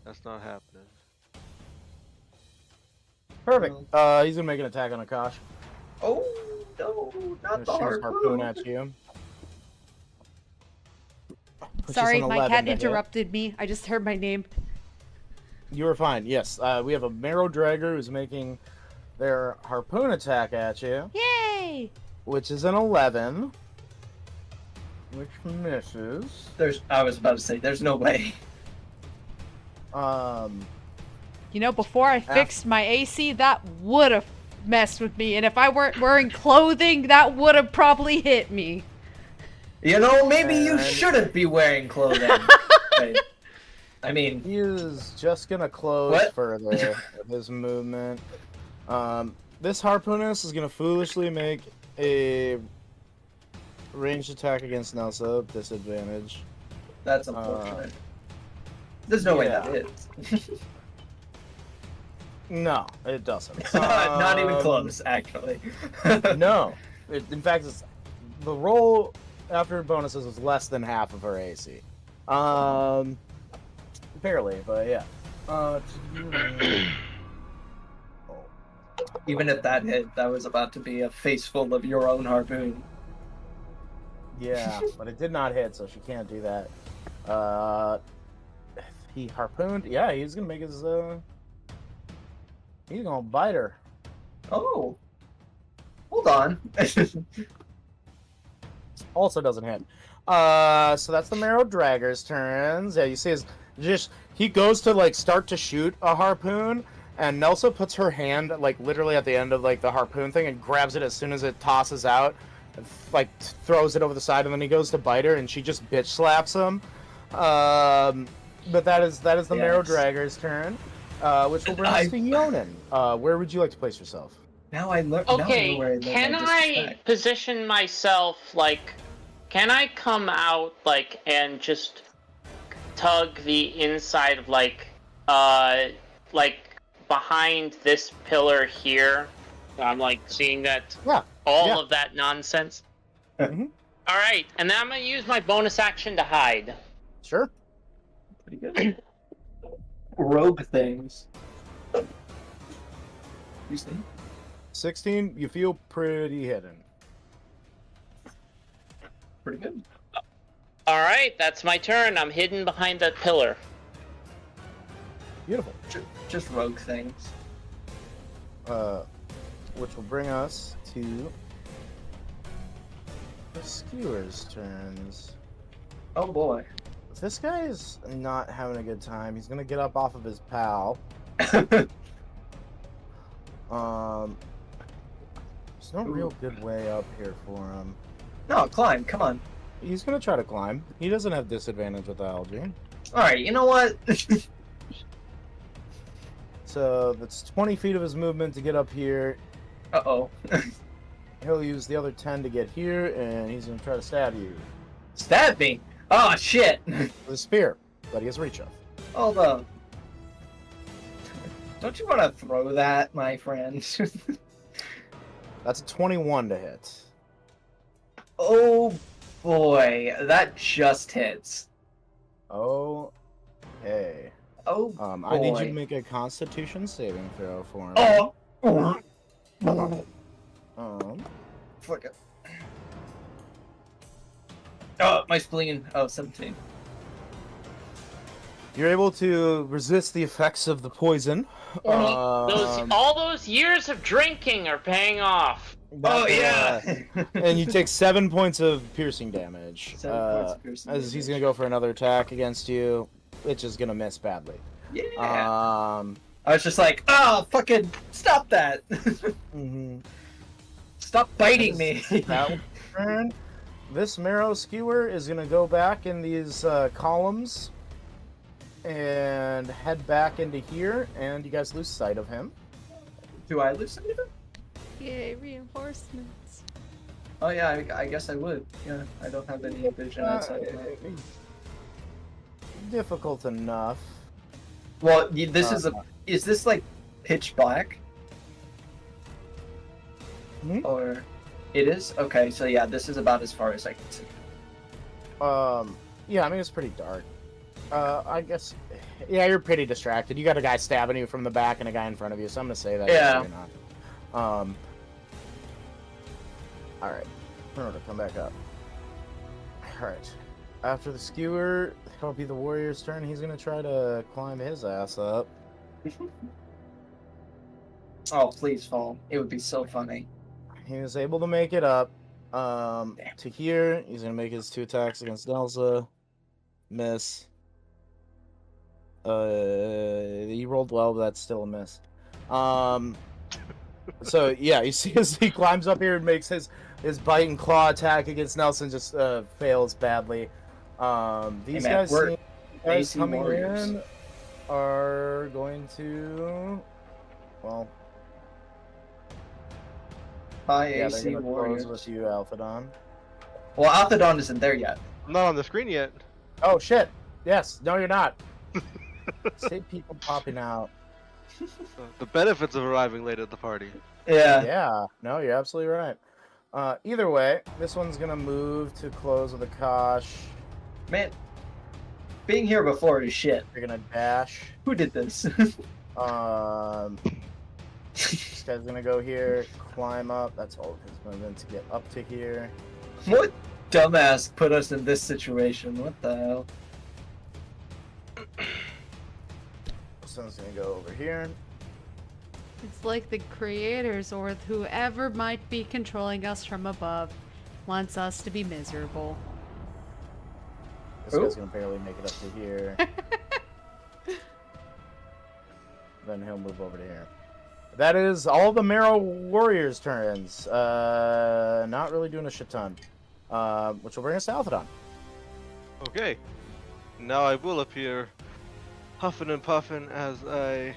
That's not happening. Perfect. He's gonna make an attack on Akash. Oh, no, not the Shoots harpoon harpoon. at you. Which Sorry, is an my 11 cat to hit. interrupted me. I just heard my name. You were fine. Yes, we have a Merrow Dragger who's making their harpoon attack at you, Yay! which is an 11, which misses. I was about to say, there's no way. You know, before I fixed my AC, that would have messed with me. And if I weren't wearing clothing, that would have probably hit me. You know, maybe you And- shouldn't be wearing clothing. Right. I mean, He is just gonna close What? further with his movement. This harpoonist is gonna foolishly make a ranged attack against Nelsa, disadvantage. that's unfortunate. There's no way that yeah. is. No, it doesn't. Not even close, actually. No, in fact, the roll after bonuses was less than half of her AC. Barely, but yeah. Even if that hit, that was about to be a face full of your own harpoon. Yeah, but it did not hit, so she can't do that. He harpooned. Yeah, he's gonna make his. He's gonna bite her. Oh. Hold on. Also doesn't hit. So that's the Merrow Dragger's turns. Yeah, you see he goes to like start to shoot a harpoon, and Nelsa puts her hand like literally at the end of like the harpoon thing and grabs it as soon as it tosses out, and, like throws it over the side, and then he goes to bite her, and she just bitch slaps him. But that is the Merrow Yes. Dragger's turn. Which will bring us to Yonin. Where would you like to place yourself? Now I learn. Okay, where I learn can my I disrespect. position myself like? Can I come out like and just tug the inside of like behind this pillar here? I'm like seeing that all of that nonsense. Mhm. All right, and then I'm gonna use my bonus action to hide. Sure. Pretty good. Rogue things. You see? 16. You feel pretty hidden. Pretty good. All right, that's my turn. I'm hidden behind that pillar. Beautiful. Just rogue things. Which will bring us to the skewers' turns. Oh boy. If this guy is not having a good time, he's gonna get up off of his pal. There's no real good way up here for him. No, climb. Come on. He's gonna try to climb. He doesn't have disadvantage with the algae. All right. You know what? So that's 20 feet of his movement to get up here. Uh-oh. He'll use the other 10 to get here, and he's gonna try to stab you Stab me. Oh shit. with a spear, but he has reach up. Hold up. Don't you want to throw that, my friend? That's a 21 to hit. Oh boy, that just hits. Okay. Oh I need you boy. to make a Constitution saving throw for him. Oh. Fuck it. Oh, my spleen. Oh, 17. You're able to resist the effects of the poison. All those years of drinking are paying off. Oh yeah. And you take 7 points of piercing damage. 7 points of piercing As he's damage. gonna go for another attack against you, which is gonna miss badly. Yeah. I I was just like, oh, fucking stop that. mm-hmm. Stop biting me. That turn. This Merrow skewer is gonna go back in these columns and head back into here, and you guys lose sight of him. Do I lose anything? Yay, reinforcements. Oh yeah, I guess I would. Yeah, I don't have any vision outside of that. Difficult enough. Well, this is this like pitch black? Hmm? Or it is? Okay, so yeah, this is about as far as I can see. Yeah, I mean, it's pretty dark. I guess, yeah, you're pretty distracted. You got a guy stabbing you from the back and a guy in front of you, so I'm gonna say that. Yeah. You're not. Alright. Remember to come back up. Alright. After the skewer, it'll be the warrior's turn. He's gonna try to climb his ass up. Oh, please fall. It would be so funny. He was able to make it up. To here, he's gonna make his 2 attacks against Elsa. Miss. He rolled well, but that's still a miss. So yeah, you see as he climbs up here and makes his bite and claw attack against Nelson, just fails badly. These guys, AC coming warriors. in are going to, well, High yeah, they're AC gonna warriors. close with you, Alphadon. Well, Alphadon isn't there yet. I'm not on the screen yet. Oh shit! Yes, no, you're not. See people popping out. The benefits of arriving late at the party. Yeah. Yeah, no, you're absolutely right. Either way, this one's gonna move to close with Akash. Man, being here before is shit. You're gonna dash. Who did this? This guy's gonna go here, climb up. That's all of his movement to get up to here. What dumbass put us in this situation? What the hell? This one's gonna go over here. It's like the creators or whoever might be controlling us from above wants us to be miserable. This guy's gonna barely make it up to here. Then he'll move over to here. That is all the Merrow warriors' turns. Not really doing a shit ton. Which will bring us to Alphadon. Okay. Now I will appear huffing and puffing as I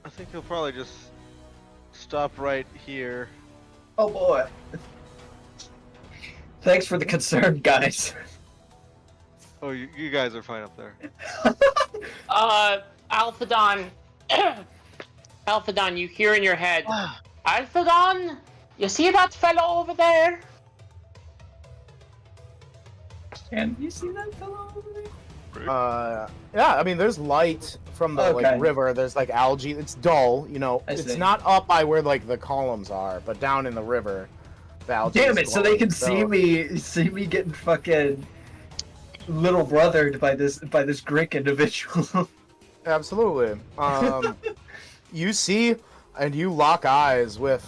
I think he'll probably just stop right here. Oh boy. Thanks for the concern, guys. Oh, you guys are fine up there. Alphadon. Alphadon, you hear in your head, Alphadon, you see that fellow over there? Can you see that fellow over there? Yeah, I mean, there's light from the Okay. like river. There's like algae. It's dull, you know. I It's see. not up by where like the columns are, but down in the river, the algae. Damn is it! So they can glowing, see me getting fucking little brothered by this Grik individual. Absolutely. You see, and you lock eyes with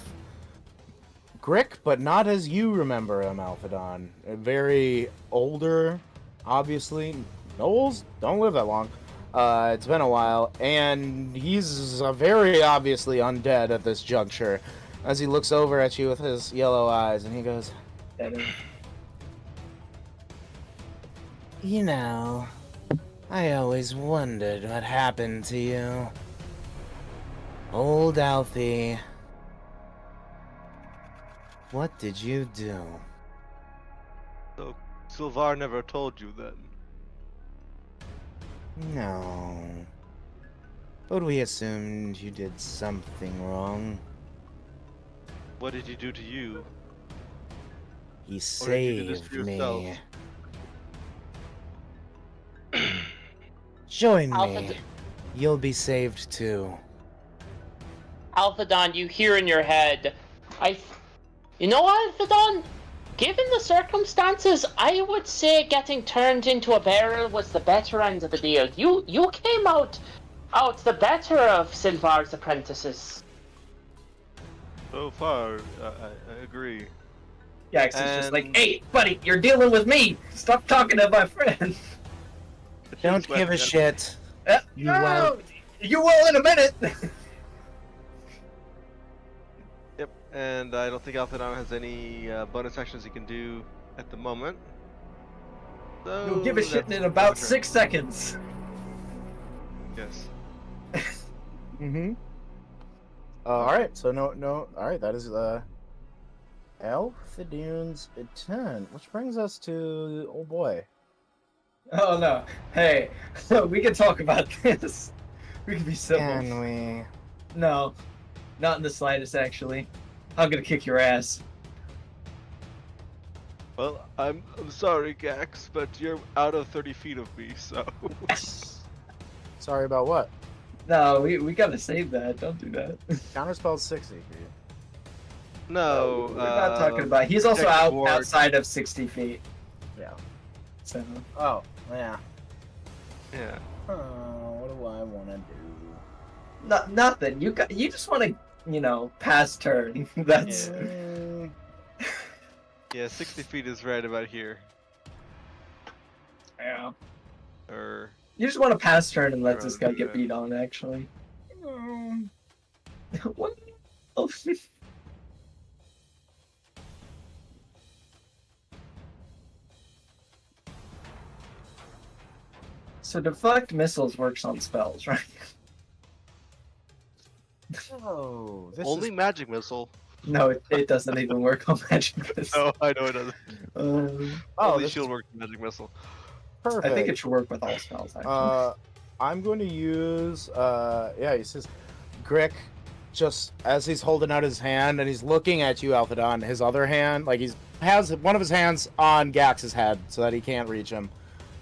Grik, but not as you remember him, Alphadon. A very older, obviously. Nobles don't live that long. It's been a while, and he's very obviously undead at this juncture. As he looks over at you with his yellow eyes, and he goes, "You know, I always wondered what happened to you. Old Alfie. What did you do?" So Sylvar never told you then. No. But we assumed you did something wrong. What did he do to you? He Or did you do this saved for yourself? me. Join me. Alphadon, You'll be saved too. Alphadon, you hear in your head, you know what, Alphadon? Given the circumstances, I would say getting turned into a barrel was the better end of the deal. You came out the better of Sylvar's apprentices. So far, I agree. Yeah, 'cause it's just like, And- hey, buddy, you're dealing with me. Stop talking to my friend. Don't give a shit. You no, won't. you will in a minute. Yep, and I don't think Alphadon has any bonus actions he can do at the moment. So You'll give a shit that's in about my turn. 6 seconds. Yes. Mm-hmm. Alright, so no, alright, that is, Alphadon's turn, which brings us to, oh boy. Oh no. Hey, we can talk about this. We can be civil. Can we? No, not in the slightest, actually. I'm gonna kick your ass. Well, I'm sorry, Gax, but you're out of 30 feet of me, so. Sorry about what? No, we gotta save that. Don't do that. Counterspell's 60 for you. No, we're not talking about. He's also protect out ward. outside of 60 feet. Yeah. So Oh, yeah. Yeah. What do I want to do? nothing. You just want to pass turn. That's Yeah, 60 feet is right about here. yeah. Or. You just want to pass turn and let this guy Around get there. beat on. Actually. What? Oh. So deflect missiles works on spells, right? Oh, this Only is magic missile. No, it doesn't even work on magic missiles. No, I know it doesn't. Only this shield is works with magic missile. perfect. I think it should work with all spells. Actually. I'm going to use, yeah, he says, Grik, just as he's holding out his hand and he's looking at you, Alphadon, his other hand, like has one of his hands on Gax's head so that he can't reach him.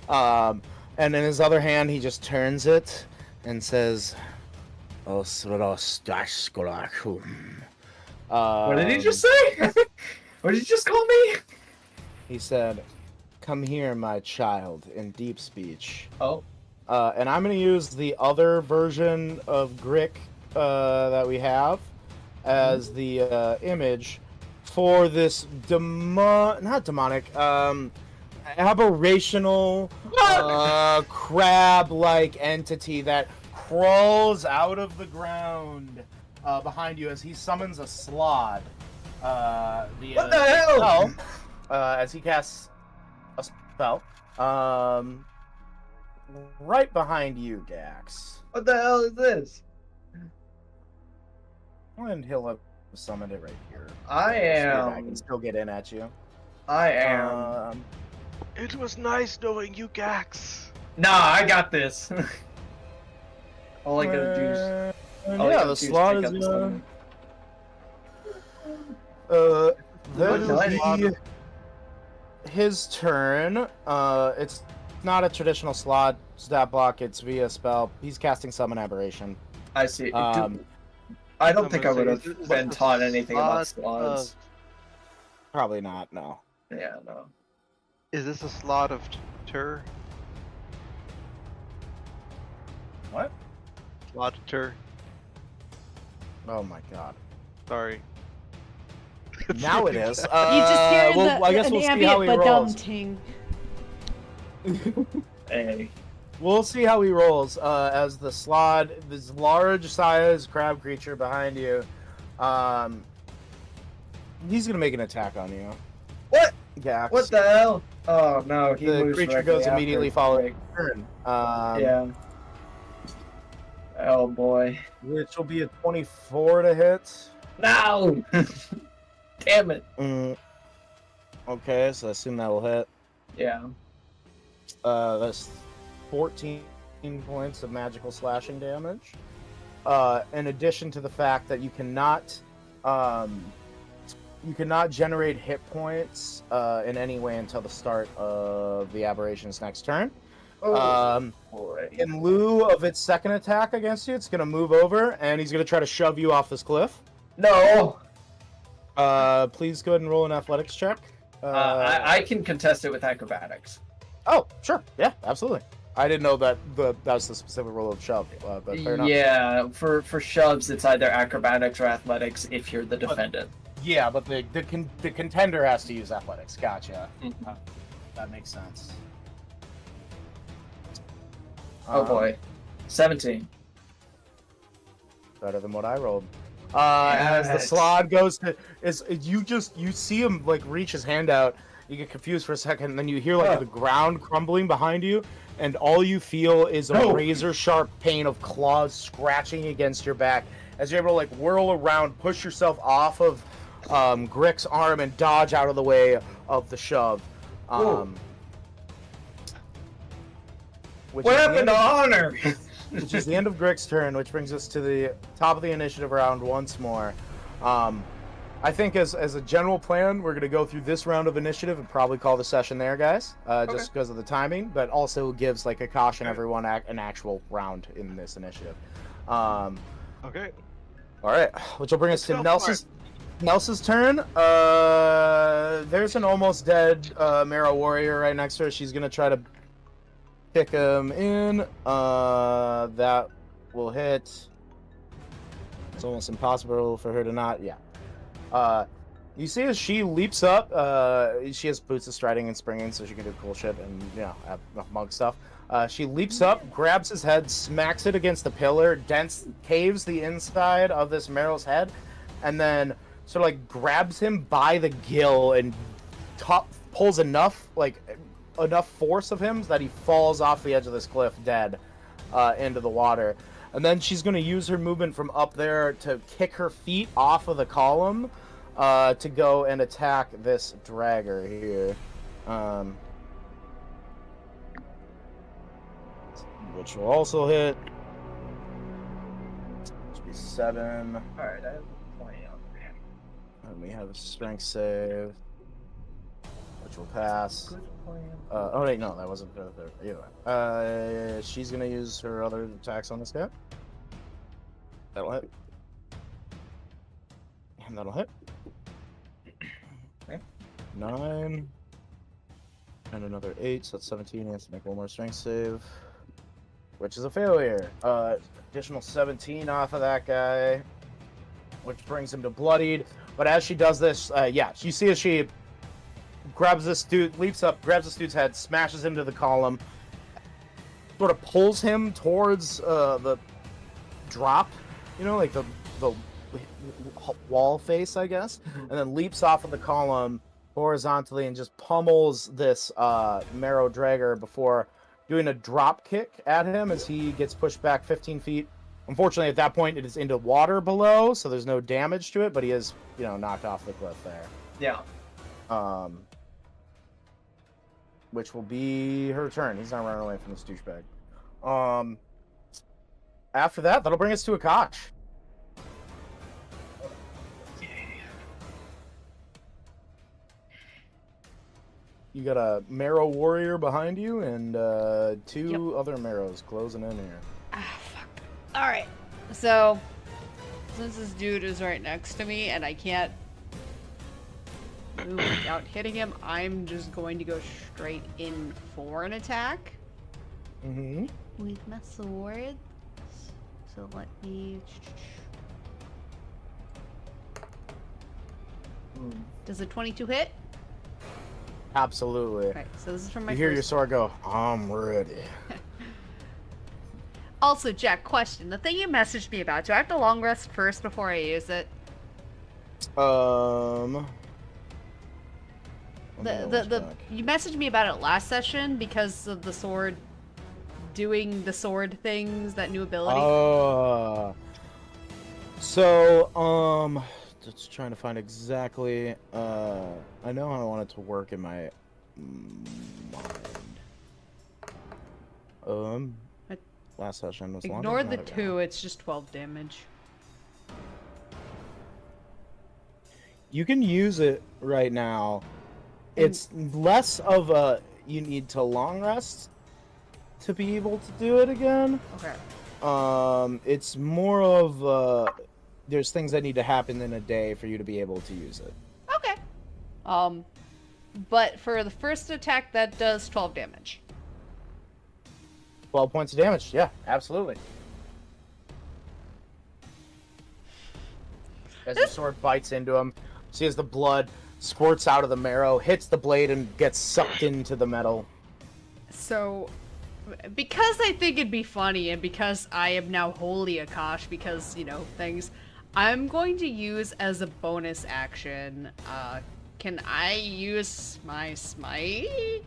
And in his other hand, he just turns it and says, What did he just say? What did you just call me? He said, "Come here, my child," in deep speech. Oh. And I'm going to use the other version of Grik that we have as the image for this not demonic, aberrational crab-like entity that crawls out of the ground behind you as he summons a slod. What the hell? Spell, as he casts a spell. Right behind you, Gax. What the hell is this? And he'll have summoned it right here. I So your guy am. can still get in at you. I am. It was nice knowing you, Gax. Nah, I got this. All I gotta do is. all I Yeah, gotta the do slot check is out the summon. that'll Nice. be his turn. It's not a traditional slot stat block. It's via spell. He's casting Summon Aberration. I see. Um, I don't think I I'm would gonna say, have is been this taught anything about slot slots. Probably not. No. Yeah, no. Is this a slot of Tur? What? Slot of Tur. Oh my god. Sorry. Now it is. You just hear well, I guess an we'll see ambient how he rolls. badum-ting. Hey. We'll see how he rolls as the slod, this large-sized crab creature behind you. He's gonna make an attack on you. What? Yeah. What the hell? Oh no, he The moves creature directly goes after immediately Grik. following turn. Yeah. Oh boy. Which will be a 24 to hit. No! Damn it. Okay, so I assume that will hit. Yeah. That's 14 points of magical slashing damage. In addition to the fact that you cannot generate hit points in any way until the start of the aberration's next turn. Boy. In lieu of its second attack against you, it's going to move over and he's going to try to shove you off this cliff. No! Please go ahead and roll an athletics check. I can contest it with acrobatics. Oh, sure. Yeah, absolutely. I didn't know that that was the specific rule of shove, but fair enough. Yeah, for shoves, it's either acrobatics or athletics if you're the defendant. Yeah, but the contender has to use athletics. Gotcha. Mhm. That makes sense. Oh boy. 17. Better than what I rolled. As the Yes. slod goes to, you see him like reach his hand out. You get confused for a second, and then you hear like the ground crumbling behind you, and all you feel is a razor sharp pain of claws scratching against your back as you're able to like whirl around, push yourself off of Grik's arm, and dodge out of the way of the shove. Which What is the happened end to of- honor? which is the end of Grik's turn, which brings us to the top of the initiative round once more. I think as a general plan, we're going to go through this round of initiative and probably call the session there, guys, just because of the timing, but also gives like Akash and everyone an actual round in this initiative. Okay. All right, which will bring us to Let's go Nelson's turn. There's an almost dead Merrow warrior right next to her. She's going to try to pick him in. That will hit. It's almost impossible for her to not. Yeah. You see as she leaps up, she has boots of striding and springing, so she can do cool shit and, have monk stuff. She leaps up, grabs his head, smacks it against the pillar, caves the inside of this Merrow's head, and then sort of like grabs him by the gill and pulls enough force of him that he falls off the edge of this cliff dead into the water. And then she's going to use her movement from up there to kick her feet off of the column to go and attack this dragger here. Which will also hit. Which will be 7. Alright, I have a plan. And we have a strength save. Which will pass. Good plan. Oh wait, no, that wasn't the either. She's gonna use her other attacks on this guy. That'll hit. And that'll hit. Okay. 9. And another 8, so that's 17. He has to make one more strength save. Which is a failure. Additional 17 off of that guy. Which brings him to bloodied. But as she does this, you see as she grabs this dude, leaps up, grabs this dude's head, smashes him to the column, sort of pulls him towards the drop, like the wall face, I guess, and then leaps off of the column horizontally and just pummels this Merrow dragger before doing a drop kick at him as he gets pushed back 15 feet Unfortunately, at that point, it is into water below, so there's no damage to it, but he is, knocked off the cliff there. Yeah. Which will be her turn. He's not running away from this douchebag. After that, that'll bring us to Akash. You got a Merrow warrior behind you, and two other Merrows closing in here. Ah, fuck. Alright. So, since this dude is right next to me, and I can't move without hitting him, I'm just going to go straight in for an attack. Mm-hmm. With my swords. So let me... Does a 22 hit? Absolutely. Alright, so this is from my You hear your first... sword go, I'm ready. Also, Jack, question. The thing you messaged me about, do I have to long rest first before I use it? You messaged me about it last session because of the sword doing the sword things, that new ability. Just trying to find exactly, I know how I want it to work in my mind. Last session was longer Ignore than the that 2, it's just 12 damage. You can use it right now. It's less of a you need to long rest to be able to do it again. Okay. It's more of there's things that need to happen in a day for you to be able to use it. Okay. But for the first attack, that does 12 damage. 12 points of damage. Yeah, absolutely. As the sword bites into him, see as the blood squirts out of the marrow, hits the blade, and gets sucked into the metal. So, because I think it'd be funny, and because I am now wholly Akash, because, things, I'm going to use as a bonus action, can I use my smite?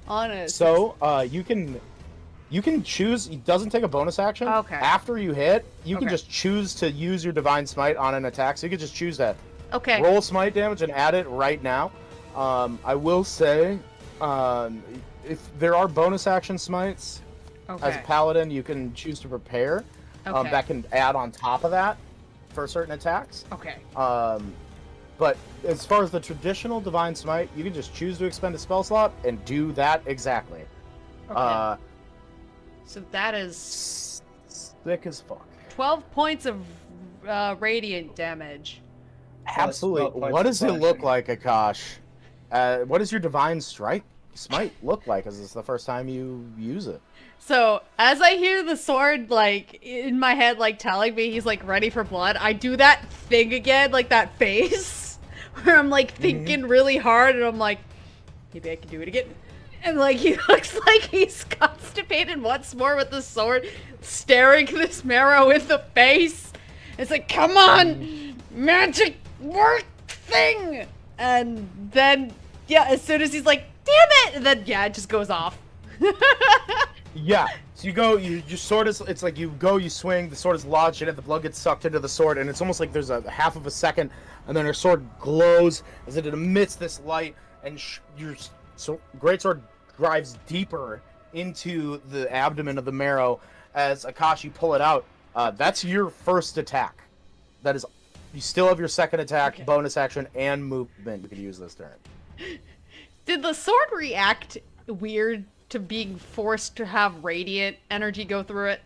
On a... So, you can choose, it doesn't take a bonus action. Okay. After you hit, you can Okay. just choose to use your Divine Smite on an attack, so you can just choose that. Okay. Roll smite damage and add it right now. I will say, if there are bonus action smites, as a Okay. paladin, you can choose to prepare. Okay. That can add on top of that for certain attacks. Okay. But as far as the traditional Divine Smite, you can just choose to expend a spell slot and do that exactly. Okay. So that is Thick as fuck. 12 points of radiant damage. Absolutely. Well, What does it look slashing. like, Akash? What does your Divine Smite look like? Is this the first time you use it? So, as I hear the sword, in my head, telling me he's, ready for blood, I do that thing again, that face, where I'm, thinking really hard, and I'm like, maybe I can do it again. And, he looks like he's constipated once more with the sword, staring this Merrow in the face. It's like, come on, magic work thing! And then, as soon as he's like, damn it! And then, it just goes off. Yeah. So you go, your sword is, it's like you go, you swing, the sword is lodged in it, the blood gets sucked into the sword, and it's almost like there's a half of a second, and then her sword glows as it emits this light, and your greatsword drives deeper into the abdomen of the Merrow as Akash, you pull it out. That's your first attack. That is, you still have your second attack, Okay. bonus action, and movement you can use this turn. Did the sword react weird to being forced to have radiant energy go through it?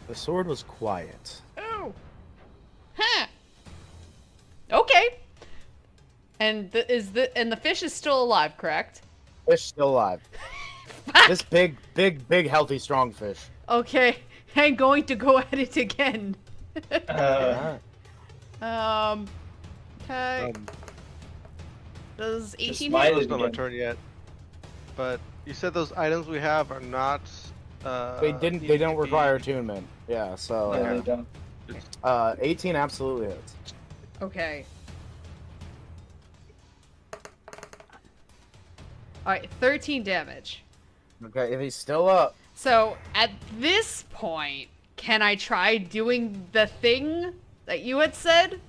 The sword was quiet. Oh. Huh. Okay. And the fish is still alive, correct? Fish still alive. This big, healthy, strong fish. Okay. I'm going to go at it again. Uh, Okay. Does 18 smite hit? it. It's not my again. turn yet. But you said those items we have are not. They don't need to require be- attunement. Yeah, so No, they don't. 18 absolutely hits. Okay. Alright, 13 damage. Okay, if he's still up. So at this point, can I try doing the thing that you had said?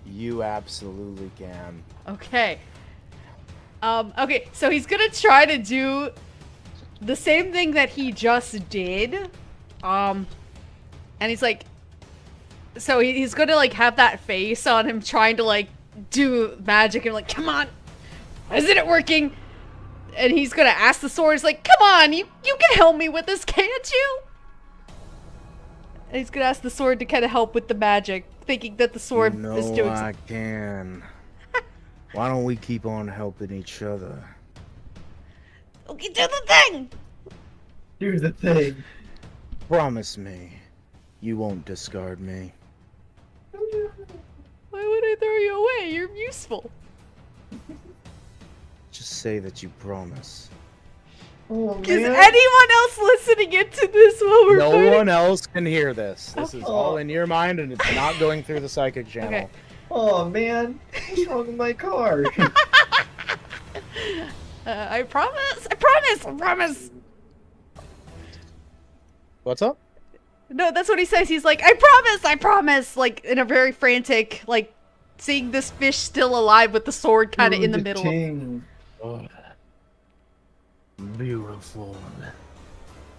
You absolutely can. Okay. Okay, so he's gonna try to do the same thing that he just did. And he's like, so he's gonna like have that face on him trying to like do magic and like, come on, isn't it working? And he's gonna ask the sword, he's like, come on, you can help me with this, can't you? And he's gonna ask the sword to kind of help with the magic, thinking that the sword is doing I can. Why don't we keep on helping each other? Okay, do the thing! Do the thing. Promise me, you won't discard me. Why would I throw you away? You're useful. Just say that you promise. Oh, Is man. anyone else listening into this while we're No fighting? one else can hear this. This is Oh. all in your mind, and it's not going through the psychic channel. Okay. Oh man, what's wrong with my car? I promise! What's up? No, that's what he says. He's like, I promise! Like, in a very frantic, like, seeing this fish still alive with the sword kind of in the middle. Ting. Oh, beautiful.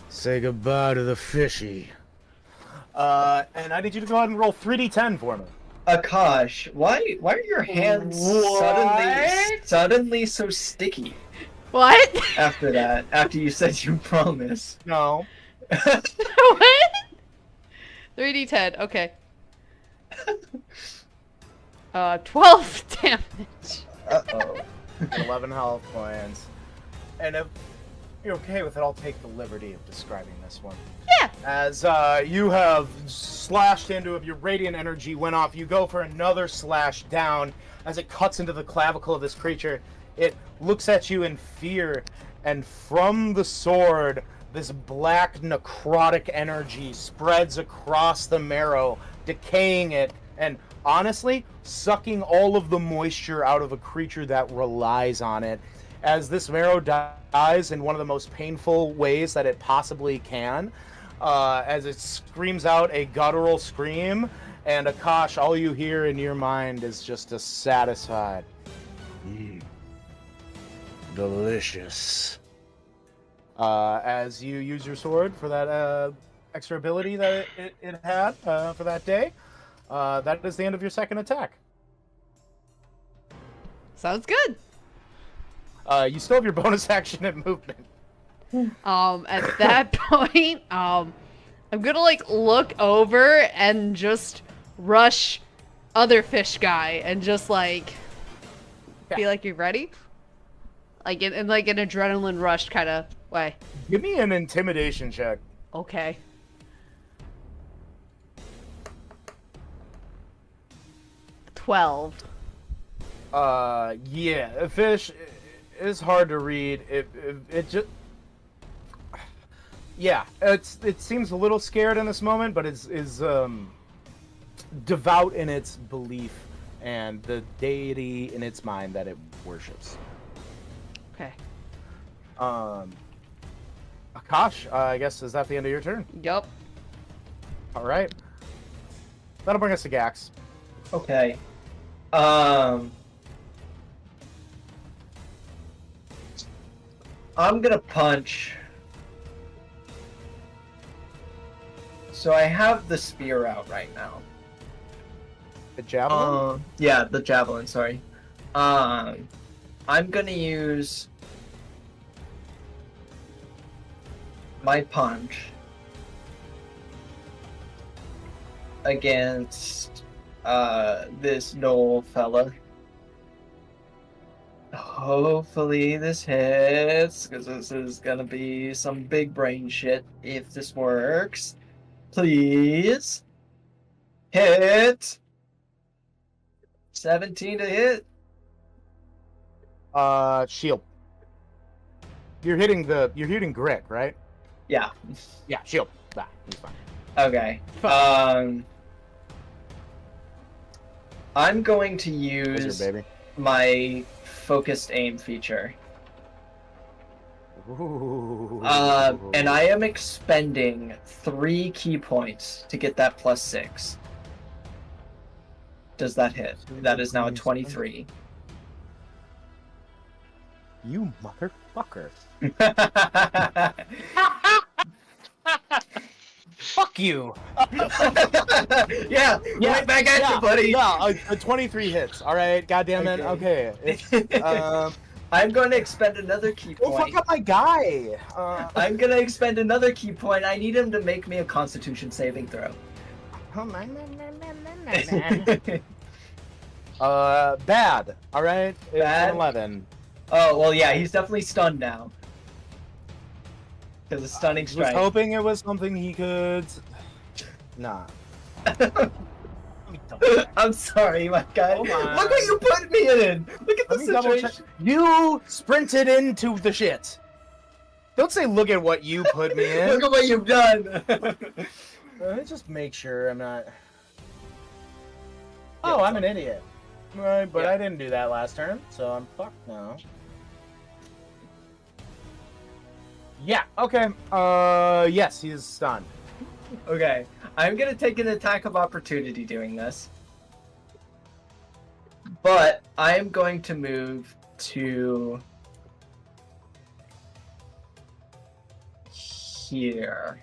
Say goodbye to the fishy. And I need you to go ahead and roll 3d10 for me. Akash, why are your hands suddenly so sticky What? after that? After you said you promise. No. What? 3d10, okay. 12 damage. Uh-oh. 11 health points. And if you're okay with it, I'll take the liberty of describing this one. Yeah. As you have slashed into it, your radiant energy went off. You go for another slash down. As it cuts into the clavicle of this creature, it looks at you in fear, and from the sword, this black necrotic energy spreads across the Merrow, decaying it, and honestly, sucking all of the moisture out of a creature that relies on it. As this Merrow dies in one of the most painful ways that it possibly can, as it screams out a guttural scream, and Akash, all you hear in your mind is just a satisfied, delicious. As you use your sword for that extra ability that it had for that day, that is the end of your second attack. Sounds good. You still have your bonus action and movement. At that point, I'm gonna like look over and just rush other fish guy and just like be like, you ready? Like in like an adrenaline rush kind of way. Give me an intimidation check. Okay. $12. Yeah, a fish is hard to read. It just, yeah, it seems a little scared in this moment, but is devout in its belief and the deity in its mind that it worships. Okay. Akash, I guess, is that the end of your turn? Yup. All right. That'll bring us to Gax. Okay. I'm gonna punch. So I have the spear out right now. The javelin? Yeah, the javelin, sorry. I'm gonna use my punch against this Knoll fella. Hopefully this hits, because this is gonna be some big brain shit if this works. Please. Hit. 17 to hit. Shield. You're hitting Grik, right? Yeah. Yeah, shield. That he's fine. Okay. I'm going to use Baby. my focused aim feature. And I am expending 3 key points to get that +6. Does that hit? That is now a 23. You motherfucker. Fuck you. Yeah, right back at you, buddy. Yeah, a 23 hits. All right, goddamn it. Okay. I'm going to expend another key Oh, point. fuck up my guy. I'm going to expend another key point. I need him to make me a Constitution saving throw. Bad. All right. It's Bad? an 11. Oh, well, yeah, he's definitely stunned now. Because of stunning I was strike. hoping it was something he could. Nah. I'm sorry, my guy. Hold on. Look what you put me in. Look at the Let me double check. situation. You sprinted into the shit. Don't say, look at what you put me in. Look at what you've done. Let me just make sure I'm not. Oh, I'm an idiot. Right, but Yeah. I didn't do that last turn, so I'm fucked now. Yeah, okay. Yes, he's stunned. Okay, I'm gonna take an attack of opportunity doing this. But I'm going to move to here.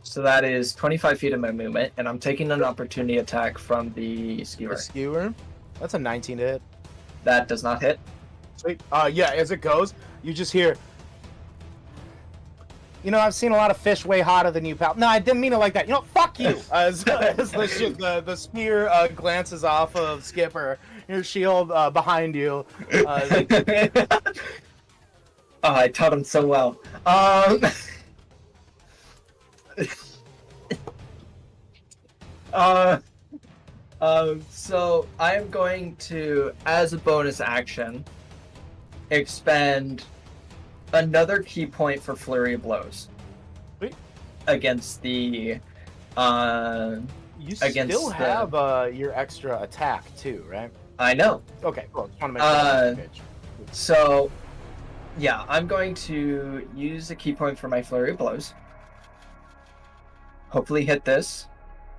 So that is 25 feet of my movement, and I'm taking an opportunity attack from the A skewer. skewer. That's a 19 to hit. That does not hit. Sweet. Yeah, as it goes, you just hear. You know, I've seen a lot of fish way hotter than you, pal. No, I didn't mean it like that. You know, fuck you. As the spear glances off of Skipper, your shield behind you. Oh, I taught him so well. So I am going to, as a bonus action, expend another key point for Flurry of Blows. Sweet. Against the, You against still the- have your extra attack too, right? I know. Okay, cool. Just want to make sure. That's on the page. So, yeah, I'm going to use a key point for my Flurry of Blows. Hopefully hit this.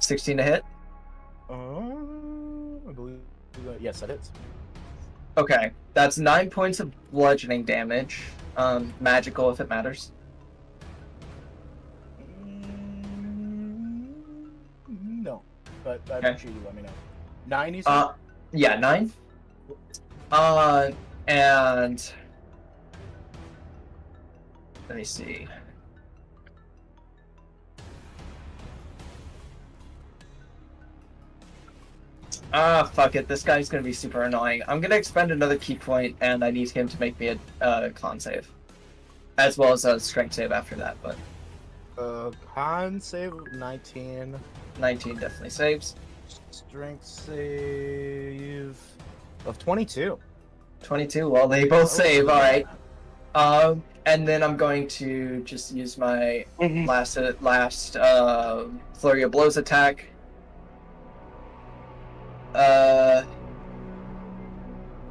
16 to hit. I believe. Yes, it is. Okay, that's 9 points of bludgeoning damage. Magical if it matters. No, but I Okay. appreciate you let me know. 9, you said? Yeah, 9. And let me see. Fuck it. This guy's gonna be super annoying. I'm gonna expend another key point, and I need him to make me a con save, as well as a strength save after that. But Con save of 19. 19 definitely saves. Strength save of 22. 22. Well, they both save. All right. And then I'm going to just use my last flurry of blows attack.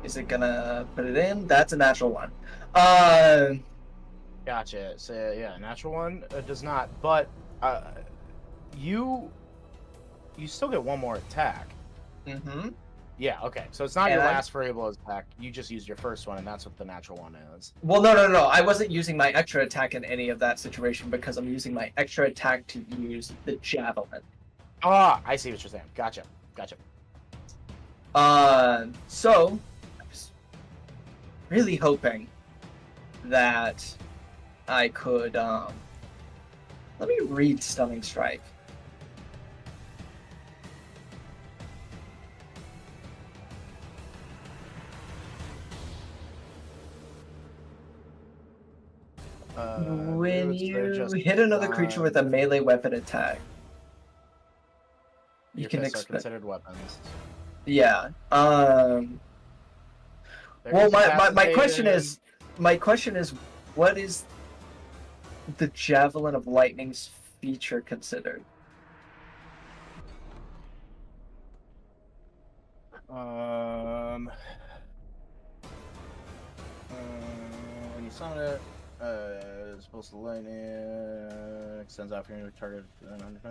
Is it gonna put it in? That's a natural 1. Gotcha. So yeah, natural 1 does not, but you still get one more attack. Mm-hmm. Yeah. Okay. So it's not And your I'm- last free blows attack. You just used your first one, and that's what the natural 1 is. Well, no. I wasn't using my extra attack in any of that situation because I'm using my extra attack to use the javelin. Ah, I see what you're saying. Gotcha. So I was really hoping that I could let me read Stunning Strike. When they're you just hit another creature with a melee weapon attack, you your can fists are expect. considered weapons. Yeah. They're Well, my incapacitated. question is, what is the Javelin of Lightning's feature considered? When you you summon it, it's supposed to lightning, extends out your target,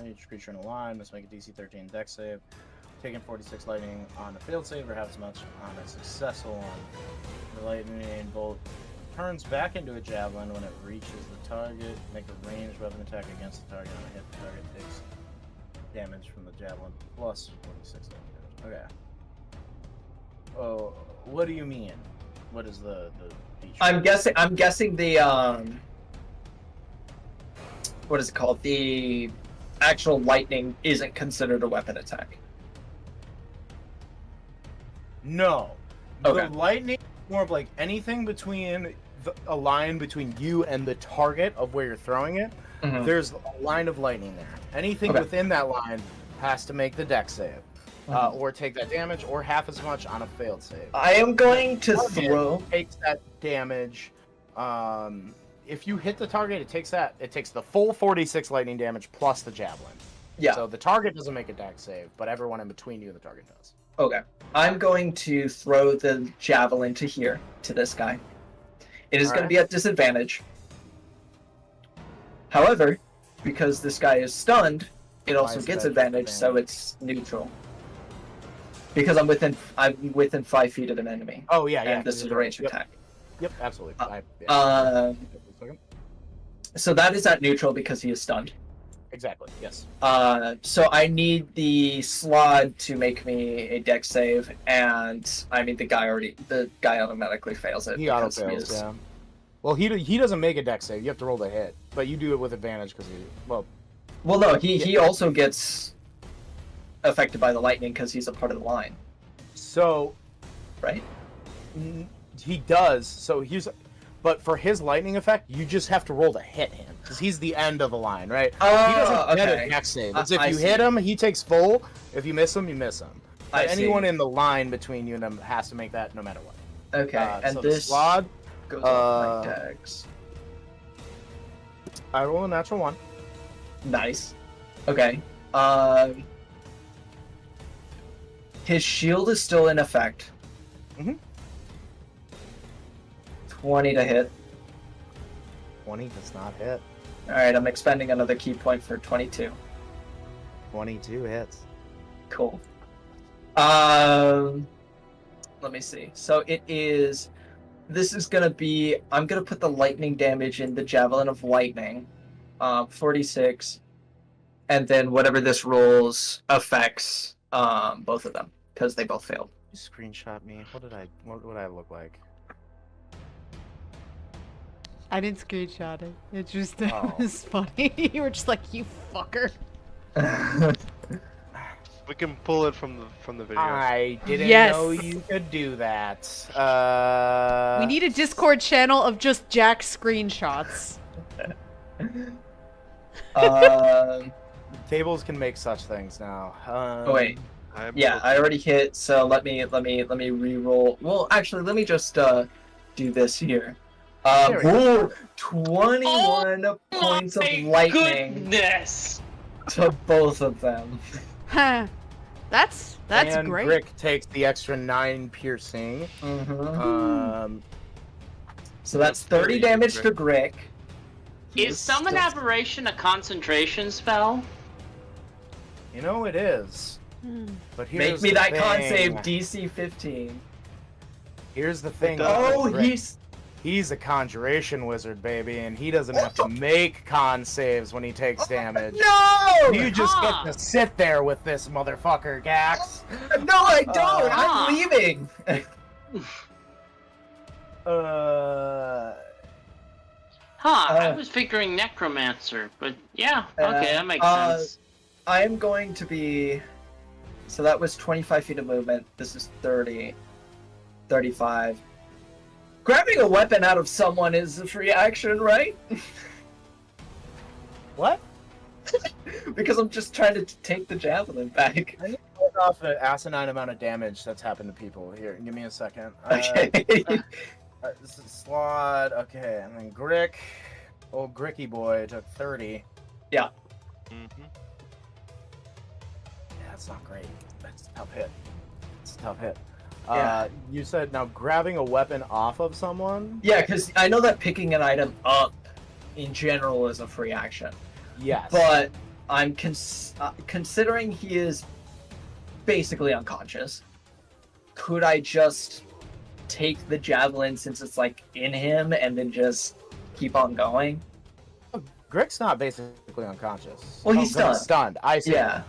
each creature in a line, must make a DC 13 dex save. Taking 46 lightning on a failed save or half as much on a successful one. The lightning bolt turns back into a javelin when it reaches the target. Make a ranged weapon attack against the target. On a hit, the target takes damage from the javelin plus 46 damage. Okay. Oh, what do you mean? What is the feature? I'm guessing the what is it called? The actual lightning isn't considered a weapon attack. No. Okay. The lightning is more of like anything between a line between you and the target of where you're throwing it. Mhm. There's a line of lightning there. Anything Okay. within that line has to make the dex save. Or take that damage, or half as much on a failed save. I am going to Target throw. takes that damage. If you hit the target, it takes the full 46 lightning damage plus the javelin. Yeah. So the target doesn't make a dex save, but everyone in between you and the target does. Okay. I'm going to throw the javelin to here, to this guy. It is going to be at disadvantage. However, because this guy is stunned, it also is gets that advantage, so it's neutral. Because I'm within 5 feet of an enemy. Oh yeah, yeah. And this is a ranged attack. Yep, absolutely. So that is at neutral because he is stunned. Exactly. Yes. So I need the slod to make me a dex save, and I mean the guy automatically fails it. He auto because fails. Yeah. Well, he doesn't make a dex save. You have to roll the hit, but you do it with advantage because Well, no, he also gets affected by the lightning because he's a part of the line, So right? he does. So but for his lightning effect, you just have to roll to hit him because he's the end of the line, right? He doesn't get a dex save. It's if you hit him, he takes full. If you miss him, you miss him. But anyone in the line between you and him has to make that no matter what. Okay, and so this the slod goes off my dex. I roll a natural 1. Nice. Okay. His shield is still in effect. Mhm. 20 to hit. 20 does not hit. Alright, I'm expending another key point for 22. 22 hits. Cool. Let me see. So this is gonna be, I'm gonna put the lightning damage in the Javelin of Lightning. 46. And then whatever this rolls affects both of them, because they both failed. You screenshot me. What would I look like? I didn't screenshot it. It just Oh. was funny. You were just like, you fucker. We can pull it from the video. I didn't Yes. know you could do that. We need a Discord channel of just Jack screenshots. Tables can make such things now. Oh wait. Yeah, I already hit, so let me re-roll. Well, actually, let me just do this here. There we go. 21 points of lightning Goodness! to both of them. Huh. That's and great. Grik takes the extra 9 piercing. So that's 30 damage to Grik. Is Summon Aberration a concentration spell? You know it is. But here's Make me the that thing. con save DC 15. Here's the thing. Oh, with Grik. He's a conjuration wizard, baby, and he doesn't have to make con saves when he takes damage. No! You just get to sit there with this motherfucker, Gax. No, I don't. I'm leaving. I was figuring Necromancer, but yeah, okay, that makes sense. I am going to be... So that was 25 feet of movement. This is 30. 35. Grabbing a weapon out of someone is a free action, right? What? Because I'm just trying to take the javelin back. I need to look off an asinine amount of damage that's happened to people. Here, give me a second. Okay. This is Slod. Okay, and then Grik. Old Gricky boy took 30. Yeah. Mm-hmm. Yeah, that's not great. That's a tough hit. It's a tough hit. Yeah. You said now grabbing a weapon off of someone? Yeah, because I know that picking an item up in general is a free action. Yes. But I'm considering he is basically unconscious. Could I just take the javelin since it's like in him and then just keep on going? Grik's not basically unconscious. Well, he's Grik's stunned. stunned. I see. Yeah.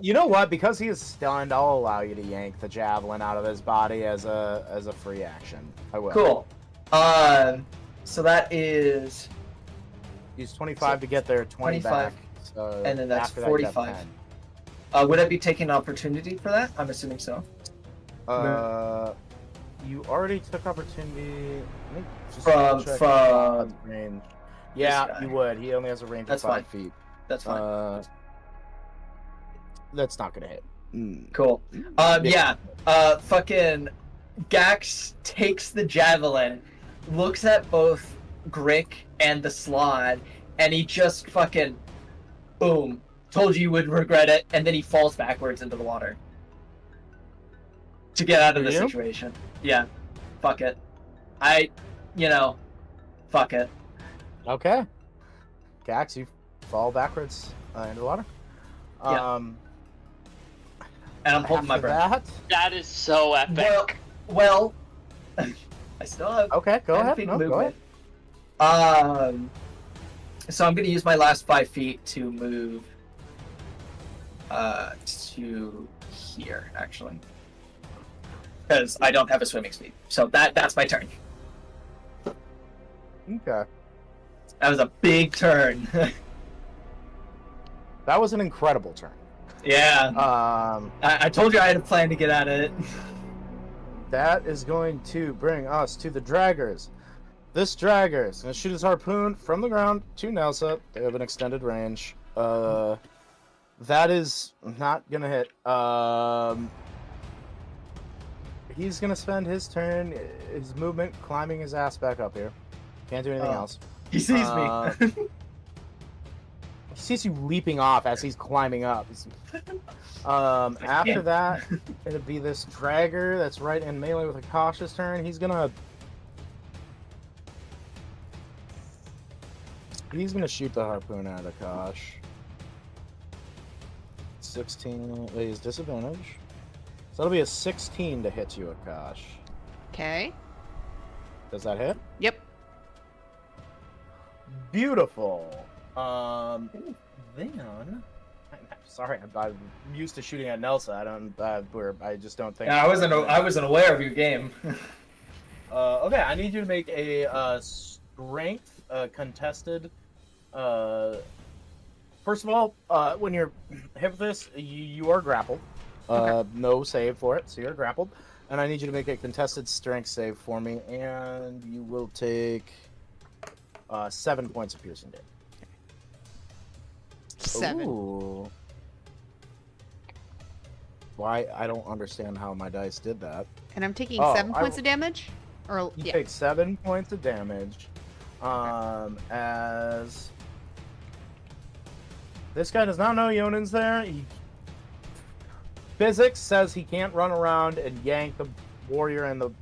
You know what? Because he is stunned, I'll allow you to yank the javelin out of his body as a free action. I will. Cool. So that is, Use 25 to get there, 20 25, back. So and then that's after that, you have 45. 10. Would I be taking an opportunity for that? I'm assuming so. You already took opportunity. Let me just From- check from God's range. Yeah, guy. you would. He only has a range That's of 5 fine. feet. That's fine. That's not gonna hit. Cool. Yeah. Fucking Gax takes the javelin, looks at both Grik and the slot, and he just fucking, boom, told you would regret it, and then he falls backwards into the water to get out of the You? situation. Yeah. Fuck it. Fuck it. Okay. Gax, you fall backwards into the water. Yeah. And I'm holding my After breath. that, That is so epic. Well, I still have okay, go 10 ahead. feet No, go movement. ahead. So I'm gonna use my last 5 feet to move to here, actually. Because I don't have a swimming speed. So that's my turn. Okay. That was a big turn. That was an incredible turn. Yeah. I told you I had a plan to get out of it. That is going to bring us to the draggers. This dragger is going to shoot his harpoon from the ground to Nelsa. They have an extended range. That is not going to hit. He's going to spend his turn, his movement, climbing his ass back up here. Can't do anything else. He sees me. He sees you leaping off as he's climbing up. After that, it'll be this dragger that's right in melee with Akash's turn. He's gonna shoot the harpoon at Akash. 16. Wait, he's disadvantage. So that'll be a 16 to hit you, Akash. Okay. Does that hit? Yep. Beautiful. Then, I'm sorry, I'm used to shooting at Nelsa. I just don't think. Yeah, I wasn't aware of your game. Okay, I need you to make a strength contested. First of all, when you're hit with this, you are grappled. No save for it, so you're grappled. And I need you to make a contested strength save for me, and you will take 7 points of piercing damage. 7. Ooh. Why? I don't understand how my dice did that. And I'm taking Oh, 7 points of damage? Or You yeah. take 7 points of damage. As this guy does not know Yonan's there. Physics says he can't run around and yank the warrior into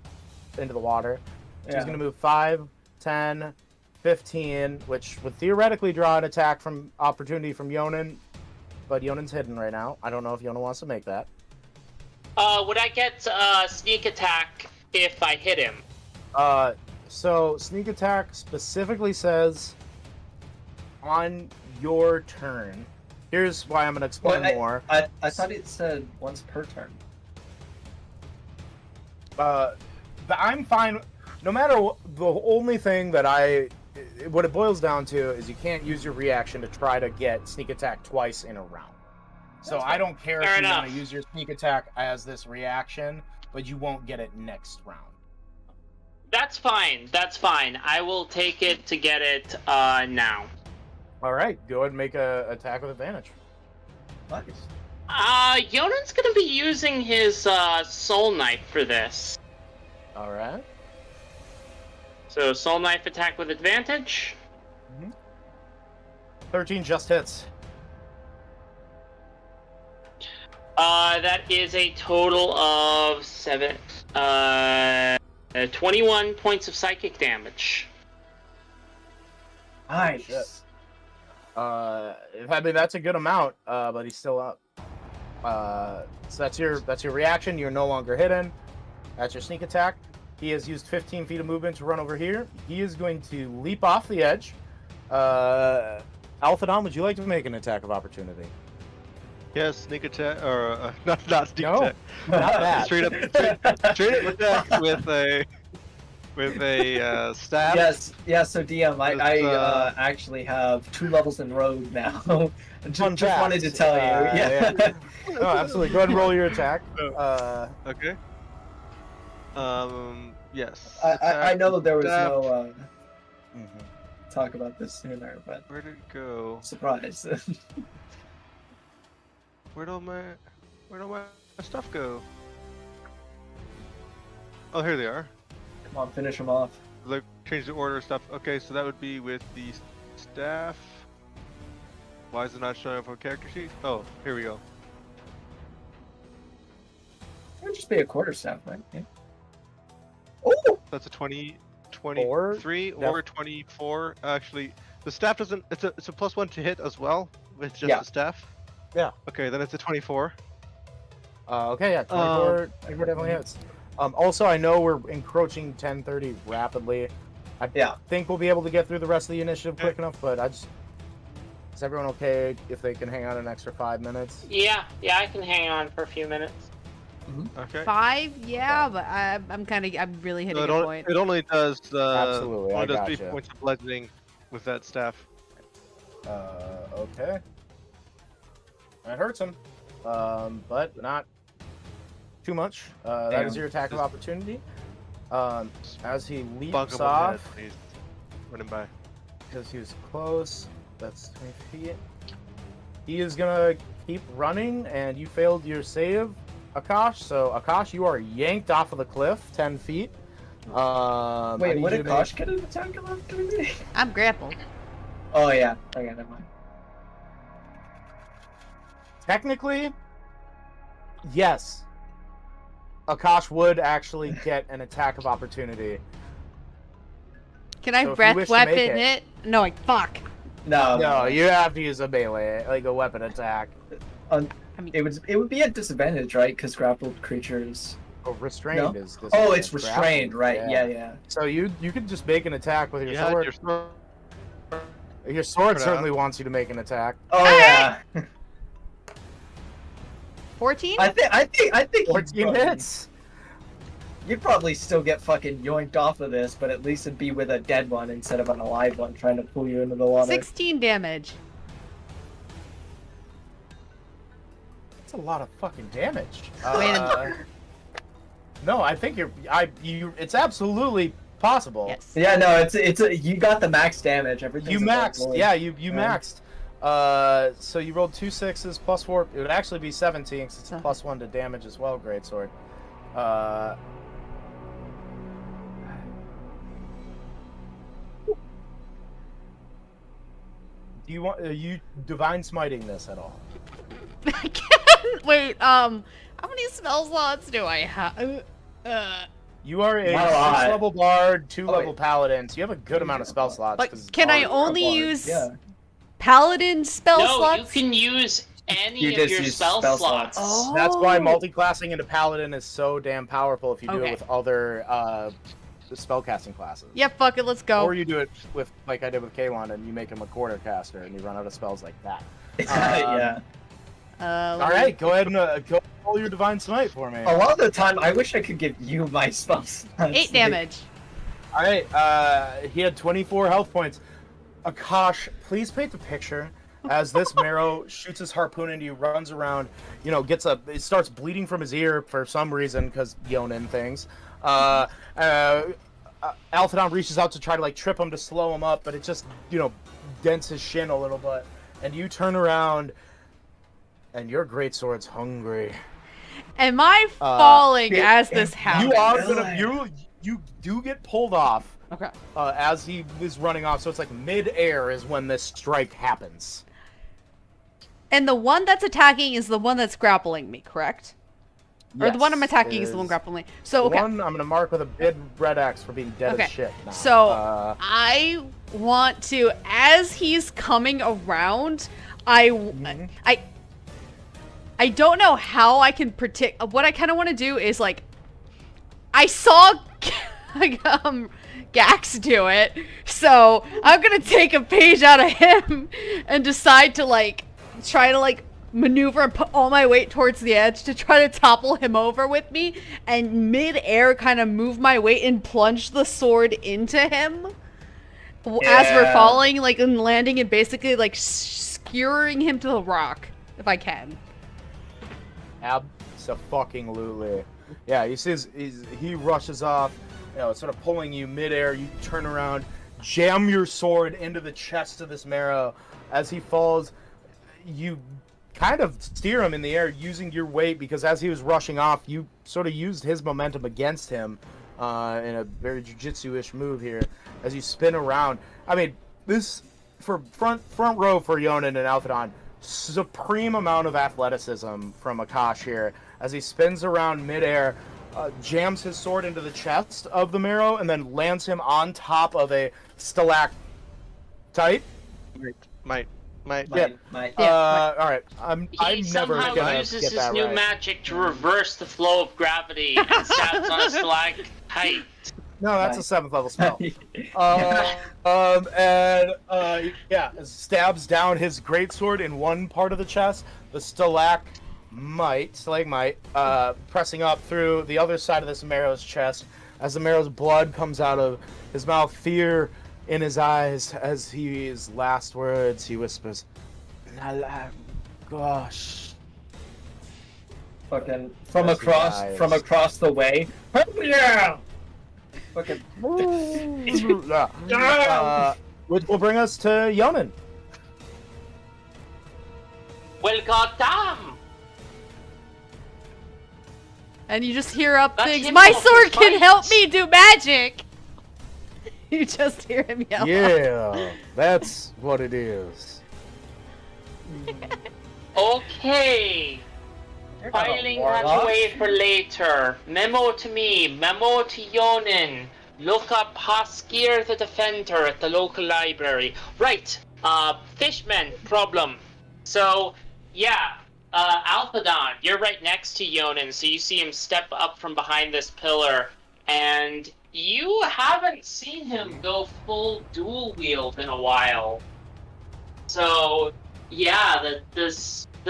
the water. So Yeah. he's going to move 5, 10, 15, which would theoretically draw an attack from opportunity from Yonan, but Yonan's hidden right now. I don't know if Yonan wants to make that. Would I get sneak attack if I hit him? So sneak attack specifically says on your turn. Here's why I'm going to explain more. I thought it said once per turn. But I'm fine. No matter what, the only thing that what it boils down to is you can't use your reaction to try to get sneak attack twice in a round. So I don't care if Fair you want enough. to use your sneak attack as this reaction, but you won't get it next round. That's fine. That's fine. I will take it to get it now. All right, go ahead and make a attack with advantage. Nice. Yonan's gonna be using his soul knife for this. All right. So soul knife attack with advantage. 13 just hits. That is a total of 7. 21 points of psychic damage. Nice. I mean, that's a good amount, but he's still up. So that's your reaction. You're no longer hidden. That's your sneak attack. He has used 15 feet of movement to run over here. He is going to leap off the edge. Alphadon, would you like to make an attack of opportunity? Yeah, sneak attack, or not sneak No, attack. not that. straight up attack with a staff. Yes, yeah. So DM, I It's, actually have 2 levels in rogue now. just fast. wanted to tell you. Yeah. No, absolutely. Go ahead and roll your attack. Okay. Yes. I attack know with there was staff. no talk about this sooner, but Where did it go? surprise. Where'd all my stuff go? Oh, here they are. Come on, finish him off. Look, change the order of stuff. Okay, so that would be with the staff. Why is it not showing up on character sheet? Oh, here we go. It would just be a quarterstaff, right? Yeah. Oh! That's a 23 Four? or 24. Actually, the staff doesn't. It's a +1 to hit as well with just Yeah. the staff. Yeah. Okay, then it's a 24. Okay, yeah, 24 definitely hits. Also, I know we're encroaching 10:30 rapidly. I think we'll be able to get through the rest of the initiative quick enough, but is everyone okay if they can hang out an extra 5 minutes? Yeah, I can hang on for a few minutes. Okay. 5, yeah, but I'm really hitting a point. It only does Absolutely, I only does 3 gotcha. points of bludgeoning with that staff. Okay. That hurts him, but not too much. That is your attack of opportunity. As he Bunk leaps him on the head, off, please. Running by. because he was close, that's 20 feet. He is gonna keep running, and you failed your save, Akash. So, Akash, you are yanked off of the cliff 10 feet. I Wait, need would you to Akash get an attack of opportunity? I'm grappled. Oh, yeah. Okay, never mind. Technically, yes. Akash would actually get an attack of opportunity. Can I So if you breath wish to make weapon it- it? No, like, fuck. No, you have to use a melee, like a weapon attack. It would be a disadvantage, right? Because grappled creatures. Oh, restrained No? is. Oh, it's grappled, restrained, right? Yeah. So you could just make an attack with your You had sword. your sword. Your sword Put it certainly on. wants you to make an attack. Oh yeah. 14? I think 14 hits. You'd probably still get fucking yoinked off of this, but at least it'd be with a dead one instead of an alive one trying to pull you into the water. 16 damage. That's a lot of fucking damage. Wait a minute. No, I think it's absolutely possible. Yes. Yeah, no, you got the max damage. Everything. You maxed. Yeah, you maxed. So you rolled 2 6s plus 4. It would actually be 17 because it's a +1 to damage as well. Greatsword. Do you want you divine smiting this at all? Wait, how many spell slots do I have? You are a Not a lot. 6-level bard, 2-level wait. paladin, so you have a good amount of spell slots. Like, 'cause can I bard- only bard, use yeah. paladin spell No, slots? you can use any You of just your use spell spell slots. slots. That's why Oh. multi-classing into paladin is so damn powerful if you do Okay. it with other spellcasting classes. Yeah, fuck it, let's go. Or you do it with, like I did with Kaylon, and you make him a quarter caster, and you run out of spells like that. Yeah. All right, go ahead and go roll your divine smite for me. A lot of the time, I wish I could give you my spell slots. 8 damage. All right, he had 24 health points. Akash, please paint the picture as this Merrow shoots his harpoon into you, runs around, it starts bleeding from his ear for some reason, because Yonin things. Alphadon reaches out to try to trip him to slow him up, but it just, dents his shin a little bit. And you turn around, and your greatsword's hungry. Am I falling as this happens? You are gonna you do get pulled off. Okay. As he is running off, so it's like mid-air is when this strike happens. And the one that's attacking is the one that's grappling me, correct? Or the one I'm Yes, attacking it is the one is. grappling. So, The okay. one I'm gonna mark with a big red X for being dead Okay. as shit. Now. So, I want to, as he's coming around, I don't know how I can predict. What I kind of want to do is, like, I saw Gax do it, so I'm gonna take a page out of him and decide to, like, try to, like, maneuver and put all my weight towards the edge to try to topple him over with me, and mid-air kind of move my weight and plunge the sword into him as we're falling, like, and landing and basically, like, skewering him to the rock, if I can. Abso-fucking-lutely. Yeah, you see he rushes off, sort of pulling you midair. You turn around, jam your sword into the chest of this Merrow. As he falls, you kind of steer him in the air using your weight, because as he was rushing off, you sort of used his momentum against him in a very jiu-jitsu-ish move here. As you spin around, I mean, this for front row for Yonan and Althadon, supreme amount of athleticism from Akash here as he spins around midair, jams his sword into the chest of the Merrow, and then lands him on top of a stalactite. Might. All right. I'm He never somehow gonna uses get his that new right. magic to reverse the flow of gravity and stabs on a stalactite. No, that's a 7th level spell. Stabs down his greatsword in one part of the chest, the stalagmite, pressing up through the other side of this Merrow's chest. As the Merrow's blood comes out of his mouth, fear in his eyes, as his last words, he whispers, "Nalagash." Fucking As from he across dies. the way. Yeah. Fucking. Which will bring us to Yonan. Well, goddamn! And you just hear up That's things, him my off sword his can fight." help me do magic! You just hear him yell. Yeah, that's what it is. Okay. You're not a Filing that warlock. away for later. Memo to me, memo to Yonin. Look up Hoskir the Defender at the local library. Right, Fishman problem. So, yeah, Alphadon, you're right next to Yonin, so you see him step up from behind this pillar, and you haven't seen him go full dual wield in a while. So, yeah, the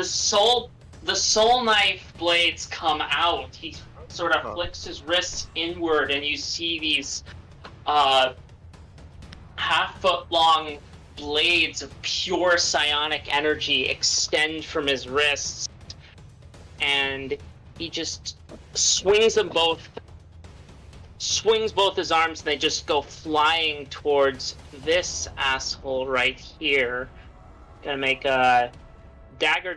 soul knife blades come out. He sort of flicks his wrists inward, and you see these half-foot long blades of pure psionic energy extend from his wrists, and he just swings both his arms, and they just go flying towards this asshole right here. Gonna make a dagger.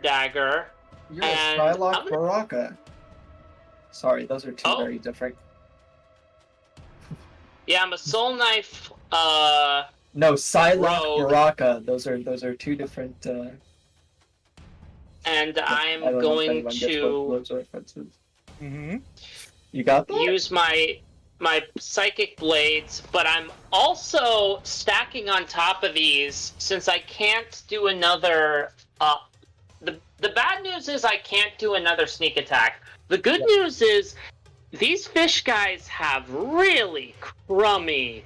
You're And a I'm Shylock gonna- Baraka. Sorry, those are two Oh. very different. Yeah, I'm a soul knife. No, Psylocke Rogue. Baraka. Those are two different. And I I'm don't know if going anyone gets both to those references. Mm-hmm. You got that? use my psychic blades, but I'm also stacking on top of these since I can't do another. The bad news is I can't do another sneak attack. The good news is these fish guys have really crummy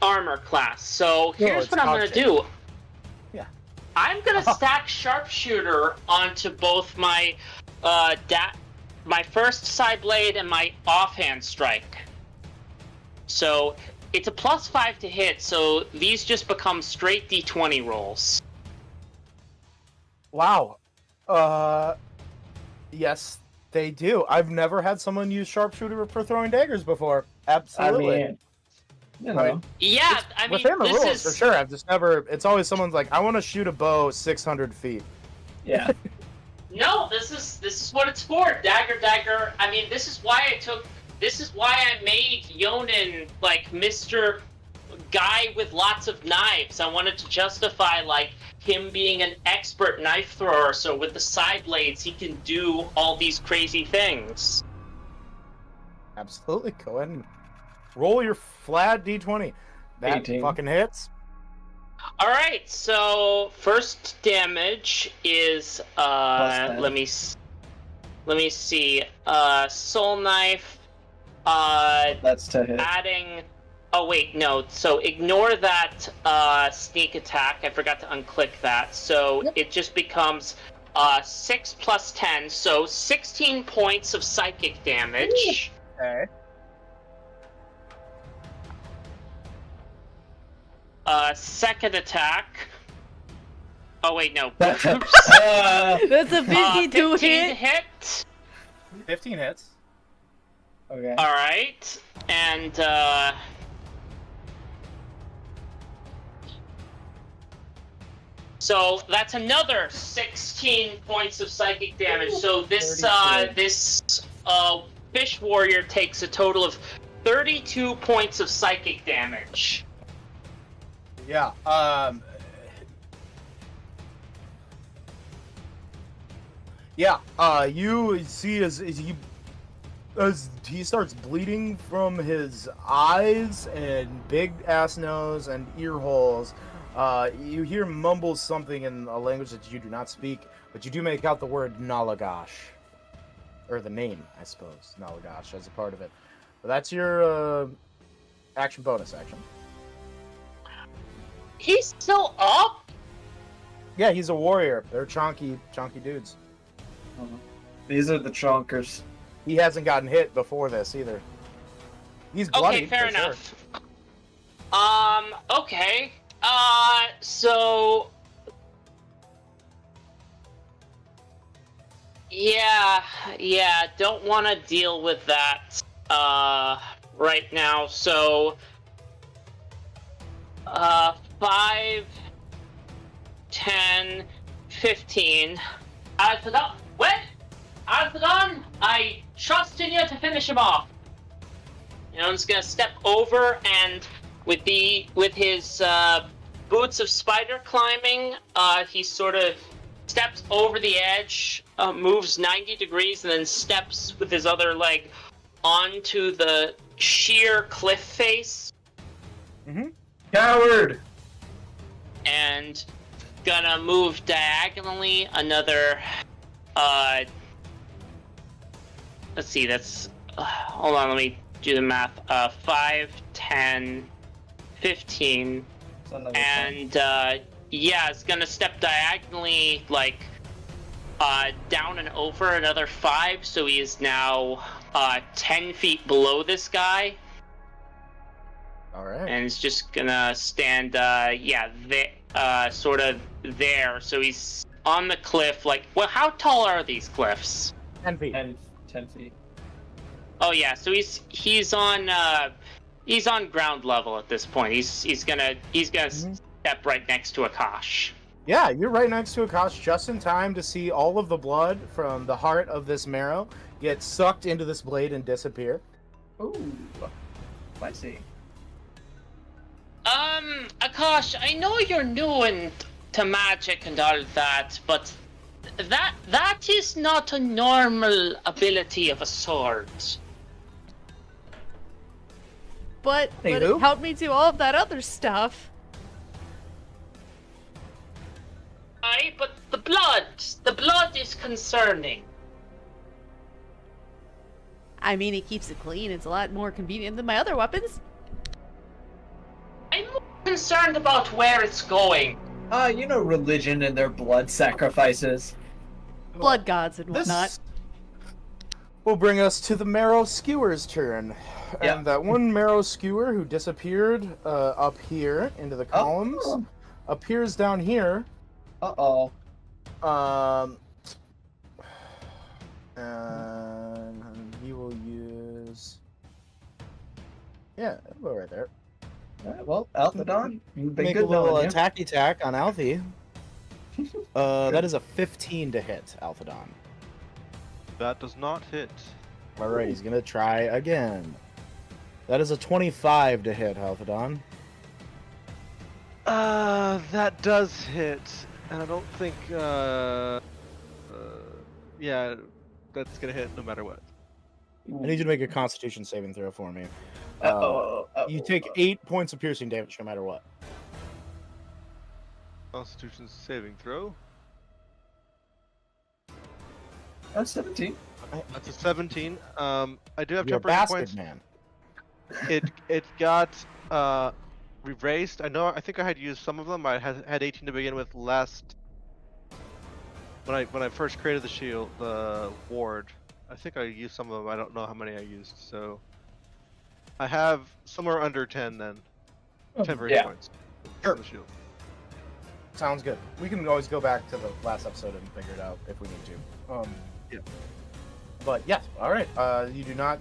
armor class. So here's it's what I'm gonna dog shit. do. Yeah. I'm gonna stack sharpshooter onto both my my first side blade and my offhand strike. So it's a +5 to hit, so these just become straight D20 rolls. Wow. Yes, they do. I've never had someone use sharpshooter for throwing daggers before. Absolutely. I mean, you I know. mean, Yeah, I mean, within the this rules, is for sure. I've just never. It's always someone's like, I want to shoot a bow 600 feet. Yeah. No, this is what it's for. Dagger. I mean, this is why I made Yonin like Mr. Guy with lots of knives. I wanted to justify like him being an expert knife thrower, so with the side blades, he can do all these crazy things. Absolutely. Go ahead and roll your flat d20. That 18. fucking hits. Alright, so first damage is, let me see, soul knife, That's to hit. adding, oh wait, no, so ignore that, sneak attack, I forgot to unclick that, so it just becomes, 6 plus 10, so 16 points of psychic damage. Okay. Second attack. Oh wait, no. That's a 52 15 to hit. hit. 15 hits. Okay. Alright. And so that's another 16 points of psychic damage. So this fish warrior takes a total of 32 points of psychic damage. Yeah. You see as he starts bleeding from his eyes and big ass nose and ear holes. You hear him mumble something in a language that you do not speak, but you do make out the word Nalagash, or the name, I suppose, Nalagash as a part of it. But that's your action bonus action. He's still up? Yeah, he's a warrior. They're chonky dudes. These are the chonkers. He hasn't gotten hit before this either. He's bloody. Okay, fair for sure. enough. Okay. So... Yeah, don't want to deal with that, right now, so... 5, 10, 15... Althadon, I trust in you to finish him off. I'm just gonna step over and with his boots of spider climbing, he sort of steps over the edge, moves 90 degrees, and then steps with his other leg onto the sheer cliff face. Mm-hmm. Coward! And gonna move diagonally another, let's see, that's, hold on, let me do the math, 5, 10, 15, and, yeah, it's gonna step diagonally, like, down and over another 5, so he is now, 10 feet below this guy. Alright. And it's just gonna stand, sort of there. So he's on the cliff, like, well, how tall are these cliffs? 10 feet. 10 feet. Oh yeah, so he's on ground level at this point. He's gonna step right next to Akash. Yeah, you're right next to Akash, just in time to see all of the blood from the heart of this Merrow get sucked into this blade and disappear. Ooh. I see. Akash, I know you're new to magic and all that, but that is not a normal ability of a sword. But it Anywho. helped me do all of that other stuff. Aye, but the blood is concerning. I mean, it keeps it clean. It's a lot more convenient than my other weapons. I'm more concerned about where it's going. Religion and their blood sacrifices. Blood gods and whatnot. This will bring us to the Merrow Skewer's turn. Yeah. And that one Merrow Skewer who disappeared up here into the columns appears down here. Uh-oh. And he will use... Yeah, it'll go right there. Alright, well, Althadon, you've been Make good a little knowing you. attack on Alfie. That is a 15 to hit, Althadon. That does not hit. Alright, he's gonna try again. That is a 25 to hit, Althadon. That does hit. And I don't think, yeah, that's gonna hit no matter what. I need you to make a Constitution saving throw for me. You take 8 points of piercing damage no matter what. Constitution saving throw. That's 17. That's a 17. I do have You're a temporary bastard, points. man. It got erased. I think I had used some of them. I had 18 to begin with last when I first created the shield, the ward. I think I used some of them. I don't know how many I used. So I have somewhere under 10 then. Temporary yeah. points. Sure. For the shield. Sounds good. We can always go back to the last episode and figure it out if we need to. Yeah. But yes, all right. You do not.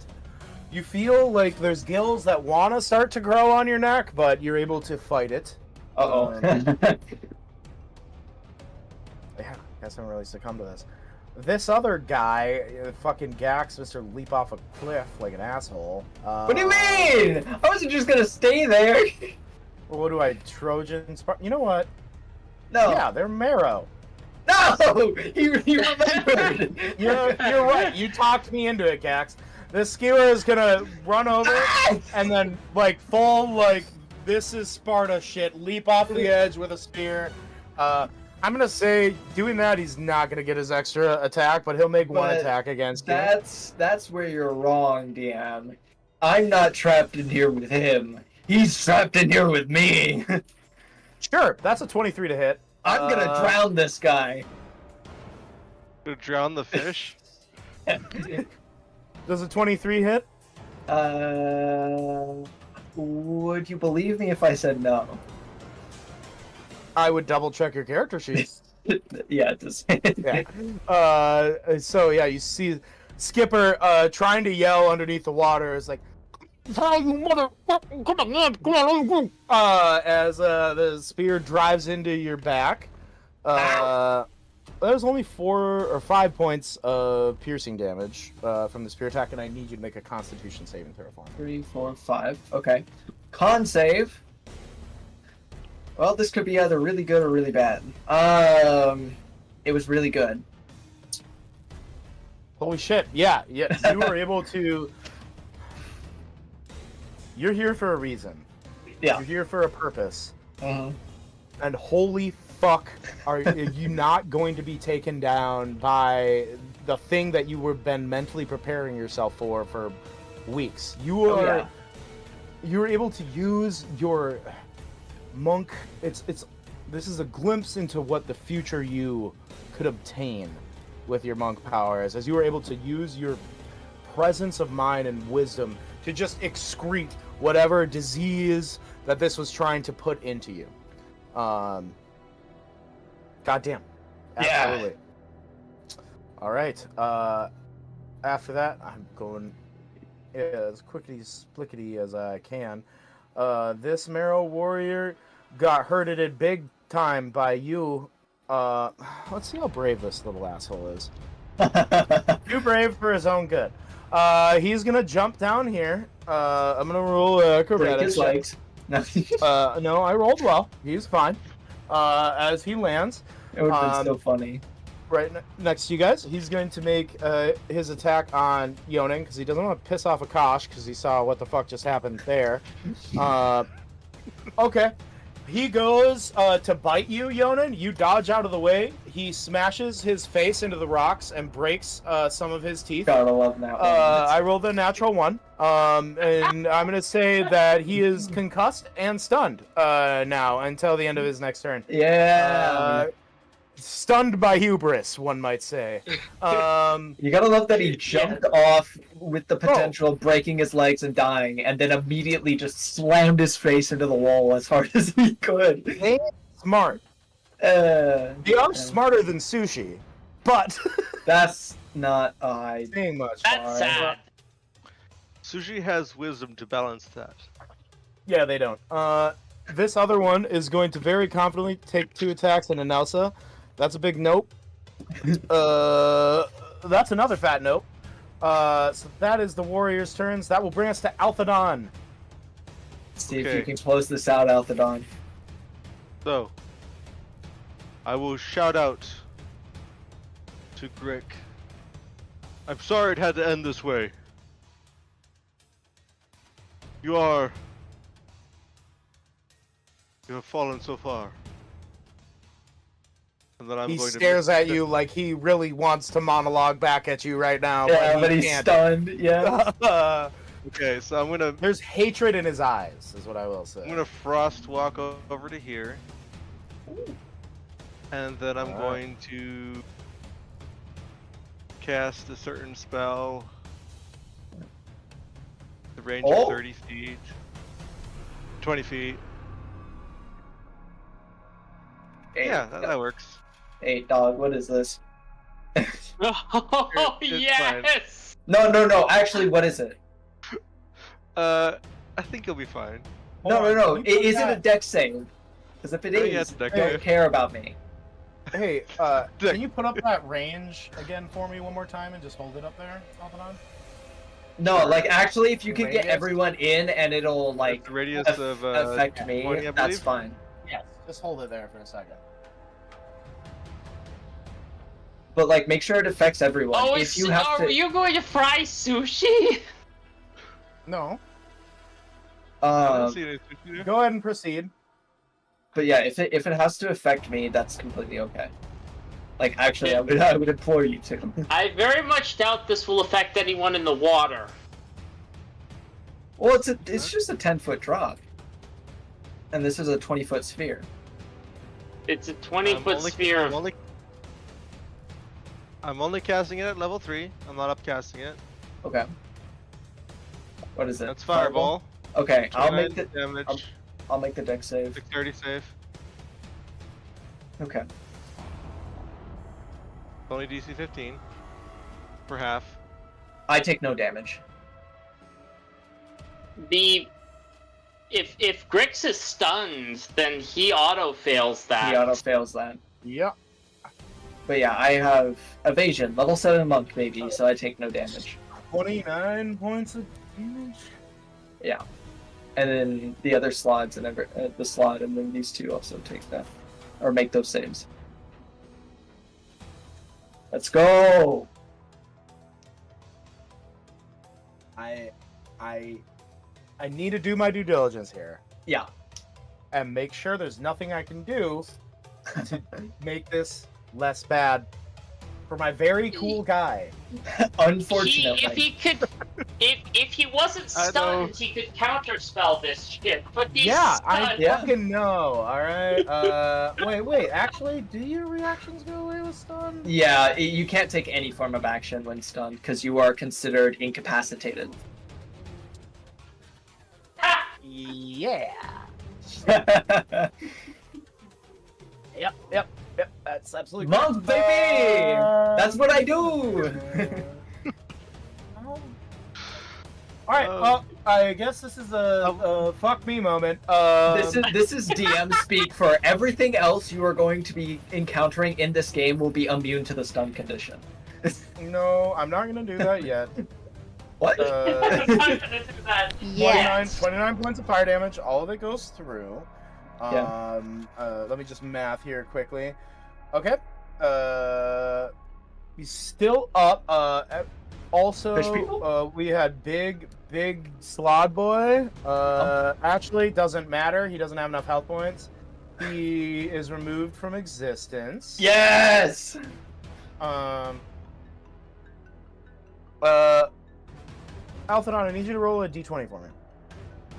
You feel like there's gills that want to start to grow on your neck, but you're able to fight it. Yeah, guess I'm really succumb to this. This other guy, fucking Gax, Mr. Leap off a cliff like an asshole. What do you mean? I wasn't just gonna stay there. What do I Trojan? You know what? No. Yeah, they're Merrow. No! You remembered! You're right. You talked me into it, Gax. This skewer is gonna run over and then, like, full, like, this is Sparta shit, leap off the edge with a spear. I'm gonna say, doing that, he's not gonna get his extra attack, but he'll make one attack against you. That's where you're wrong, DM. I'm not trapped in here with him. He's trapped in here with me. Sure, that's a 23 to hit. I'm gonna drown this guy. To drown the fish. Does a 23 hit? Would you believe me if I said no? I would double check your character sheet. Yeah, just Yeah. So yeah, you see Skipper trying to yell underneath the water. Is like, as the spear drives into your back. There's only 4 or 5 points of piercing damage from the spear attack, and I need you to make a Constitution saving throw for me. 3, 4, 5. Okay. Con save. Well, this could be either really good or really bad. It was really good. Holy shit! Yeah. You were able to. You're here for a reason. Yeah. You're here for a purpose. Uh-huh. And holy fuck, are you not going to be taken down by the thing that you were been mentally preparing yourself for weeks? You were able to use your monk. This is a glimpse into what the future you could obtain with your monk powers, as you were able to use your presence of mind and wisdom to just excrete whatever disease that this was trying to put into you. Goddamn. Absolutely. Yeah. All right. After that, I'm going as quickly-splickety as I can. This Merrow warrior got hurted big time by you. Let's see how brave this little asshole is. Too brave for his own good. He's gonna jump down here. I'm gonna roll acrobatics. Break his legs. No, I rolled well. He's fine. As he lands, It would have been so funny. right next to you guys, he's going to make his attack on Yonin because he doesn't want to piss off Akash because he saw what the fuck just happened there. Okay. He goes to bite you, Yonin. You dodge out of the way. He smashes his face into the rocks and breaks some of his teeth. Gotta love that one. I rolled a natural 1. And I'm going to say that he is concussed and stunned now until the end of his next turn. Yeah. Stunned by hubris, one might say. You gotta love that he jumped off with the potential of breaking his legs and dying, and then immediately just slammed his face into the wall as hard as he could. They smart. They are smarter than Sushi, but That's not saying much. That's sad. Sushi has wisdom to balance that. Yeah, they don't. This other one is going to very confidently take 2 attacks on Anelsa. That's a big nope. That's another fat nope. So that is the warrior's turns. That will bring us to Althadon. See if you can close this out, Althadon. So, I will shout out to Grik. I'm sorry it had to end this way. You have fallen so far. And then I'm He going stares to at you like he really wants to monologue back at you right now. Yeah, but but he he's can't. stunned. Yeah. Okay, so I'm gonna There's hatred in his eyes, is what I will say. I'm gonna frost walk over to here. And then I'm going to cast a certain spell. The range of 30 feet. 20 feet. Yeah, that works. Hey, dog, what is this? Oh, It's yes! No. Actually, what is it? I think you'll be fine. No. Is it a deck save? Because if it Oh, is, yeah, it's a deck don't save. care about me. Hey, can you put up that range again for me one more time and just hold it up there, Alphanon? No, like actually, if you can get Radius? everyone in and it'll like The radius of affect me, 20, I that's believe? fine. Yes. Just hold it there for a second. But like, make sure it affects everyone. Oh, if you have are to, you going to fry sushi? No. I don't see any sushi there. Go ahead and proceed. but yeah, if it has to affect me, that's completely okay. Like, actually, I would implore you to. I very much doubt this will affect anyone in the water. Well, it's just a 10-foot drop, and this is a 20-foot sphere. It's a 20-foot sphere. I'm only casting it at level 3. I'm not upcasting it. Okay. What is it? That's fireball. Okay, I'll 29 make the damage. I'll make the deck save. 630 save. Okay. Only DC 15. For half. I take no damage. If Grix is stunned, then he auto fails that. He auto fails that. Yep. But yeah, I have evasion, level 7 monk baby, so I take no damage. 29 points of damage? Yeah. And then the other slots and the slot, and then these two also take that, or make those saves. Let's go. I need to do my due diligence here Yeah. and make sure there's nothing I can do to make this less bad for my very cool guy. Unfortunately. If he wasn't stunned, he could counterspell this shit. But he's Yeah, I stunned. fucking know. All right. Wait. Actually, do your reactions go away with stun? Yeah, you can't take any form of action when stunned because you are considered incapacitated. Yeah. Yep. That's absolutely Monk baby! That's what I do! All right. Well, I guess this is a fuck me moment. This is DM speak for everything else you are going to be encountering in this game will be immune to the stun condition. No, I'm not gonna do that yet. What? Yes. 29 points of fire damage. All of it goes through. Yeah. Let me just math here quickly. Okay. He's still up. Fish Also, people? we had big Slod Boy. Actually, doesn't matter. He doesn't have enough health points. He is removed from existence. Yes! Alphadon, I need you to roll a d20 for me.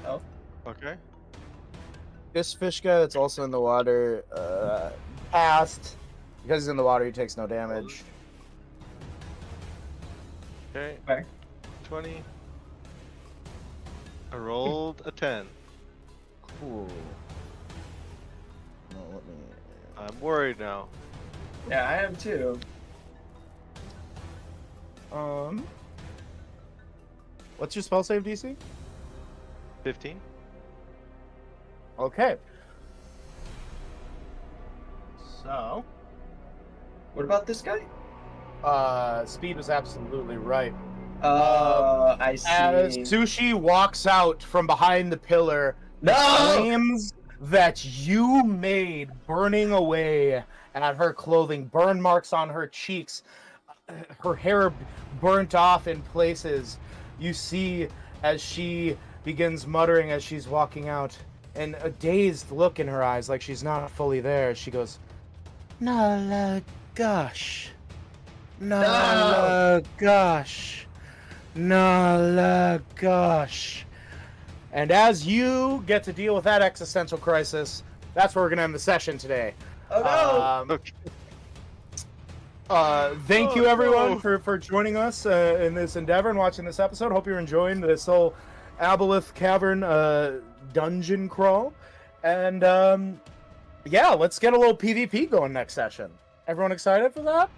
Oh. Okay. This fish guy that's also in the water, passed. Because he's in the water, he takes no damage. Okay. Okay. 20. I rolled a 10. Cool. No, let me... I'm worried now. Yeah, I am too. What's your spell save DC? 15. Okay. So, What about this guy? Speed was absolutely right. I see. As Sushi walks out from behind the pillar, No! that you made burning away at her clothing, burn marks on her cheeks, her hair burnt off in places. You see as she begins muttering as she's walking out, and a dazed look in her eyes like she's not fully there. She goes, Nalagash. Nalagash. Nalagash. And as you get to deal with that existential crisis, that's where we're going to end the session today. Oh no! Thank you everyone for joining us in this endeavor and watching this episode. Hope you're enjoying this whole aboleth cavern dungeon crawl. And yeah, let's get a little PvP going next session. Everyone excited for that?